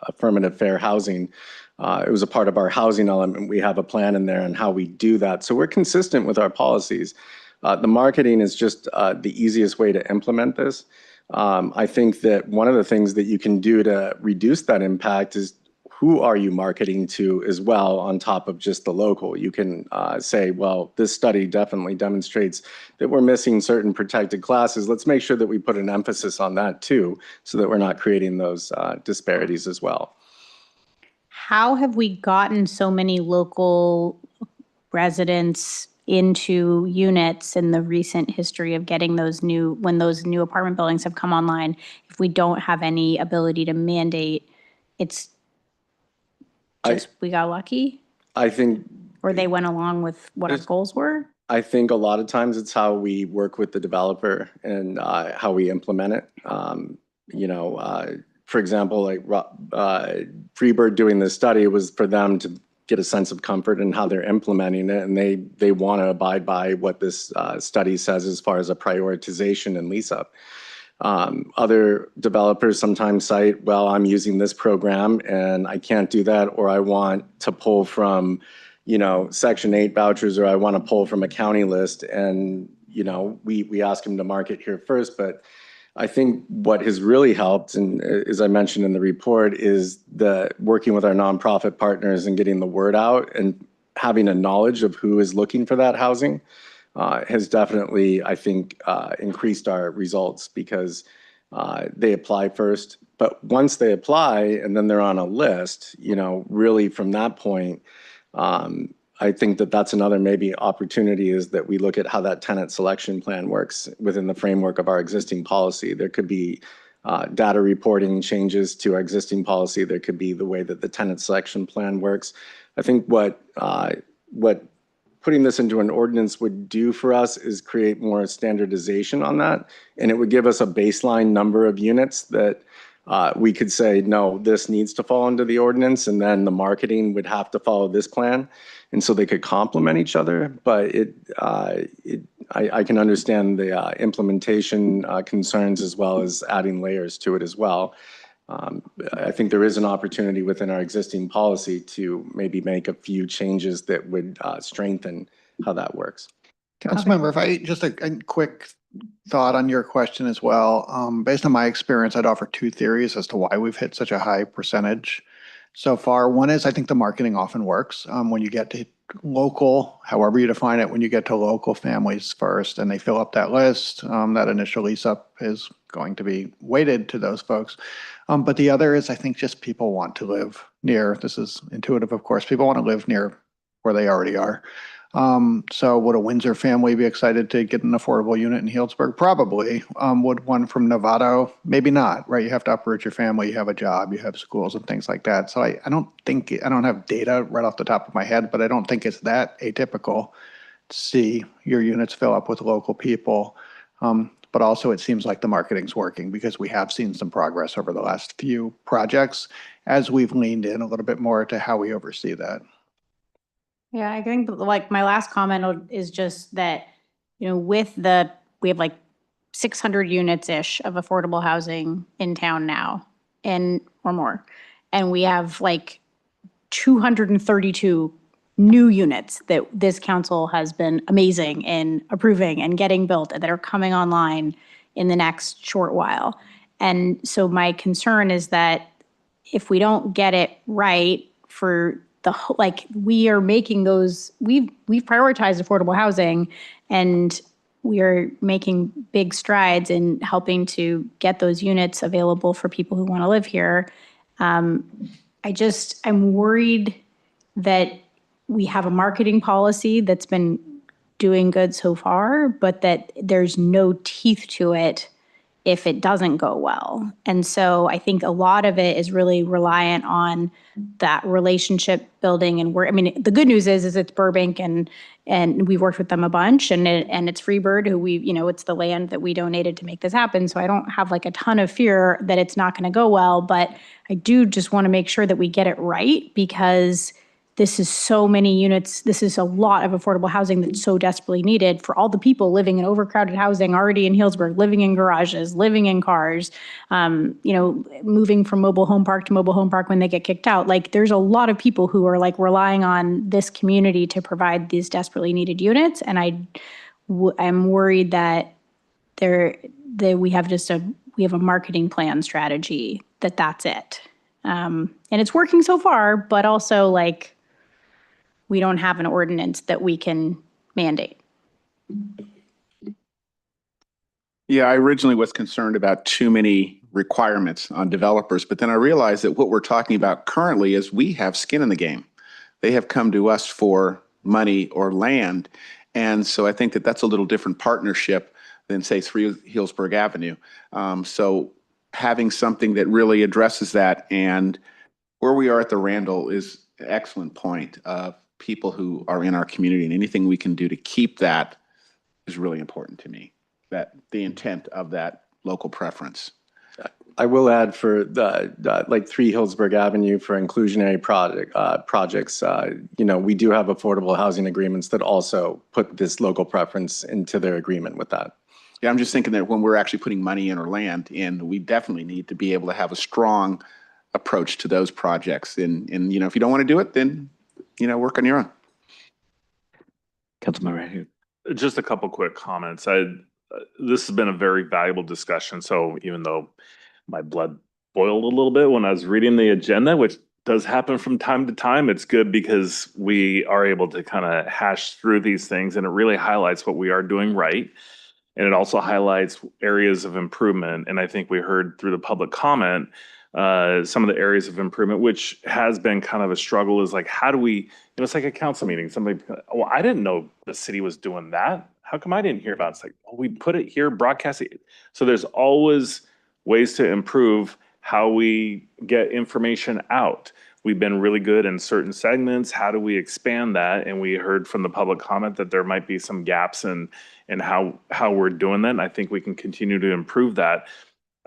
affirmative fair housing. It was a part of our housing element. We have a plan in there on how we do that. So we're consistent with our policies. The marketing is just the easiest way to implement this. I think that one of the things that you can do to reduce that impact is who are you marketing to as well, on top of just the local. You can say, well, this study definitely demonstrates that we're missing certain protected classes. Let's make sure that we put an emphasis on that too, so that we're not creating those disparities as well. How have we gotten so many local residents into units in the recent history of getting when those new apartment buildings have come online, if we don't have any ability to mandate? It's just we got lucky? I think. Or they went along with what our goals were? I think a lot of times it's how we work with the developer and how we implement it. For example, like Freebird doing this study was for them to get a sense of comfort in how they're implementing it, and they want to abide by what this study says as far as a prioritization and lease up. Other developers sometimes cite, well, I'm using this program and I can't do that, or I want to pull from, Section 8 vouchers, or I want to pull from a county list. And, we ask them to market here first. But I think what has really helped, and as I mentioned in the report, is the working with our nonprofit partners and getting the word out and having a knowledge of who is looking for that housing. Has definitely, I think, increased our results, because they apply first. But once they apply and then they're on a list, really from that point, I think that that's another maybe opportunity, is that we look at how that tenant selection plan works within the framework of our existing policy. There could be data reporting changes to our existing policy. There could be the way that the tenant selection plan works. I think what putting this into an ordinance would do for us is create more standardization on that. And it would give us a baseline number of units that we could say, no, this needs to fall into the ordinance, and then the marketing would have to follow this plan. And so they could complement each other. But I can understand the implementation concerns, as well as adding layers to it as well. I think there is an opportunity within our existing policy to maybe make a few changes that would strengthen how that works. Councilmember, if I just a quick thought on your question as well. Based on my experience, I'd offer two theories as to why we've hit such a high percentage so far. One is, I think the marketing often works when you get to local, however you define it, when you get to local families first and they fill up that list, that initial lease up is going to be weighted to those folks. But the other is, I think, just people want to live near, this is intuitive, of course, people want to live near where they already are. So would a Windsor family be excited to get an affordable unit in Healdsburg? Probably. Would one from Novato? Maybe not, right? You have to uproot your family, you have a job, you have schools and things like that. So I don't think, I don't have data right off the top of my head, but I don't think it's that atypical to see your units fill up with local people. But also it seems like the marketing's working, because we have seen some progress over the last few projects as we've leaned in a little bit more to how we oversee that. Yeah, I think like my last comment is just that, we have like 600 units-ish of affordable housing in town now, or more. And we have like 232 new units that this council has been amazing in approving and getting built and that are coming online in the next short while. And so my concern is that if we don't get it right for the, like, we are making those, we've prioritized affordable housing and we are making big strides in helping to get those units available for people who want to live here. I'm worried that we have a marketing policy that's been doing good so far, but that there's no teeth to it if it doesn't go well. And so I think a lot of it is really reliant on that relationship building. And the good news is it's Burbank and we've worked with them a bunch, and it's Freebird who it's the land that we donated to make this happen. So I don't have like a ton of fear that it's not going to go well, but I do just want to make sure that we get it right, because this is so many units. This is a lot of affordable housing that's so desperately needed for all the people living in overcrowded housing already in Healdsburg, living in garages, living in cars, moving from mobile home park to mobile home park when they get kicked out. Like, there's a lot of people who are like relying on this community to provide these desperately needed units. And I'm worried that we have a marketing plan strategy that's it. And it's working so far, but also like, we don't have an ordinance that we can mandate. Yeah, I originally was concerned about too many requirements on developers, but then I realized that what we're talking about currently is we have skin in the game. They have come to us for money or land. And so I think that that's a little different partnership than, say, 3 Healdsburg Avenue. So having something that really addresses that, and where we are at the Randall is an excellent point of people who are in our community, and anything we can do to keep that is really important to me, that the intent of that local preference. I will add for the like 3 Healdsburg Avenue for inclusionary projects, we do have affordable housing agreements that also put this local preference into their agreement with that. Yeah, I'm just thinking that when we're actually putting money in or land in, we definitely need to be able to have a strong approach to those projects. And if you don't want to do it, then, work on your own. Councilmember right here. Just a couple quick comments. This has been a very valuable discussion. So even though my blood boiled a little bit when I was reading the agenda, which does happen from time to time, it's good because we are able to kind of hash through these things, and it really highlights what we are doing right. And it also highlights areas of improvement. And I think we heard through the public comment, some of the areas of improvement, which has been kind of a struggle, is like, how do we, it's like a council meeting. Somebody, well, I didn't know the city was doing that. How come I didn't hear about it? It's like, well, we put it here, broadcast it. So there's always ways to improve how we get information out. We've been really good in certain segments. How do we expand that? And we heard from the public comment that there might be some gaps in how we're doing that. And I think we can continue to improve that.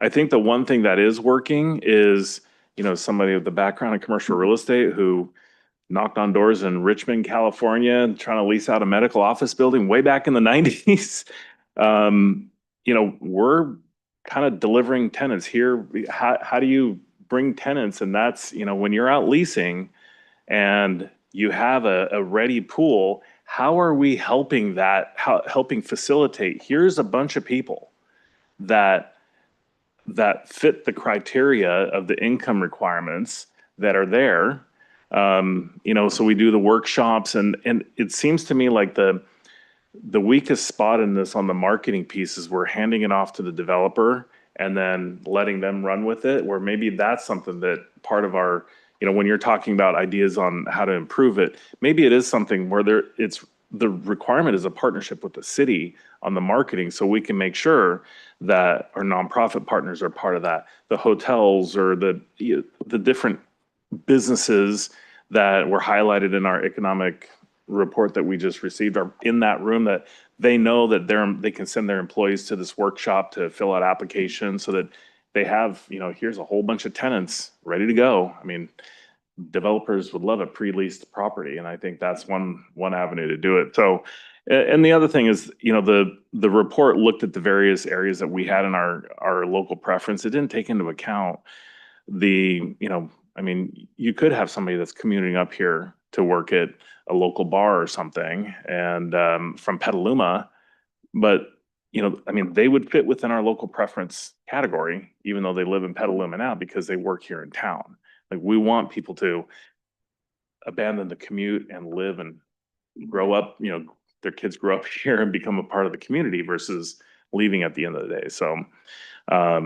I think the one thing that is working is, somebody with the background in commercial real estate who knocked on doors in Richmond, California, trying to lease out a medical office building way back in the 90s. We're kind of delivering tenants here. How do you bring tenants? And that's, when you're out leasing and you have a ready pool, how are we helping helping facilitate? Here's a bunch of people that fit the criteria of the income requirements that are there. So we do the workshops, and it seems to me like the weakest spot in this on the marketing piece is we're handing it off to the developer and then letting them run with it, where maybe that's something that part of our, when you're talking about ideas on how to improve it, maybe it is something where the requirement is a partnership with the city on the marketing, so we can make sure that our nonprofit partners are part of that. The hotels or the different businesses that were highlighted in our economic report that we just received are in that room, that they know that they can send their employees to this workshop to fill out applications, so that they have, here's a whole bunch of tenants ready to go. I mean, developers would love a pre-leased property, and I think that's one avenue to do it. So, and the other thing is, the report looked at the various areas that we had in our local preference. It didn't take into account you could have somebody that's commuting up here to work at a local bar or something and from Petaluma. But, I mean, they would fit within our local preference category, even though they live in Petaluma now because they work here in town. Like, we want people to abandon the commute and live and grow up, their kids grow up here and become a part of the community versus leaving at the end of the day. So I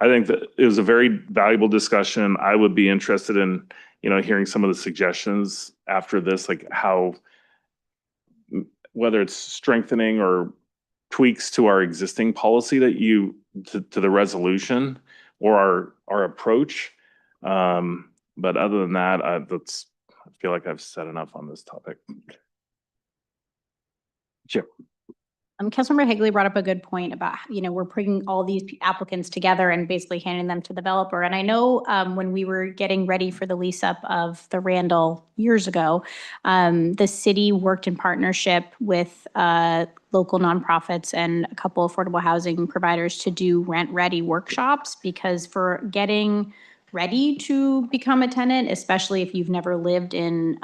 think that it was a very valuable discussion. I would be interested in, hearing some of the suggestions after this, like how, whether it's strengthening or tweaks to our existing policy that to the resolution or our approach. But other than that, I feel like I've said enough on this topic. Sure. Councilmember Higley brought up a good point about, we're bringing all these applicants together and basically handing them to the developer. And I know when we were getting ready for the lease up of the Randall years ago, the city worked in partnership with local nonprofits and a couple affordable housing providers to do rent-ready workshops, because for getting ready to become a tenant, especially if you've never lived in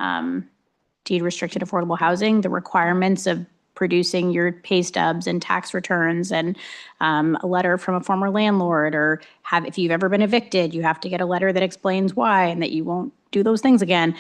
deed-restricted affordable housing, the requirements of producing your pay stubs and tax returns and a letter from a former landlord, or if you've ever been evicted, you have to get a letter that explains why and that you won't do those things again.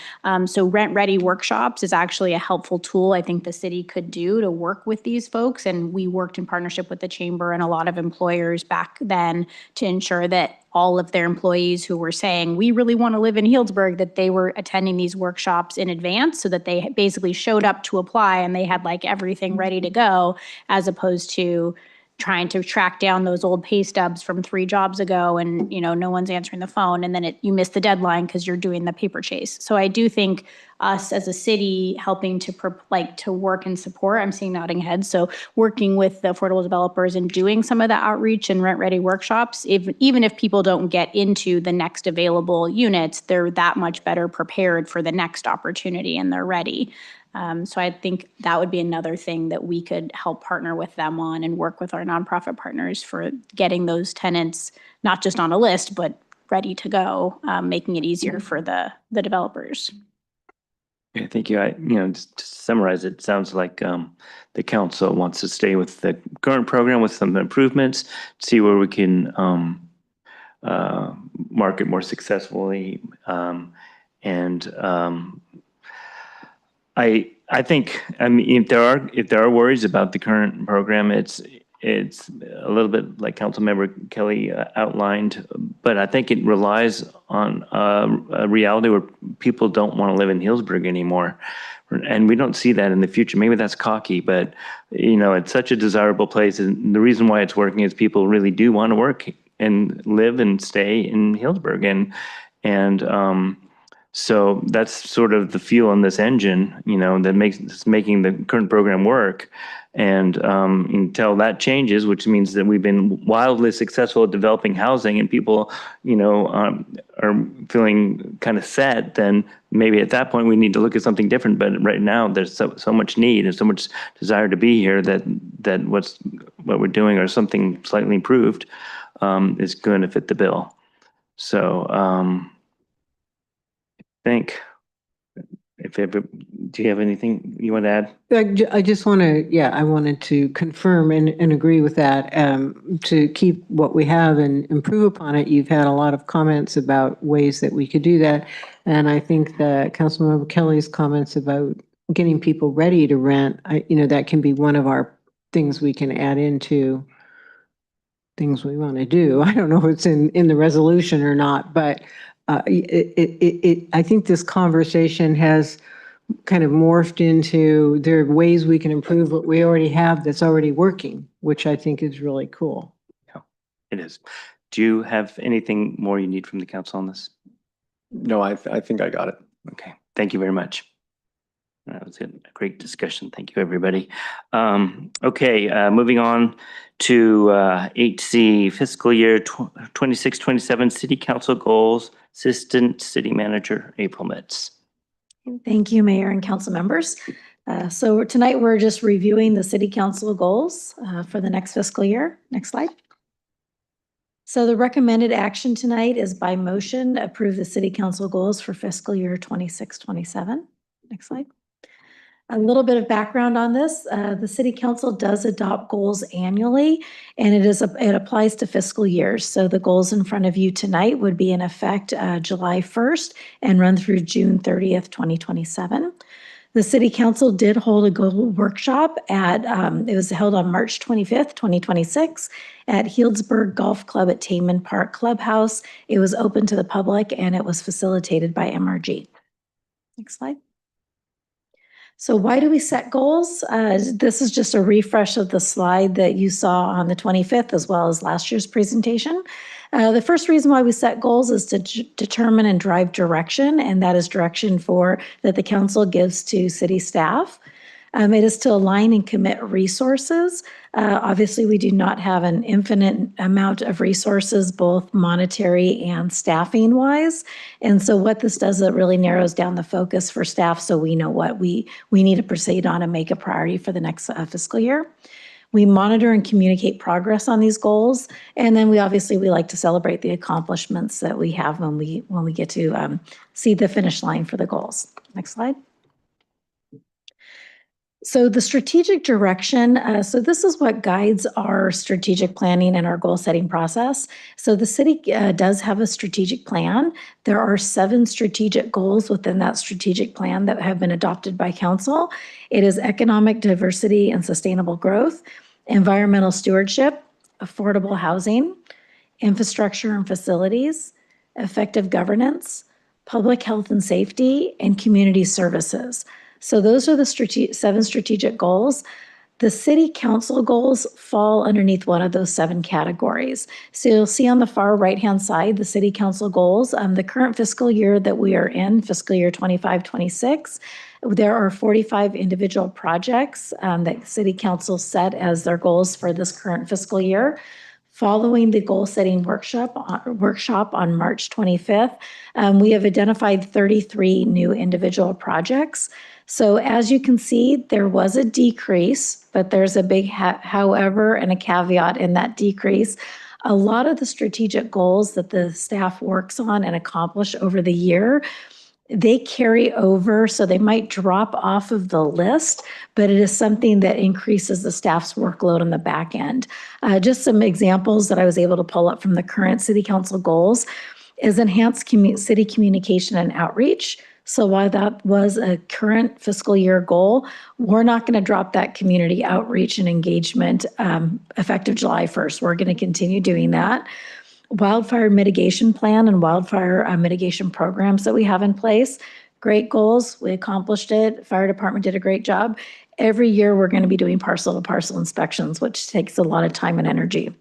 So rent-ready workshops is actually a helpful tool I think the city could do to work with these folks. And we worked in partnership with the chamber and a lot of employers back then to ensure that all of their employees who were saying, we really want to live in Healdsburg, that they were attending these workshops in advance so that they basically showed up to apply and they had like everything ready to go, as opposed to trying to track down those old pay stubs from 3 jobs ago and, no one's answering the phone, and then you miss the deadline because you're doing the paper chase. So I do think us as a city helping to work and support, I'm seeing nodding heads. So working with the affordable developers and doing some of the outreach and rent-ready workshops, even if people don't get into the next available units, they're that much better prepared for the next opportunity and they're ready. So I think that would be another thing that we could help partner with them on and work with our nonprofit partners for getting those tenants, not just on a list, but ready to go, making it easier for the developers. Yeah, thank you. Just to summarize, it sounds like the council wants to stay with the current program with some improvements, see where we can market more successfully. I think, if there are worries about the current program, it's a little bit like Councilmember Kelly outlined, but I think it relies on a reality where people don't want to live in Healdsburg anymore. And we don't see that in the future. Maybe that's cocky, but it's such a desirable place. And the reason why it's working is people really do want to work and live and stay in Healdsburg. So that's sort of the fuel in this engine, that's making the current program work. And until that changes, which means that we've been wildly successful at developing housing and people, are feeling kind of set, then maybe at that point we need to look at something different. But right now there's so much need and so much desire to be here that what we're doing or something slightly improved is going to fit the bill. So, do you have anything you want to add? I just want to, I wanted to confirm and agree with that, to keep what we have and improve upon it. You've had a lot of comments about ways that we could do that. And I think that Councilmember Kelly's comments about getting people ready to rent, that can be one of our things we can add into things we want to do. I don't know if it's in the resolution or not, but I think this conversation has kind of morphed into, there are ways we can improve what we already have that's already working, which I think is really cool. Yeah, it is. Do you have anything more you need from the council on this? No, I think I got it. Okay, thank you very much. That was a great discussion. Thank you, everybody. Okay, moving on to 8C, fiscal year 26-27 city council goals, Assistant City Manager April Mitz. Thank you, Mayor and council members. So tonight we're just reviewing the city council goals for the next fiscal year. Next slide. So the recommended action tonight is by motion, approve the city council goals for fiscal year 26-27. Next slide. A little bit of background on this. The City Council does adopt goals annually, and it applies to fiscal years. So the goals in front of you tonight would be in effect July 1st and run through June 30th, 2027. The City Council did hold a goal workshop it was held on March 25th, 2026 at Healdsburg Golf Club at Taman Park Clubhouse. It was open to the public and it was facilitated by MRG. Next slide. So why do we set goals? This is just a refresh of the slide that you saw on the 25th, as well as last year's presentation. The first reason why we set goals is to determine and drive direction, and that is direction that the council gives to city staff. It is to align and commit resources. Obviously, we do not have an infinite amount of resources, both monetary and staffing wise. And so what this does, it really narrows down the focus for staff so we know what we need to proceed on and make a priority for the next fiscal year. We monitor and communicate progress on these goals. And then we like to celebrate the accomplishments that we have when we get to see the finish line for the goals. Next slide. So the strategic direction, so this is what guides our strategic planning and our goal setting process. So the city does have a strategic plan. There are 7 strategic goals within that strategic plan that have been adopted by council. It is economic diversity and sustainable growth, environmental stewardship, affordable housing, infrastructure and facilities, effective governance, public health and safety, and community services. So those are the 7 strategic goals. The city council goals fall underneath one of those 7 categories. So you'll see on the far right-hand side, the city council goals. The current fiscal year that we are in, fiscal year 25-26, there are 45 individual projects that city council set as their goals for this current fiscal year. Following the goal-setting workshop on March 25th, we have identified 33 new individual projects. So as you can see, there was a decrease, but there's a big however and a caveat in that decrease. A lot of the strategic goals that the staff works on and accomplish over the year, they carry over, so they might drop off of the list, but it is something that increases the staff's workload on the back end. Just some examples that I was able to pull up from the current city council goals is enhanced city communication and outreach. So while that was a current fiscal year goal, we're not going to drop that community outreach and engagement effective July 1st. We're going to continue doing that. Wildfire mitigation plan and wildfire mitigation programs that we have in place. Great goals. We accomplished it. Fire department did a great job. Every year we're going to be doing parcel to parcel inspections, which takes a lot of time and energy.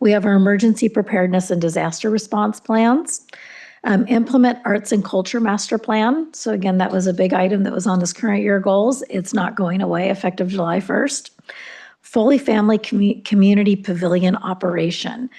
We have our emergency preparedness and disaster response plans. Implement arts and culture master plan. So again, that was a big item that was on this current year goals. It's not going away effective July 1st. Fully family community pavilion operation.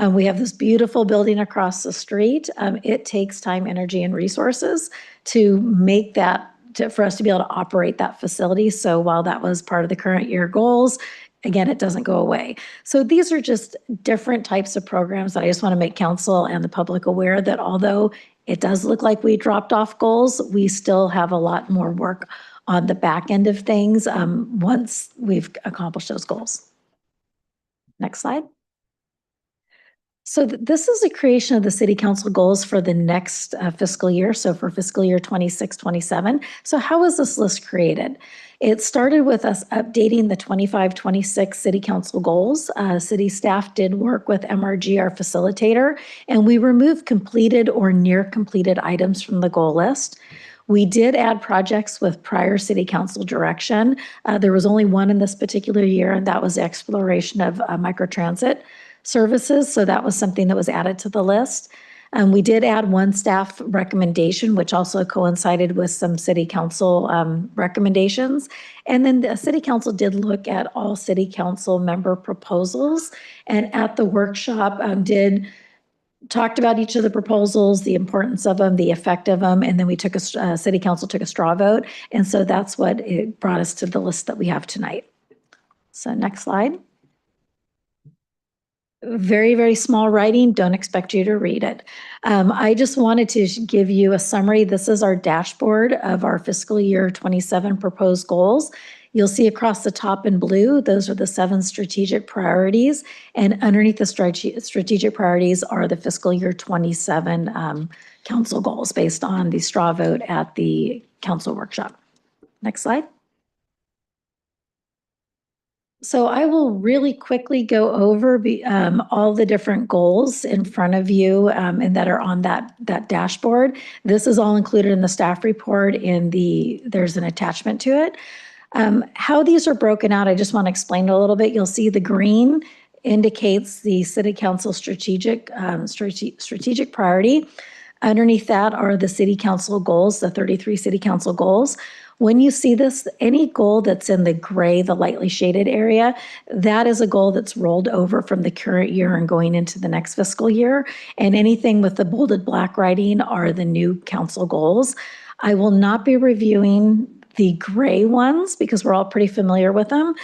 We have this beautiful building across the street. It takes time, energy, and resources to make that, for us to be able to operate that facility. So while that was part of the current year goals, again, it doesn't go away. So these are just different types of programs that I just want to make council and the public aware that although it does look like we dropped off goals, we still have a lot more work on the back end of things once we've accomplished those goals. Next slide. So this is a creation of the city council goals for the next fiscal year. So for fiscal year 26-27. So how was this list created? It started with us updating the 25-26 city council goals. City staff did work with MRG, our facilitator, and we removed completed or near completed items from the goal list. We did add projects with prior city council direction. There was only one in this particular year, and that was the exploration of microtransit services. So that was something that was added to the list. We did add one staff recommendation, which also coincided with some city council recommendations. And then the city council did look at all city council member proposals, and at the workshop talked about each of the proposals, the importance of them, the effect of them, and then we took city council took a straw vote. And so that's what it brought us to the list that we have tonight. So next slide. very, very small writing. Don't expect you to read it. I just wanted to give you a summary. This is our dashboard of our fiscal year 27 proposed goals. You'll see across the top in blue, those are the 7 strategic priorities. And underneath the strategic priorities are the fiscal year 27 council goals based on the straw vote at the council workshop. Next slide. So I will really quickly go over all the different goals in front of you and that are on that dashboard. This is all included in the staff report. There's an attachment to it. How these are broken out, I just want to explain a little bit. You'll see the green indicates the City Council strategic priority. Underneath that are the City Council goals, the 33 City Council goals. When you see this, any goal that's in the gray, the lightly shaded area, that is a goal that's rolled over from the current year and going into the next fiscal year. And anything with the bolded black writing are the new council goals. I will not be reviewing the gray ones because we're all pretty familiar with them.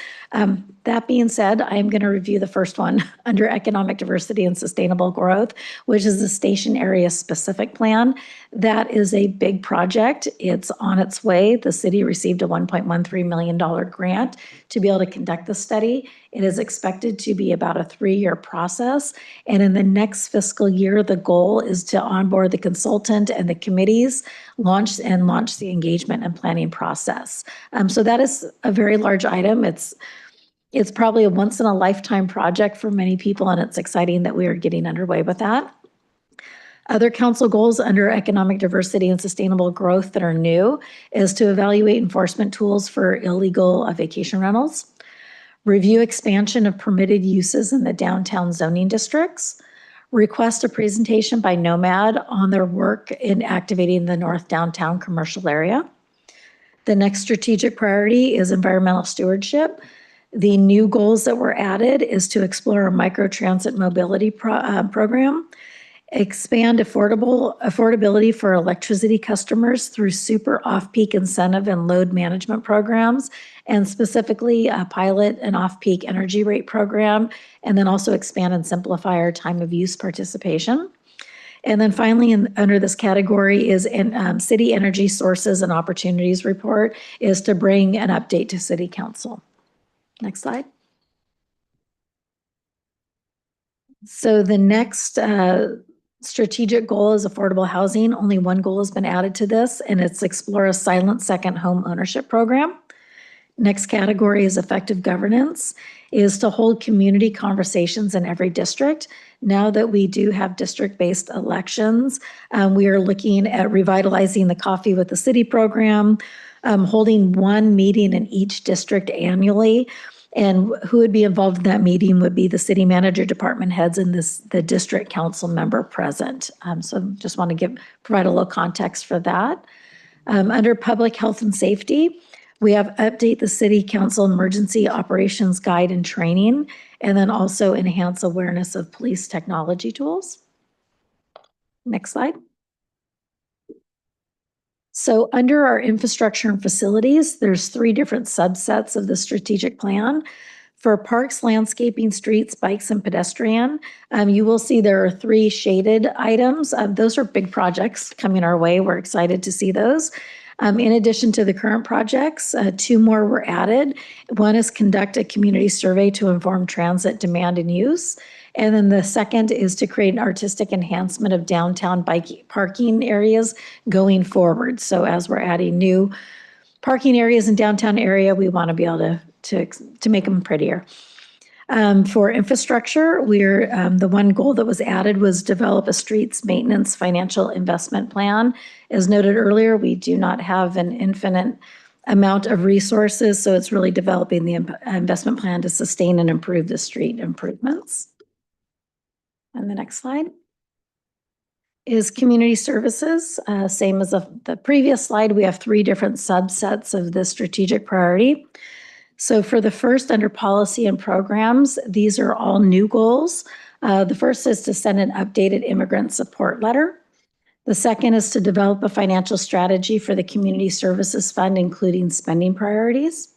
That being said, I'm going to review the first one under economic diversity and sustainable growth, which is the station area specific plan. That is a big project. It's on its way. The city received a $1.13 million grant to be able to conduct the study. It is expected to be about a 3-year process. And in the next fiscal year, the goal is to onboard the consultant and the committees, launch the engagement and planning process. So that is a very large item. It's probably a once in a lifetime project for many people, and it's exciting that we are getting underway with that. Other council goals under economic diversity and sustainable growth that are new is to evaluate enforcement tools for illegal vacation rentals, review expansion of permitted uses in the downtown zoning districts, request a presentation by Nomad on their work in activating the North Downtown commercial area. The next strategic priority is environmental stewardship. The new goals that were added is to explore a microtransit mobility program, expand affordability for electricity customers through super off-peak incentive and load management programs, and specifically pilot an off-peak energy rate program, and then also expand and simplify our time of use participation. And then finally, under this category is City Energy Sources and Opportunities Report is to bring an update to City Council. Next slide. So the next strategic goal is affordable housing. Only one goal has been added to this, and it's explore a silent second home ownership program. Next category is effective governance, is to hold community conversations in every district. Now that we do have district-based elections, we are looking at revitalizing the Coffee with the City program, holding one meeting in each district annually. And who would be involved in that meeting would be the city manager, department heads, and the district council member present. So just want to provide a little context for that. Under public health and safety, we have update the city council emergency operations guide and training, and then also enhance awareness of police technology tools. Next slide. So under our infrastructure and facilities, there's 3 different subsets of the strategic plan. For parks, landscaping, streets, bikes, and pedestrian, you will see there are 3 shaded items. Those are big projects coming our way. We're excited to see those. In addition to the current projects, 2 more were added. One is conduct a community survey to inform transit demand and use. And then the second is to create an artistic enhancement of downtown bike parking areas going forward. So as we're adding new parking areas in downtown area, we want to be able to make them prettier. For infrastructure, the one goal that was added was develop a streets maintenance financial investment plan. As noted earlier, we do not have an infinite amount of resources, so it's really developing the investment plan to sustain and improve the street improvements. And the next slide is community services. Same as the previous slide, we have 3 different subsets of the strategic priority. So for the first, under policy and programs, these are all new goals. The first is to send an updated immigrant support letter. The second is to develop a financial strategy for the Community Services Fund, including spending priorities.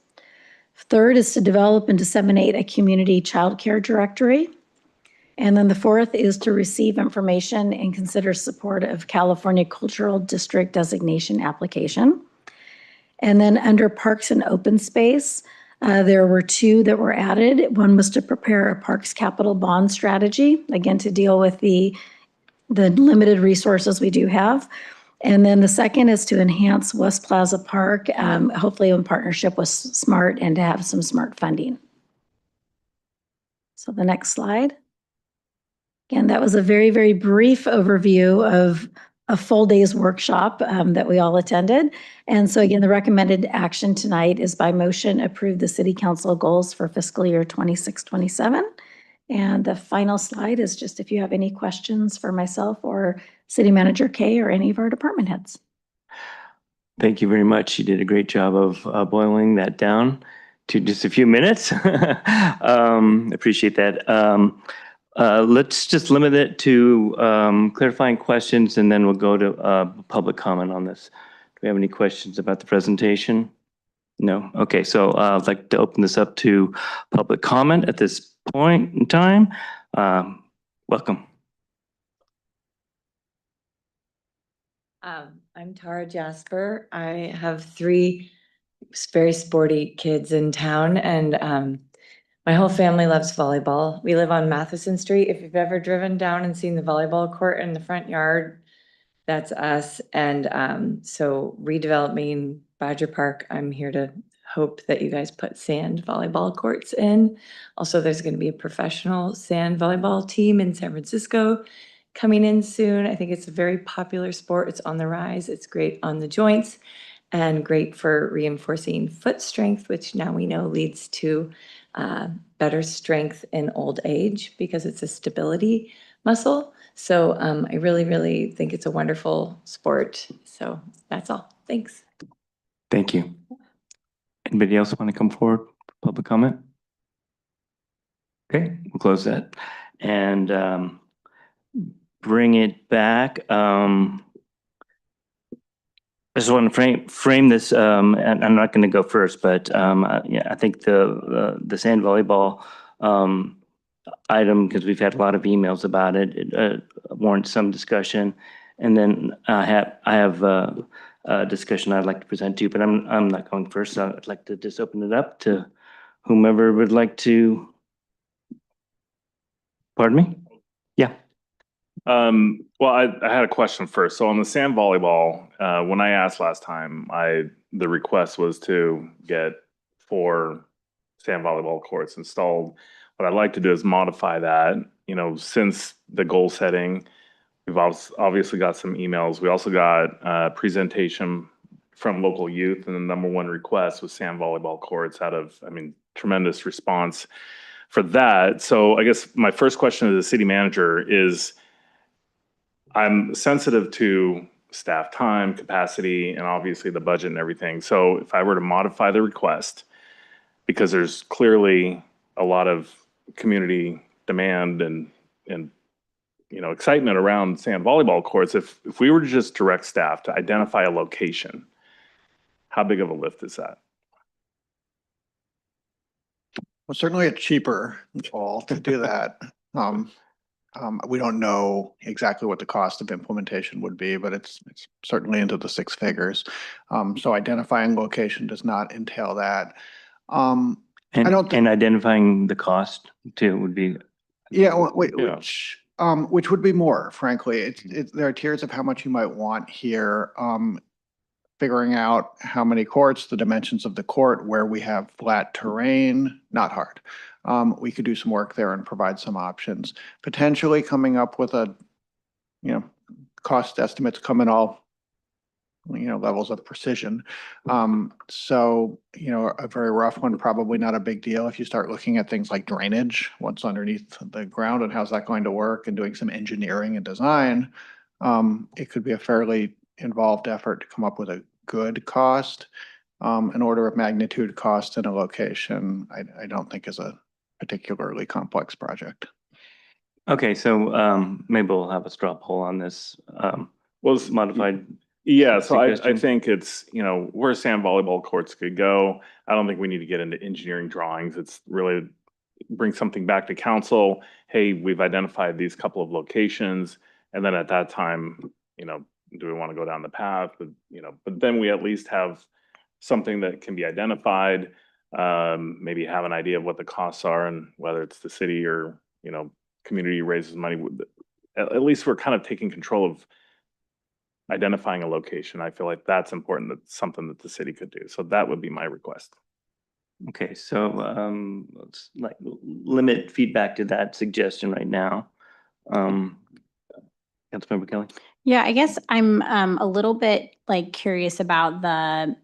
Third is to develop and disseminate a community childcare directory. And then the fourth is to receive information and consider support of California Cultural District Designation application. And then under Parks and Open Space, there were two that were added. One was to prepare a Parks Capital Bond strategy, again, to deal with the limited resources we do have. And then the second is to enhance West Plaza Park, hopefully in partnership with SMART and to have some SMART funding. So the next slide. Again, that was a very, very brief overview of a full day's workshop that we all attended. And so again, the recommended action tonight is by motion approve the city council goals for fiscal year 26-27. And the final slide is just if you have any questions for myself or City Manager Kay or any of our department heads. Thank you very much. You did a great job of boiling that down to just a few minutes. Appreciate that. Let's just limit it to clarifying questions, and then we'll go to public comment on this. Do we have any questions about the presentation? No? Okay, so I'd like to open this up to public comment at this point in time. Welcome. I'm Tara Jasper. I have 3 very sporty kids in town, and my whole family loves volleyball. We live on Matheson Street. If you've ever driven down and seen the volleyball court in the front yard, that's us. And so redeveloping Badger Park, I'm here to hope that you guys put sand volleyball courts in. Also, there's going to be a professional sand volleyball team in San Francisco coming in soon. I think it's a very popular sport. It's on the rise. It's great on the joints and great for reinforcing foot strength, which now we know leads to better strength in old age because it's a stability muscle. So I really, really think it's a wonderful sport. So that's all. Thanks. Thank you. Anybody else want to come forward for public comment? Okay, we'll close that and bring it back. I just want to frame this, and I'm not going to go first, but yeah, I think the sand volleyball item, because we've had a lot of emails about it, warrants some discussion. And then I have a discussion I'd like to present to you, but I'm not going first. So I'd like to just open it up to whomever would like to. Pardon me? Yeah. Well, I had a question first. So on the sand volleyball, when I asked last time, the request was to get 4 sand volleyball courts installed. What I'd like to do is modify that. You know, since the goal setting, we've obviously got some emails. We also got a presentation from local youth, and the #1 request was sand volleyball courts out of, I mean, tremendous response for that. So I guess my first question to the city manager is, I'm sensitive to staff time, capacity, and obviously the budget and everything. So if I were to modify the request, because there's clearly a lot of community demand and you know, excitement around sand volleyball courts, if we were to just direct staff to identify a location, how big of a lift is that? Well, certainly it's cheaper, Paul, to do that. We don't know exactly what the cost of implementation would be, but it's certainly into the 6 figures. So identifying location does not entail that. And identifying the cost too would be. Yeah, which would be more, frankly. There are tiers of how much you might want here. Figuring out how many courts, the dimensions of the court, where we have flat terrain, not hard. We could do some work there and provide some options. Potentially coming up with cost estimates come in all, levels of precision. So, a very rough one, probably not a big deal. If you start looking at things like drainage, what's underneath the ground and how's that going to work, and doing some engineering and design, it could be a fairly involved effort to come up with a good cost. An order of magnitude cost in a location, I don't think is a particularly complex project. Okay, so maybe we'll have a straw poll on this. Was modified. Yeah, so I think it's, where sand volleyball courts could go. I don't think we need to get into engineering drawings. It's really bring something back to council. Hey, we've identified these couple of locations. And then at that time, do we want to go down the path? But, but then we at least have something that can be identified, maybe have an idea of what the costs are and whether it's the city or, community raises money. At least we're kind of taking control of identifying a location. I feel like that's important. That's something that the city could do. So that would be my request. Okay, so let's limit feedback to that suggestion right now. Councilmember Kelly. Yeah, I guess I'm a little bit curious about the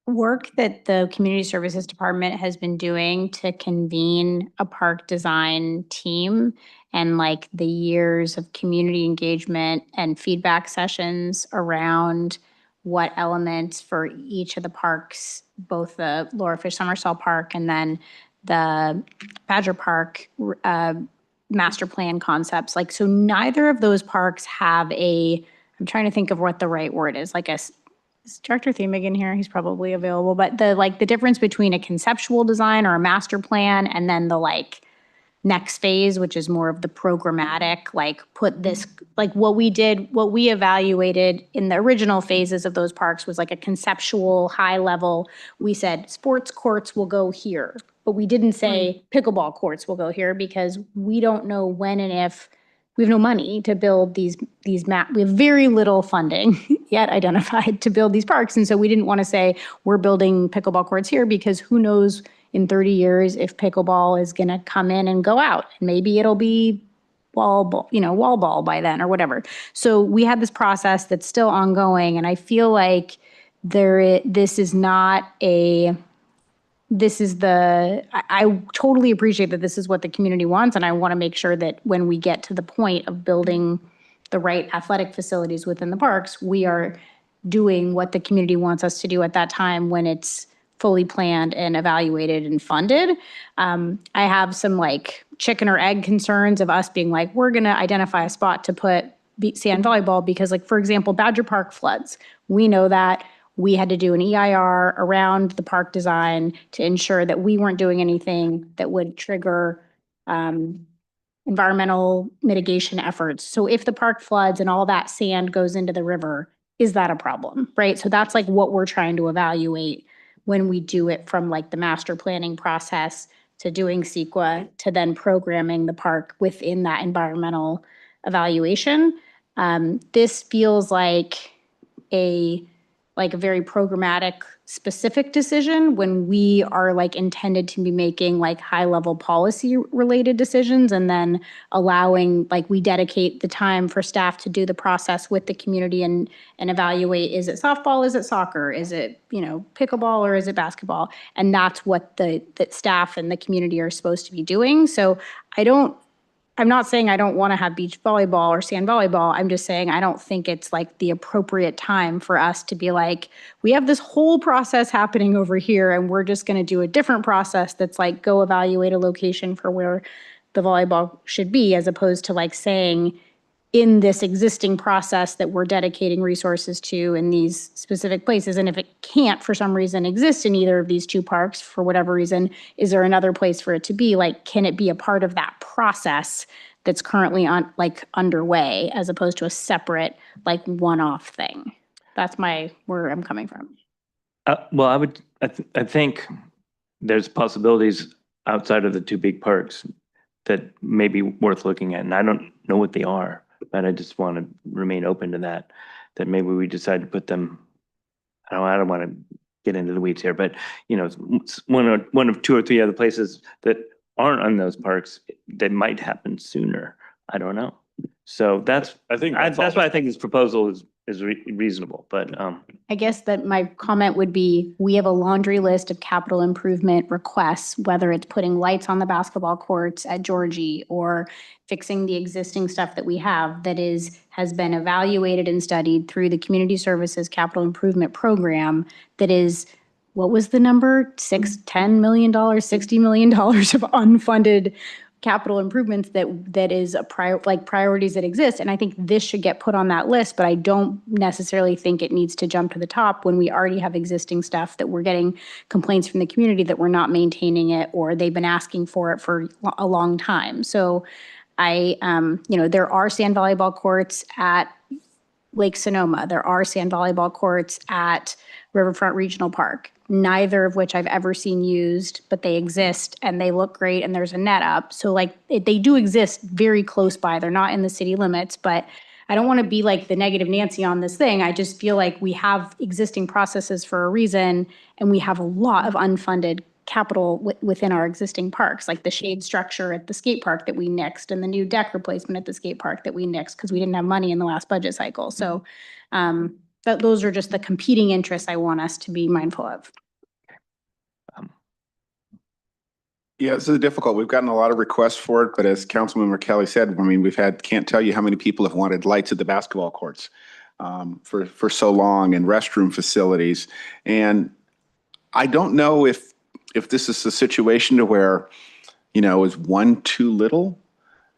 work that the Community Services Department has been doing to convene a park design team and the years of community engagement and feedback sessions around what elements for each of the parks, both the Laura Fish Summersall Park and then the Badger Park master plan concepts. So neither of those parks have I'm trying to think of what the right word is, is Director Themig in here? He's probably available. But the difference between a conceptual design or a master plan and then the next phase, which is more of the programmatic, put this, what we evaluated in the original phases of those parks was a conceptual high level. We said sports courts will go here, but we didn't say pickleball courts will go here because we don't know when and if. We have no money to build these we have very little funding yet identified to build these parks. And so we didn't want to say we're building pickleball courts here because who knows in 30 years if pickleball is going to come in and go out. And maybe it'll be wall ball by then or whatever. So we had this process that's still ongoing. And I feel like I totally appreciate that this is what the community wants. And I want to make sure that when we get to the point of building the right athletic facilities within the parks, we are doing what the community wants us to do at that time when it's fully planned and evaluated and funded. I have some chicken or egg concerns of us being we're going to identify a spot to put sand volleyball because for example, Badger Park floods. We know that. We had to do an EIR around the park design to ensure that we weren't doing anything that would trigger environmental mitigation efforts. So if the park floods and all that sand goes into the river, is that a problem, right? So that's what we're trying to evaluate when we do it from the master planning process to doing CEQA to then programming the park within that environmental evaluation. This feels like a very programmatic, specific decision when we are intended to be making high level policy related decisions and then allowing we dedicate the time for staff to do the process with the community and evaluate, is it softball, is it soccer, is it pickleball or is it basketball? And that's what that staff and the community are supposed to be doing. So I'm not saying I don't want to have beach volleyball or sand volleyball. I'm just saying I don't think it's the appropriate time for us to be we have this whole process happening over here and we're just going to do a different process that's go evaluate a location for where the volleyball should be, as opposed to saying in this existing process that we're dedicating resources to in these specific places. And if it can't for some reason exist in either of these two parks for whatever reason, is there another place for it to be? Can it be a part of that process that's currently underway as opposed to a separate one-off thing? That's where I'm coming from. Well, I think there's possibilities outside of the two big parks that may be worth looking at, and I don't know what they are. But I just want to remain open to that maybe we decide to put them, I don't want to get into the weeds here, but one of two or three other places that aren't on those parks that might happen sooner. I don't know. So that's why I think this proposal is reasonable, but I guess that my comment would be, we have a laundry list of capital improvement requests, whether it's putting lights on the basketball courts at Georgie or fixing the existing stuff that we have that has been evaluated and studied through the Community Services Capital Improvement Program that is, what was the number? $10 million, $60 million of unfunded capital improvements that is a priorities that exist. And I think this should get put on that list, but I don't necessarily think it needs to jump to the top when we already have existing stuff that we're getting complaints from the community that we're not maintaining it, or they've been asking for it for a long time. So there are sand volleyball courts at Lake Sonoma. There are sand volleyball courts at Riverfront Regional Park, neither of which I've ever seen used, but they exist and they look great and there's a net up. So they do exist very close by. They're not in the city limits, but I don't want to be like the negative Nancy on this thing. I just feel like we have existing processes for a reason, and we have a lot of unfunded capital within our existing parks, like the shade structure at the skate park that we nixed and the new deck replacement at the skate park that we nixed because we didn't have money in the last budget cycle. So those are just the competing interests I want us to be mindful of. Yeah, this is difficult. We've gotten a lot of requests for it, but as Councilmember Kelly said, I mean, can't tell you how many people have wanted lights at the basketball courts for so long, and restroom facilities. And I don't know if this is a situation to where, is one too little?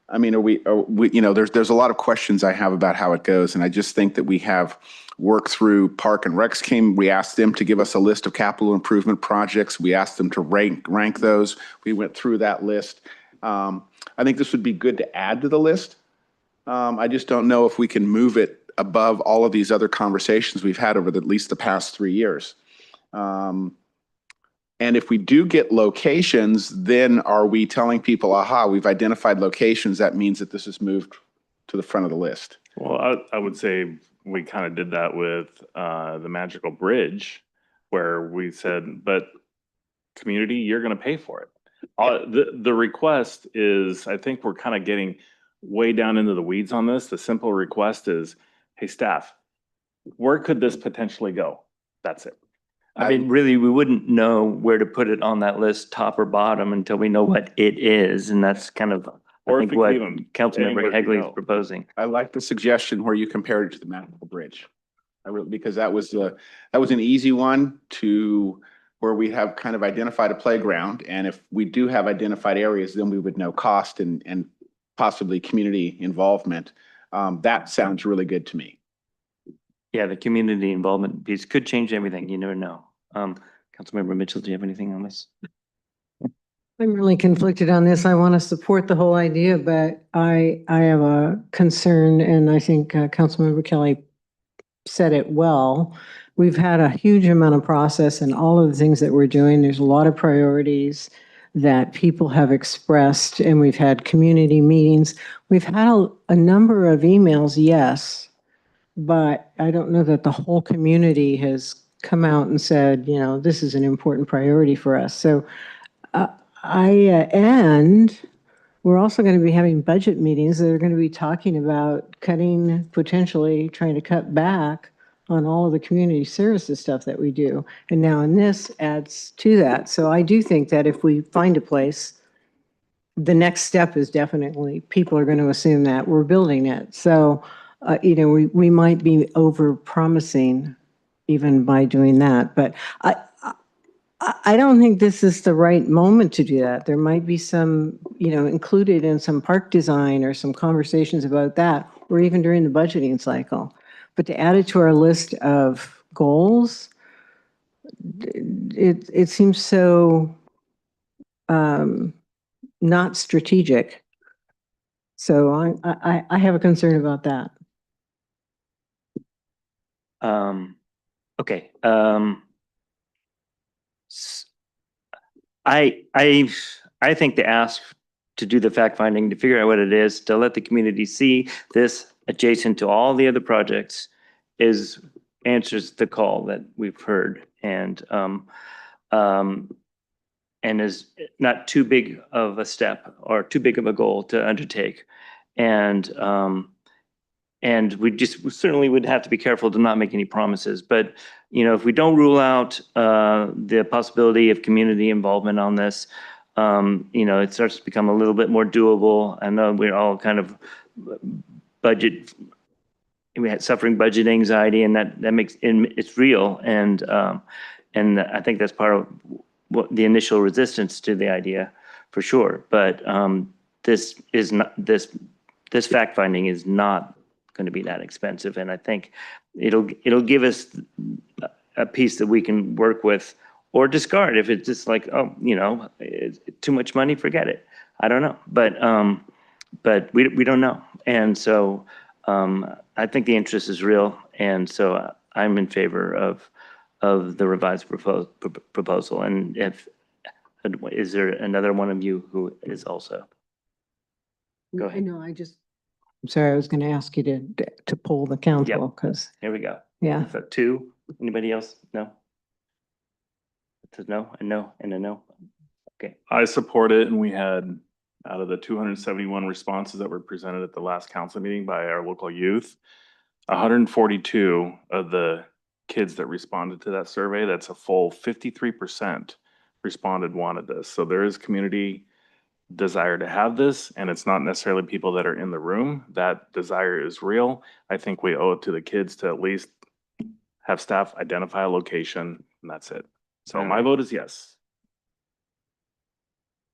I mean, there's a lot of questions I have about how it goes. And I just think that we have worked through Park and Recs we asked them to give us a list of capital improvement projects. We asked them to rank those. We went through that list. I think this would be good to add to the list. I just don't know if we can move it above all of these other conversations we've had over at least the past 3 years. And if we do get locations, then are we telling people, aha, we've identified locations, that means that this is moved to the front of the list? Well, I would say we kind of did that with the Magical Bridge, where we said, but community, you're going to pay for it. The request is, I think we're kind of getting way down into the weeds on this. The simple request is, hey, staff, where could this potentially go? That's it. I mean, really, we wouldn't know where to put it on that list, top or bottom, until we know what it is. And that's kind of, I think, what Councilmember Hegley is proposing. I like the suggestion where you compared it to the Magical Bridge. Because that was an easy one to where we have kind of identified a playground. And if we do have identified areas, then we would know cost and possibly community involvement. That sounds really good to me. Yeah, the community involvement piece could change everything. You never know. Councilmember Mitchell, do you have anything on this? I'm really conflicted on this. I want to support the whole idea, but I have a concern, and I think Councilmember Kelly said it well. We've had a huge amount of process in all of the things that we're doing. There's a lot of priorities that people have expressed, and we've had community meetings. We've had a number of emails, yes, but I don't know that the whole community has come out and said, this is an important priority for us. So and we're also going to be having budget meetings that are going to be talking about potentially trying to cut back on all of the community services stuff that we do. And now this adds to that. So I do think that if we find a place, the next step is definitely people are going to assume that we're building it. So, we might be over promising even by doing that. But I don't think this is the right moment to do that. There might be some, included in some park design or some conversations about that, or even during the budgeting cycle. But to add it to our list of goals, it seems so not strategic. So I have a concern about that. Okay. I think the ask to do the fact finding, to figure out what it is, to let the community see this adjacent to all the other projects answers the call that we've heard, and is not too big of a step or too big of a goal to undertake. And we certainly would have to be careful to not make any promises. But, if we don't rule out the possibility of community involvement on this, it starts to become a little bit more doable. I know we're all kind of suffering budget anxiety, and that makes it's real. And I think that's part of the initial resistance to the idea, for sure. But this is not, this fact finding is not going to be that expensive. And I think it'll give us a piece that we can work with or discard if it's just like, oh, you know, it's too much money, forget it. I don't know. But we don't know. And so I think the interest is real. And so I'm in favor of the revised proposal. And is there another one of you who is also? Go ahead. No, I'm sorry, I was going to ask you to poll the council because, Here we go. yeah. So 2, anybody else? No? It says no, a no, and a no. Okay. I support it, and we had, out of the 271 responses that were presented at the last council meeting by our local youth, 142 of the kids that responded to that survey, that's a full 53% responded wanted this. So there is community desire to have this, and it's not necessarily people that are in the room. That desire is real. I think we owe it to the kids to at least have staff identify a location, and that's it. So my vote is yes.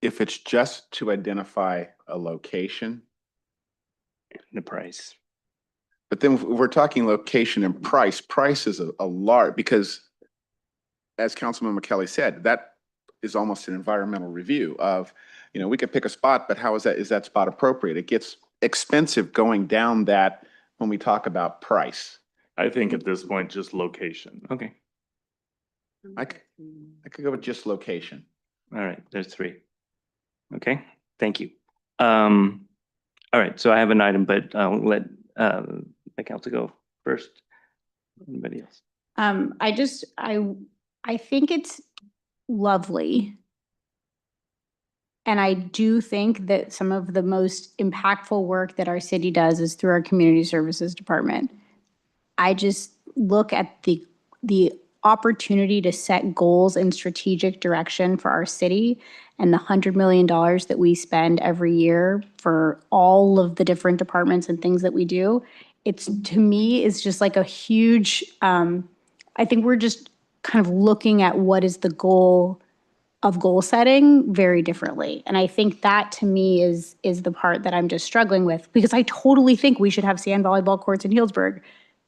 If it's just to identify a location, The price. but then if we're talking location and price. Price is a large, because as Councilmember Kelly said, that is almost an environmental review of, you know, we could pick a spot, but how is that spot appropriate? It gets expensive going down that when we talk about price. I think at this point, just location. Okay. I could go with just location. All right. There's 3. Okay. Thank you. All right. So I have an item, but I'll let the council go first. Anybody else? I think it's lovely. And I do think that some of the most impactful work that our city does is through our community services department. I just look at the opportunity to set goals and strategic direction for our city and the $100 million that we spend every year for all of the different departments and things that we do. It's, to me, is just like a huge, I think we're just kind of looking at what is the goal of goal setting very differently. And I think that, to me, is the part that I'm just struggling with, because I totally think we should have sand volleyball courts in Healdsburg.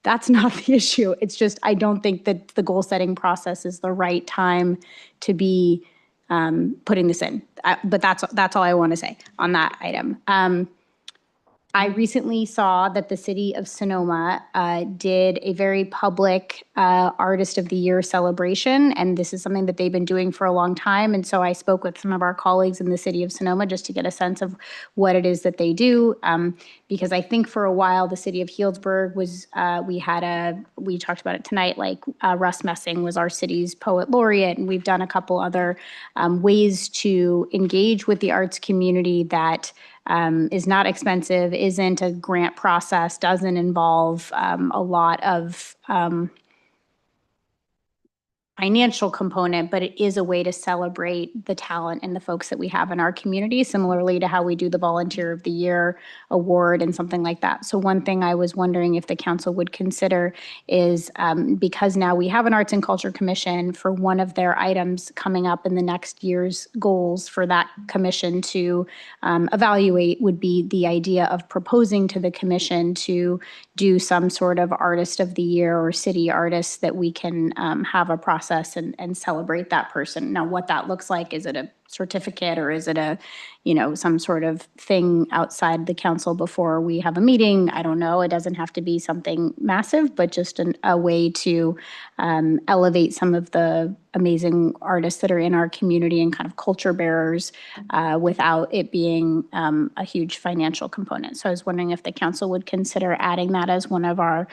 That's not the issue. It's just, I don't think that the goal setting process is the right time to be putting this in. But that's all I want to say on that item. I recently saw that the city of Sonoma did a very public Artist of the Year celebration, and this is something that they've been doing for a long time. And so I spoke with some of our colleagues in the city of Sonoma just to get a sense of what it is that they do, because I think for a while the city of Healdsburg was, we talked about it tonight, like Russ Messing was our city's poet laureate, and we've done a couple other ways to engage with the arts community that is not expensive, isn't a grant process, doesn't involve a lot of financial component, but it is a way to celebrate the talent and the folks that we have in our community, similarly to how we do the Volunteer of the Year award and something like that. So one thing I was wondering if the council would consider is, because now we have an Arts and Culture Commission, for one of their items coming up in the next year's goals for that commission to evaluate would be the idea of proposing to the commission to do some sort of Artist of the Year or city artist that we can have a process and celebrate that person. Now, what that looks like, is it a certificate or is it a, some sort of thing outside the council before we have a meeting? I don't know. It doesn't have to be something massive, but just a way to elevate some of the amazing artists that are in our community and kind of culture bearers without it being a huge financial component. So I was wondering if the council would consider adding that as one of our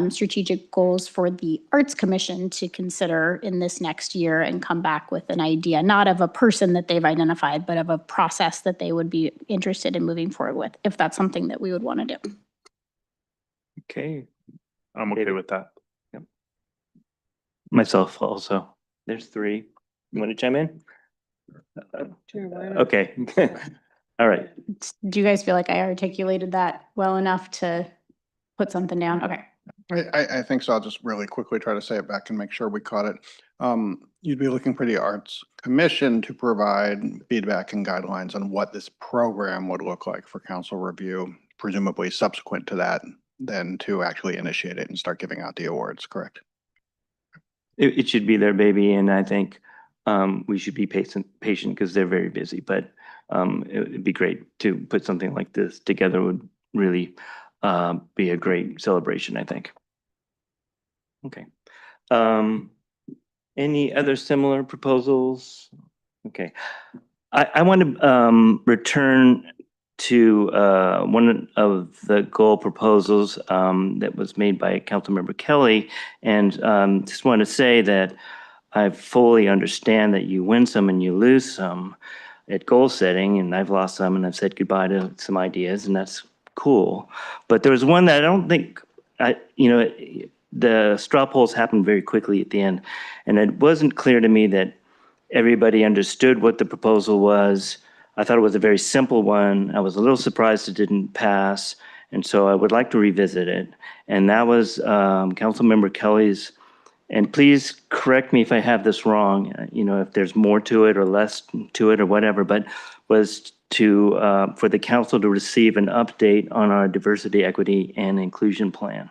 strategic goals for the Arts Commission to consider in this next year, and come back with an idea, not of a person that they've identified, but of a process that they would be interested in moving forward with, if that's something that we would want to do. Okay. I'm okay with that. Yep. Myself also. There's 3. You want to chime in? Sure, why not? Okay. All right. Do you guys feel like I articulated that well enough to put something down? Okay. I think so. I'll just really quickly try to say it back and make sure we caught it. You'd be looking for the Arts Commission to provide feedback and guidelines on what this program would look like for council review, presumably subsequent to that, then to actually initiate it and start giving out the awards, correct? It should be their baby, and I think we should be patient because they're very busy. But it'd be great to put something like this together. Would really be a great celebration, I think. Okay. Any other similar proposals? Okay. I want to return to one of the goal proposals that was made by Councilmember Kelly, and just want to say that I fully understand that you win some and you lose some at goal setting, and I've lost some and I've said goodbye to some ideas, and that's cool. But there was one that I don't think the straw polls happened very quickly at the end, and it wasn't clear to me that everybody understood what the proposal was. I thought it was a very simple one. I was a little surprised it didn't pass, and so I would like to revisit it. And that was Councilmember Kelly's, and please correct me if I have this wrong, if there's more to it or less to it or whatever, but was to for the council to receive an update on our diversity, equity, and inclusion plan.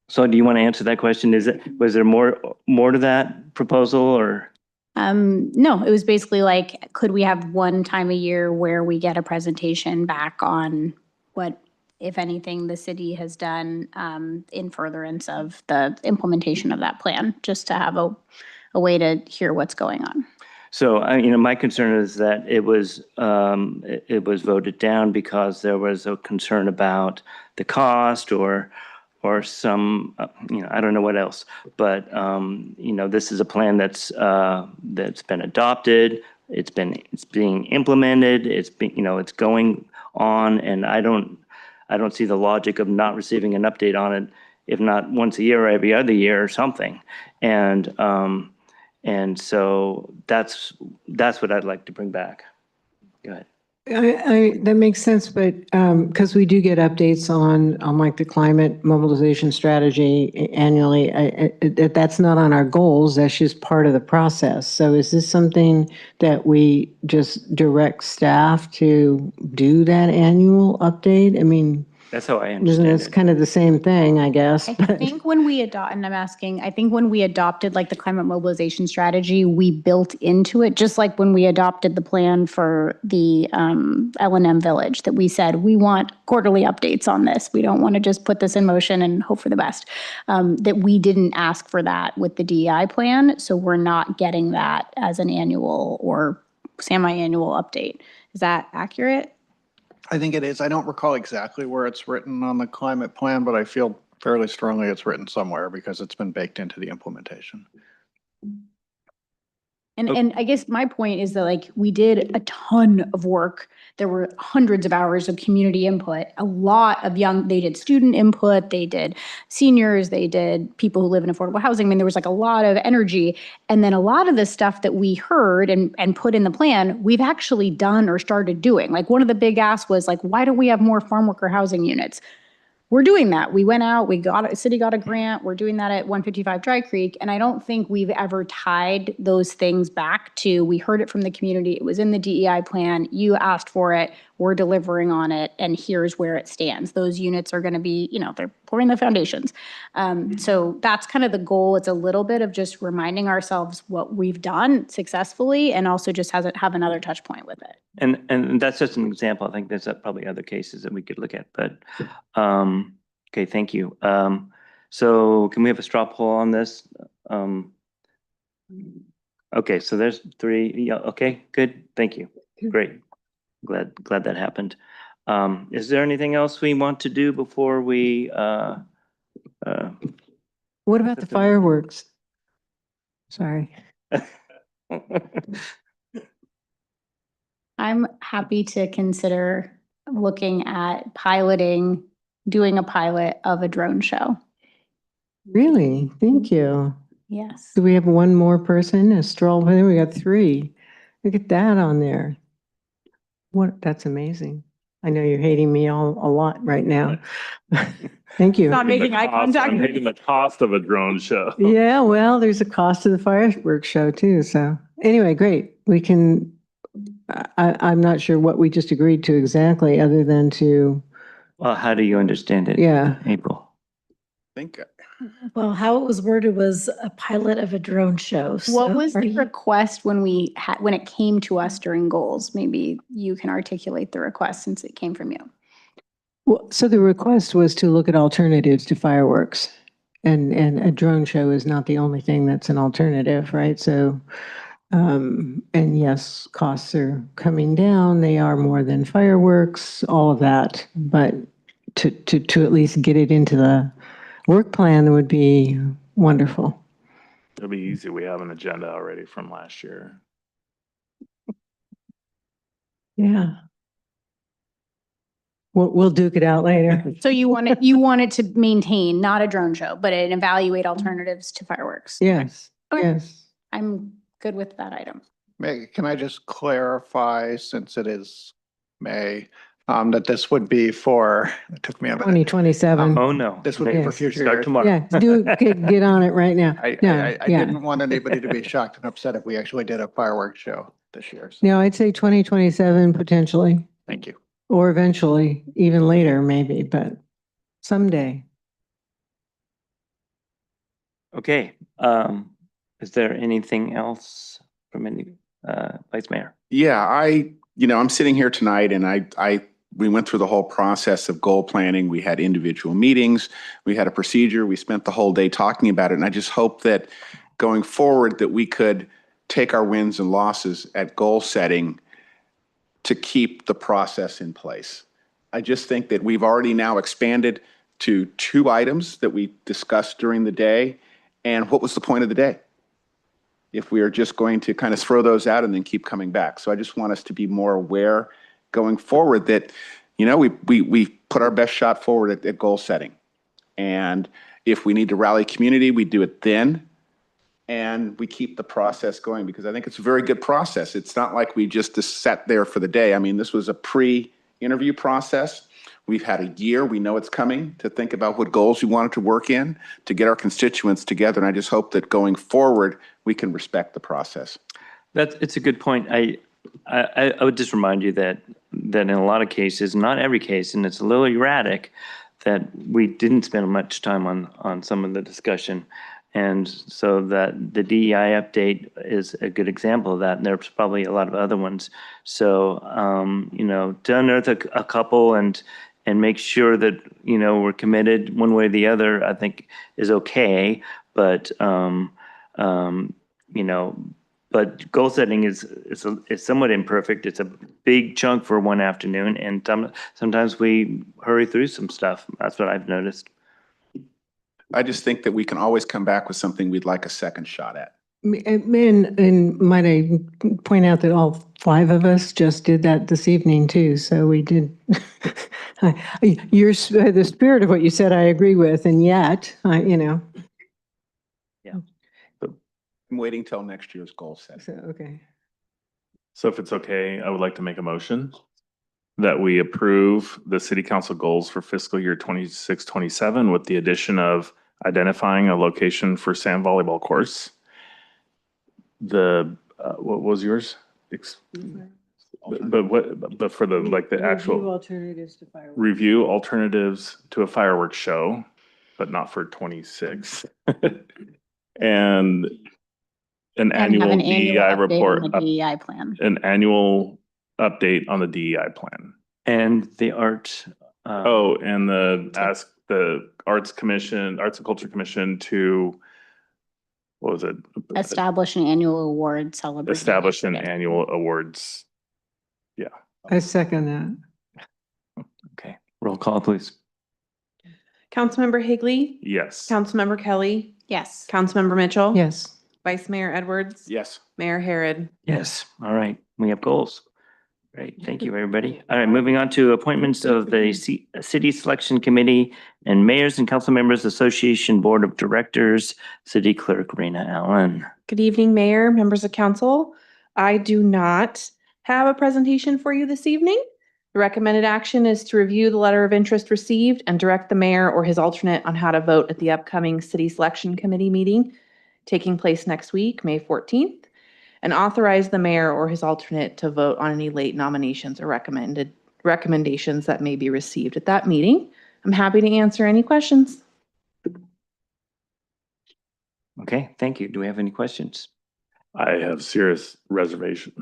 So do you want to answer that question? Was there more to that proposal, or? No, it was basically like, could we have one time a year where we get a presentation back on what, if anything, the city has done in furtherance of the implementation of that plan, just to have a way to hear what's going on. So, my concern is that it was voted down because there was a concern about the cost or some, I don't know what else, but this is a plan that's been adopted. It's being implemented. It's going on, and I don't see the logic of not receiving an update on it, if not once a year or every other year or something. And so that's what I'd like to bring back. Go ahead. That makes sense, but because we do get updates on like the climate mobilization strategy annually, that's not on our goals. That's just part of the process. So is this something that we just direct staff to do that annual update? I mean, that's how I understand it's kind of the same thing, I guess. I think when we I think when we adopted like the climate mobilization strategy, we built into it, just like when we adopted the plan for the L&M Village, that we said, we want quarterly updates on this. We don't want to just put this in motion and hope for the best. That we didn't ask for that with the DEI plan. So we're not getting that as an annual or semi-annual update. Is that accurate? I think it is. I don't recall exactly where it's written on the climate plan, but I feel fairly strongly it's written somewhere because it's been baked into the implementation. And I guess my point is that like we did a ton of work. There were hundreds of hours of community input, a lot of they did student input, they did seniors, they did people who live in affordable housing. I mean, there was like a lot of energy. And then a lot of the stuff that we heard and put in the plan, we've actually done or started doing. Like one of the big asks was like, why don't we have more farm worker housing units? We're doing that. We went out, city got a grant. We're doing that at 155 Dry Creek. And I don't think we've ever tied those things back to, we heard it from the community. It was in the DEI plan. You asked for it. We're delivering on it. And here's where it stands. Those units are going to be, they're pouring the foundations. So that's kind of the goal. It's a little bit of just reminding ourselves what we've done successfully and also just have another touch point with it. And that's just an example. I think there's probably other cases that we could look at, but okay, thank you. So can we have a straw poll on this? Okay, so there's 3. Yeah, okay, good. Thank you. Great. Glad that happened. Is there anything else we want to do before we what about the fireworks? Sorry. I'm happy to consider looking at doing a pilot of a drone show. Really? Thank you. Yes. Do we have one more person? A stroll? We got 3. Look at that on there. That's amazing. I know you're hating me a lot right now. Thank you. Not making eye contact. I'm hating the cost of a drone show. Yeah, well, there's a cost to the fireworks show too. So anyway, great. We can, I'm not sure what we just agreed to exactly, other than to, Well, how do you understand it? yeah. April? I think Well, how it was worded was a pilot of a drone show. What So was are the you- request when when it came to us during goals? Maybe you can articulate the request since it came from you. Well, so the request was to look at alternatives to fireworks. And a drone show is not the only thing that's an alternative, right? So, and yes, costs are coming down. They are more than fireworks, all of that. But to at least get it into the work plan would be wonderful. It'll be easy. We have an agenda already from last year. Yeah. We'll duke it out later. So you want it to maintain, not a drone show, but an evaluate alternatives to fireworks. Yes, Okay. yes. I'm good with that item. May, can I just clarify, since it is May, that this would be for, it took me a minute. 2027. Oh, no. This would be for Yes. future Start years. tomorrow. Yeah, get on it right now. I No, yeah. didn't want anybody to be shocked and upset if we actually did a fireworks show this year. So, No, I'd say 2027 potentially, thank you. or eventually, even later maybe, but someday. Okay. Is there anything else from any, Vice Mayor? Yeah, I'm sitting here tonight and we went through the whole process of goal planning. We had individual meetings. We had a procedure. We spent the whole day talking about it. And I just hope that going forward that we could take our wins and losses at goal setting to keep the process in place. I just think that we've already now expanded to 2 items that we discussed during the day. And what was the point of the day? If we are just going to kind of throw those out and then keep coming back. So I just want us to be more aware going forward that, we put our best shot forward at goal setting. And if we need to rally community, we do it then. And we keep the process going because I think it's a very good process. It's not like we just sat there for the day. I mean, this was a pre-interview process. We've had a year, we know it's coming, to think about what goals we wanted to work in, to get our constituents together. And I just hope that going forward, we can respect the process. It's a good point. I would just remind you that in a lot of cases, not every case, and it's a little erratic, that we didn't spend much time on some of the discussion. And so that the DEI update is a good example of that. And there's probably a lot of other ones. So, to unearth a couple and make sure that, we're committed one way or the other, I think is okay. But, but goal setting is somewhat imperfect. It's a big chunk for one afternoon. And sometimes we hurry through some stuff. That's what I've noticed. I just think that we can always come back with something we'd like a second shot at. And might I point out that all 5 of us just did that this evening too. So we did, the spirit of what you said, I agree with. And yet, Yeah. I'm waiting till next year's goal set. So, okay. So if it's okay, I would like to make a motion that we approve the city council goals for fiscal year 26-27 with the addition of identifying a location for sand volleyball course. What was yours? But for the actual Review alternatives to fireworks. review alternatives to a fireworks show, but not for 26. And an annual have an DEI update on report, the DEI plan. an annual update on the DEI plan. And the art. And ask the Arts and Culture Commission to, what was it? Establish an annual award celebration. Establish an annual awards. Yeah. I second that. Okay, roll call, please. Councilmember Higley, Yes. Councilmember Kelly, Yes. Councilmember Mitchell. Yes. Vice Mayor Edwards. Yes. Mayor Harrod. Yes, all right, we have goals. Great, thank you, everybody. All right, moving on to appointments of the City Selection Committee and Mayors and Council Members Association Board of Directors, City Clerk Rena Allen. Good evening, Mayor, members of council. I do not have a presentation for you this evening. The recommended action is to review the letter of interest received and direct the mayor or his alternate on how to vote at the upcoming city selection committee meeting taking place next week, May 14th, and authorize the mayor or his alternate to vote on any late nominations or recommendations that may be received at that meeting. I'm happy to answer any questions. Okay, thank you. Do we have any questions? I have serious reservation.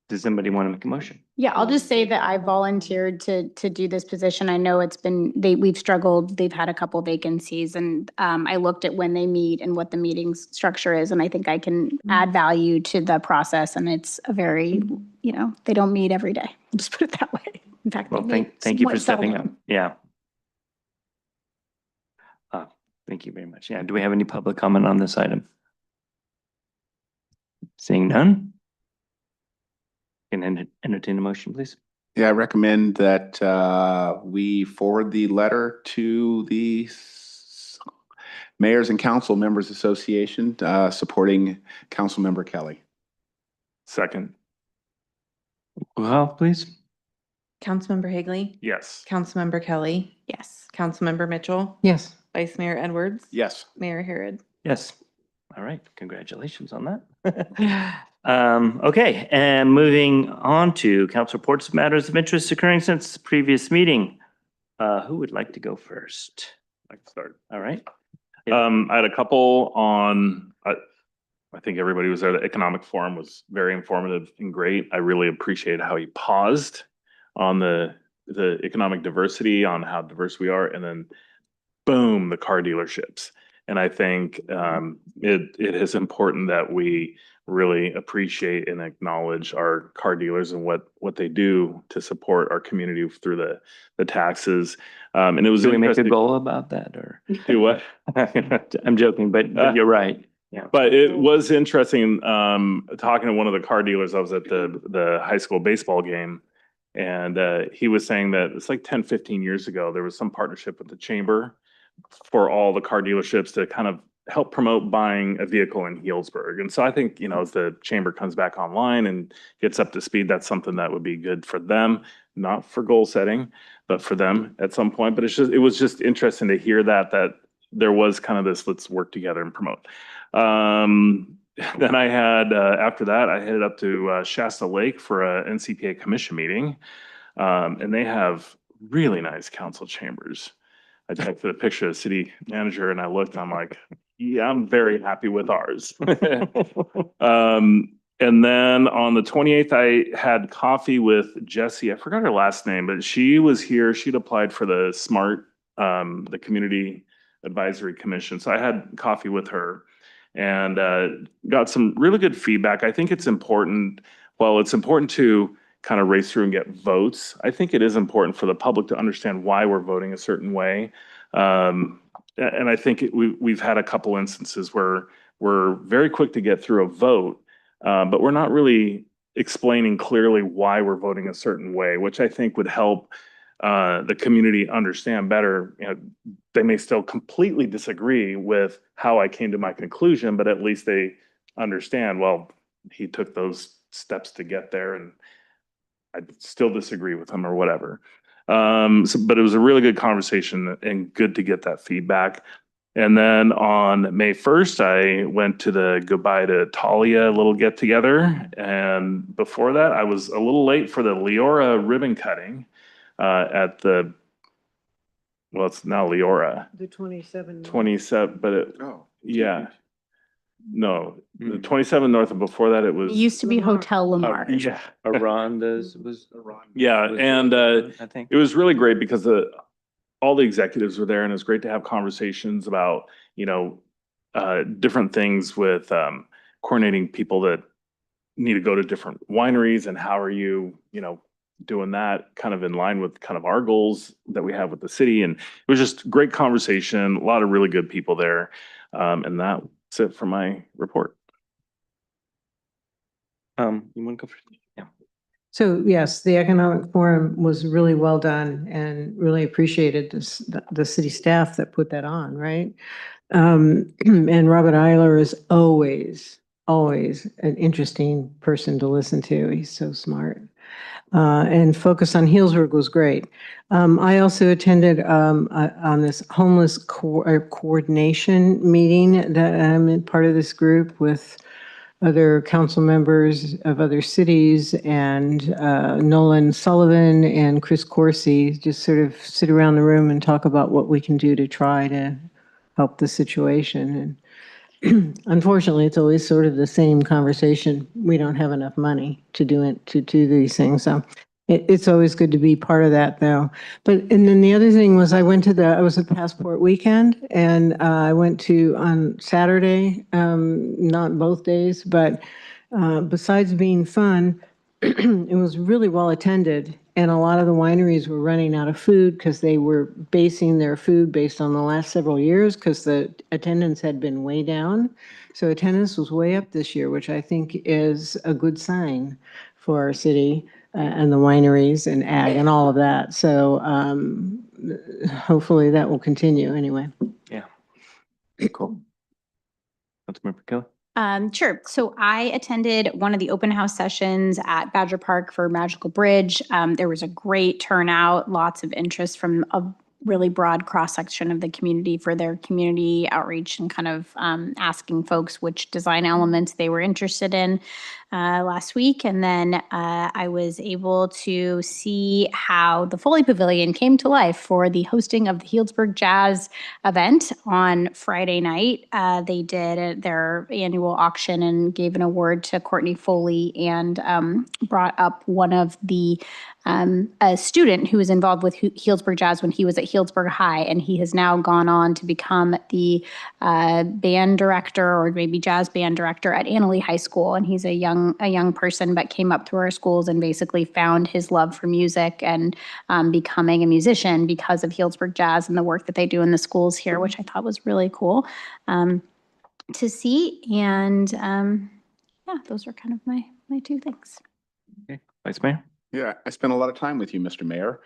Does somebody want to make a motion? Yeah, I'll just say that I volunteered to do this position. I know it's been, we've struggled, they've had a couple vacancies, and I looked at when they meet and what the meeting structure is, and I think I can add value to the process, and it's a very, they don't meet every day. I'll just put it that way. In fact, Well, they meet thank you for somewhat stepping seldom. up. Yeah. Thank you very much. Yeah, do we have any public comment on this item? Seeing none? Can entertain a motion, please? Yeah, I recommend that we forward the letter to the Mayors and Council Members Association supporting Councilmember Kelly. Second. Well, please. Councilmember Higley? Yes. Councilmember Kelly? Yes. Councilmember Mitchell? Yes. Vice Mayor Edwards? Yes. Mayor Harrod? Yes. All right. Congratulations on that. Okay, and moving on to council reports, matters of interest occurring since the previous meeting. Who would like to go first? I can start. All right. I had a couple on, I think everybody was there. The economic forum was very informative and great. I really appreciated how he paused on the economic diversity, on how diverse we are, and then boom, the car dealerships. And I think it is important that we really appreciate and acknowledge our car dealers and what they do to support our community through the taxes. And it was Do we make a interesting. goal about that, or? Do what? I'm joking, but you're right. Yeah. But it was interesting, talking to one of the car dealers. I was at the high school baseball game, and he was saying that it's like 10, 15 years ago, there was some partnership with the chamber for all the car dealerships to kind of help promote buying a vehicle in Healdsburg. And so I think, as the chamber comes back online and gets up to speed, that's something that would be good for them, not for goal setting, but for them at some point. But it was just interesting to hear that there was kind of this, let's work together and promote. Then I had, after that, I headed up to Shasta Lake for a NCPA commission meeting. And they have really nice council chambers. I took the picture of the city manager and I looked, I'm like, yeah, I'm very happy with ours. And then on the 28th, I had coffee with Jessie. I forgot her last name, but she was here. She'd applied for the SMART, the Community Advisory Commission. So I had coffee with her and got some really good feedback. I think it's important, well, it's important to kind of race through and get votes. I think it is important for the public to understand why we're voting a certain way. And I think we've had a couple instances where we're very quick to get through a vote, but we're not really explaining clearly why we're voting a certain way, which I think would help the community understand better. They may still completely disagree with how I came to my conclusion, but at least they understand, well, he took those steps to get there and I still disagree with him or whatever. But it was a really good conversation and good to get that feedback. And then on May 1st, I went to the Goodbye to Talia little get together. And before that, I was a little late for the Leora ribbon cutting at well, it's now Leora. The 27. 27, but yeah. No, the 27 North, and before that it was. It used to be Hotel Lamar. Yeah. Aronda's Yeah, and I think it was really great because all the executives were there, and it was great to have conversations about, different things with coordinating people that need to go to different wineries and how are you, doing that kind of in line with kind of our goals that we have with the city. And it was just great conversation, a lot of really good people there. And that's it for my report. you want to go first? Yeah. So yes, the economic forum was really well done and really appreciated the city staff that put that on, right? And Robert Eiler is always always an interesting person to listen to. He's so smart. And Focus on Healdsburg was great. I also attended on this homeless coordination meeting that I'm part of this group with other council members of other cities, and Nolan Sullivan and Chris Corsi just sort of sit around the room and talk about what we can do to try to help the situation. And unfortunately, it's always sort of the same conversation. We don't have enough money to do it, to do these things. So it's always good to be part of that, though. And then the other thing was I was at Passport Weekend, and I went to on Saturday, not both days, but besides being fun, it was really well attended. And a lot of the wineries were running out of food because they were basing their food based on the last several years because the attendance had been way down. So attendance was way up this year, which I think is a good sign for our city and the wineries and ag and all of that. So hopefully that will continue anyway. Yeah. Cool. Councilmember Kelly. Sure. So I attended one of the open house sessions at Badger Park for Magical Bridge. There was a great turnout, lots of interest from a really broad cross-section of the community for their community outreach and kind of asking folks which design elements they were interested in last week. And then I was able to see how the Foley Pavilion came to life for the hosting of the Healdsburg Jazz event on Friday night. They did their annual auction and gave an award to Courtney Foley and brought up one of the a student who was involved with Healdsburg Jazz when he was at Healdsburg High, and he has now gone on to become the band director or maybe jazz band director at Annalee High School. And he's a young person, but came up through our schools and basically found his love for music and becoming a musician because of Healdsburg Jazz and the work that they do in the schools here, which I thought was really cool to see. And yeah, those are kind of my two things. Okay, Vice Mayor. Yeah, I spent a lot of time with you, Mr. Mayor.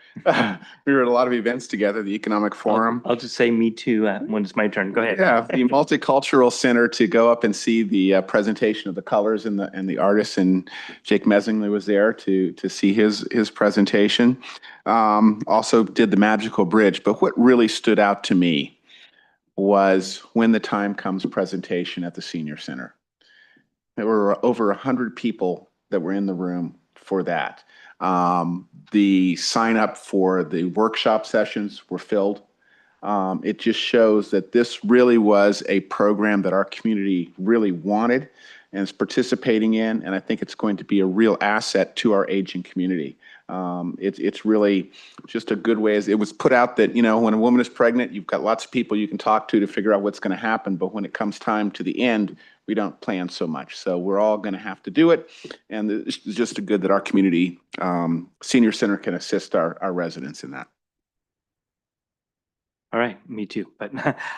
We were at a lot of events together, the Economic Forum. I'll just say me too when it's my turn. Go ahead. Yeah, the Multicultural Center, to go up and see the presentation of the colors and the artists, and Jake Messingley was there to see his presentation. Also did the Magical Bridge, but what really stood out to me was When the Time Comes presentation at the Senior Center. There were over 100 people that were in the room for that. The sign up for the workshop sessions were filled. It just shows that this really was a program that our community really wanted and is participating in, and I think it's going to be a real asset to our aging community. It's really just a good way. It was put out that, when a woman is pregnant, you've got lots of people you can talk to figure out what's going to happen, but when it comes time to the end, we don't plan so much. So we're all going to have to do it, and it's just a good that our community senior center can assist our residents in that. All right, me too, but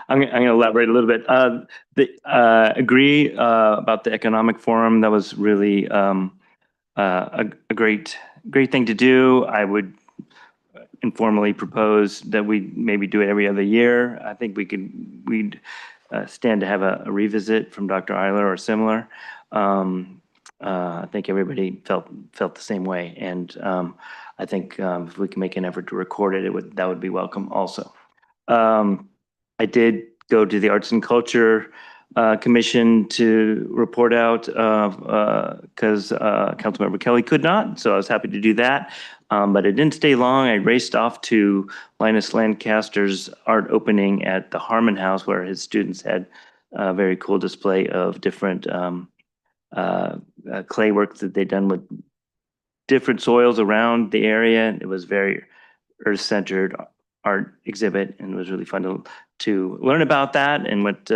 I'm going to elaborate a little bit. Agree about the economic forum. That was really a great thing to do. I would informally propose that we maybe do it every other year. I think we'd stand to have a revisit from Dr. Eiler or similar. I think everybody felt the same way, and I think if we can make an effort to record it, that would be welcome also. I did go to the Arts and Culture Commission to report out because Councilmember Kelly could not, so I was happy to do that. But it didn't stay long. I raced off to Linus Lancaster's art opening at the Harmon House, where his students had a very cool display of different clay work that they'd done with different soils around the area. It was very earth-centered art exhibit, and it was really fun to learn about that and what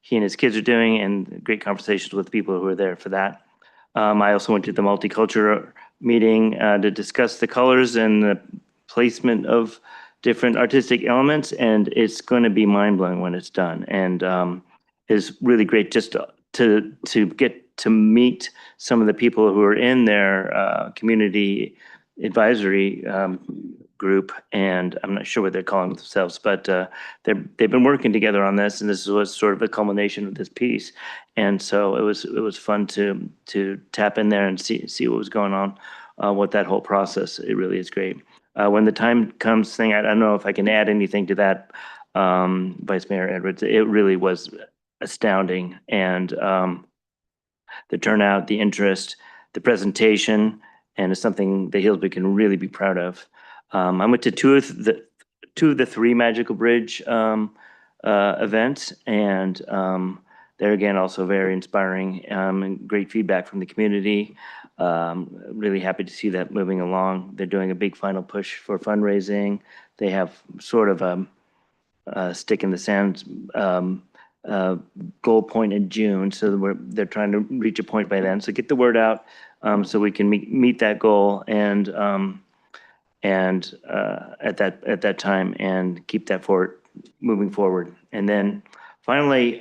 he and his kids are doing, and great conversations with people who were there for that. I also went to the multicultural meeting to discuss the colors and the placement of different artistic elements, and it's going to be mind-blowing when it's done, and it's really great just to get to meet some of the people who are in their community advisory group, and I'm not sure what they're calling themselves, but they've been working together on this, and this was sort of the culmination of this piece. And so it was fun to tap in there and see what was going on with that whole process. It really is great. When the time comes, I don't know if I can add anything to that, Vice Mayor Edwards. It really was astounding, and the turnout, the interest, the presentation, and it's something that Healdsburg can really be proud of. I went to two of the three Magical Bridge events, and there again, also very inspiring and great feedback from the community. Really happy to see that moving along. They're doing a big final push for fundraising. They have sort of a stick in the sand goal point in June, so they're trying to reach a point by then. So get the word out so we can meet that goal and at that time and keep that moving forward. And then finally,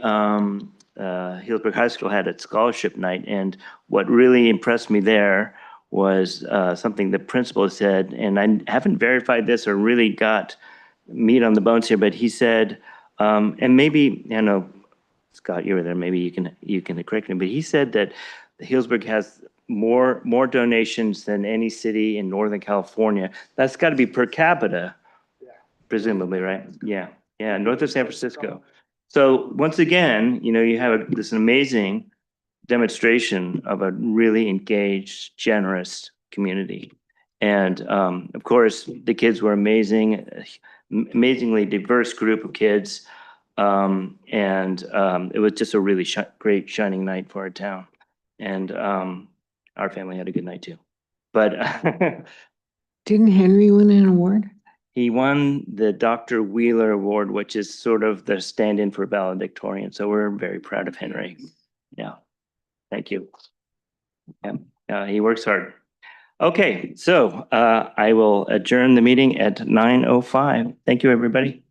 Healdsburg High School had its scholarship night, and what really impressed me there was something the principal said, and I haven't verified this or really got meat on the bones here, but he said, and maybe, I know, Scott, you were there, maybe you can correct me, but he said that Healdsburg has more donations than any city in Northern California. That's got to be per capita, presumably, right? Yeah, north of San Francisco. So once again, you have this amazing demonstration of a really engaged, generous community. And of course, the kids were amazingly diverse group of kids. And it was just a really great shining night for our town. And our family had a good night too. But Didn't Henry win an award? he won the Dr. Wheeler Award, which is sort of the stand-in for valedictorian. So we're very proud of Henry. Yeah. Thank you. Yeah, he works hard. Okay, so I will adjourn the meeting at 9:05. Thank you, everybody.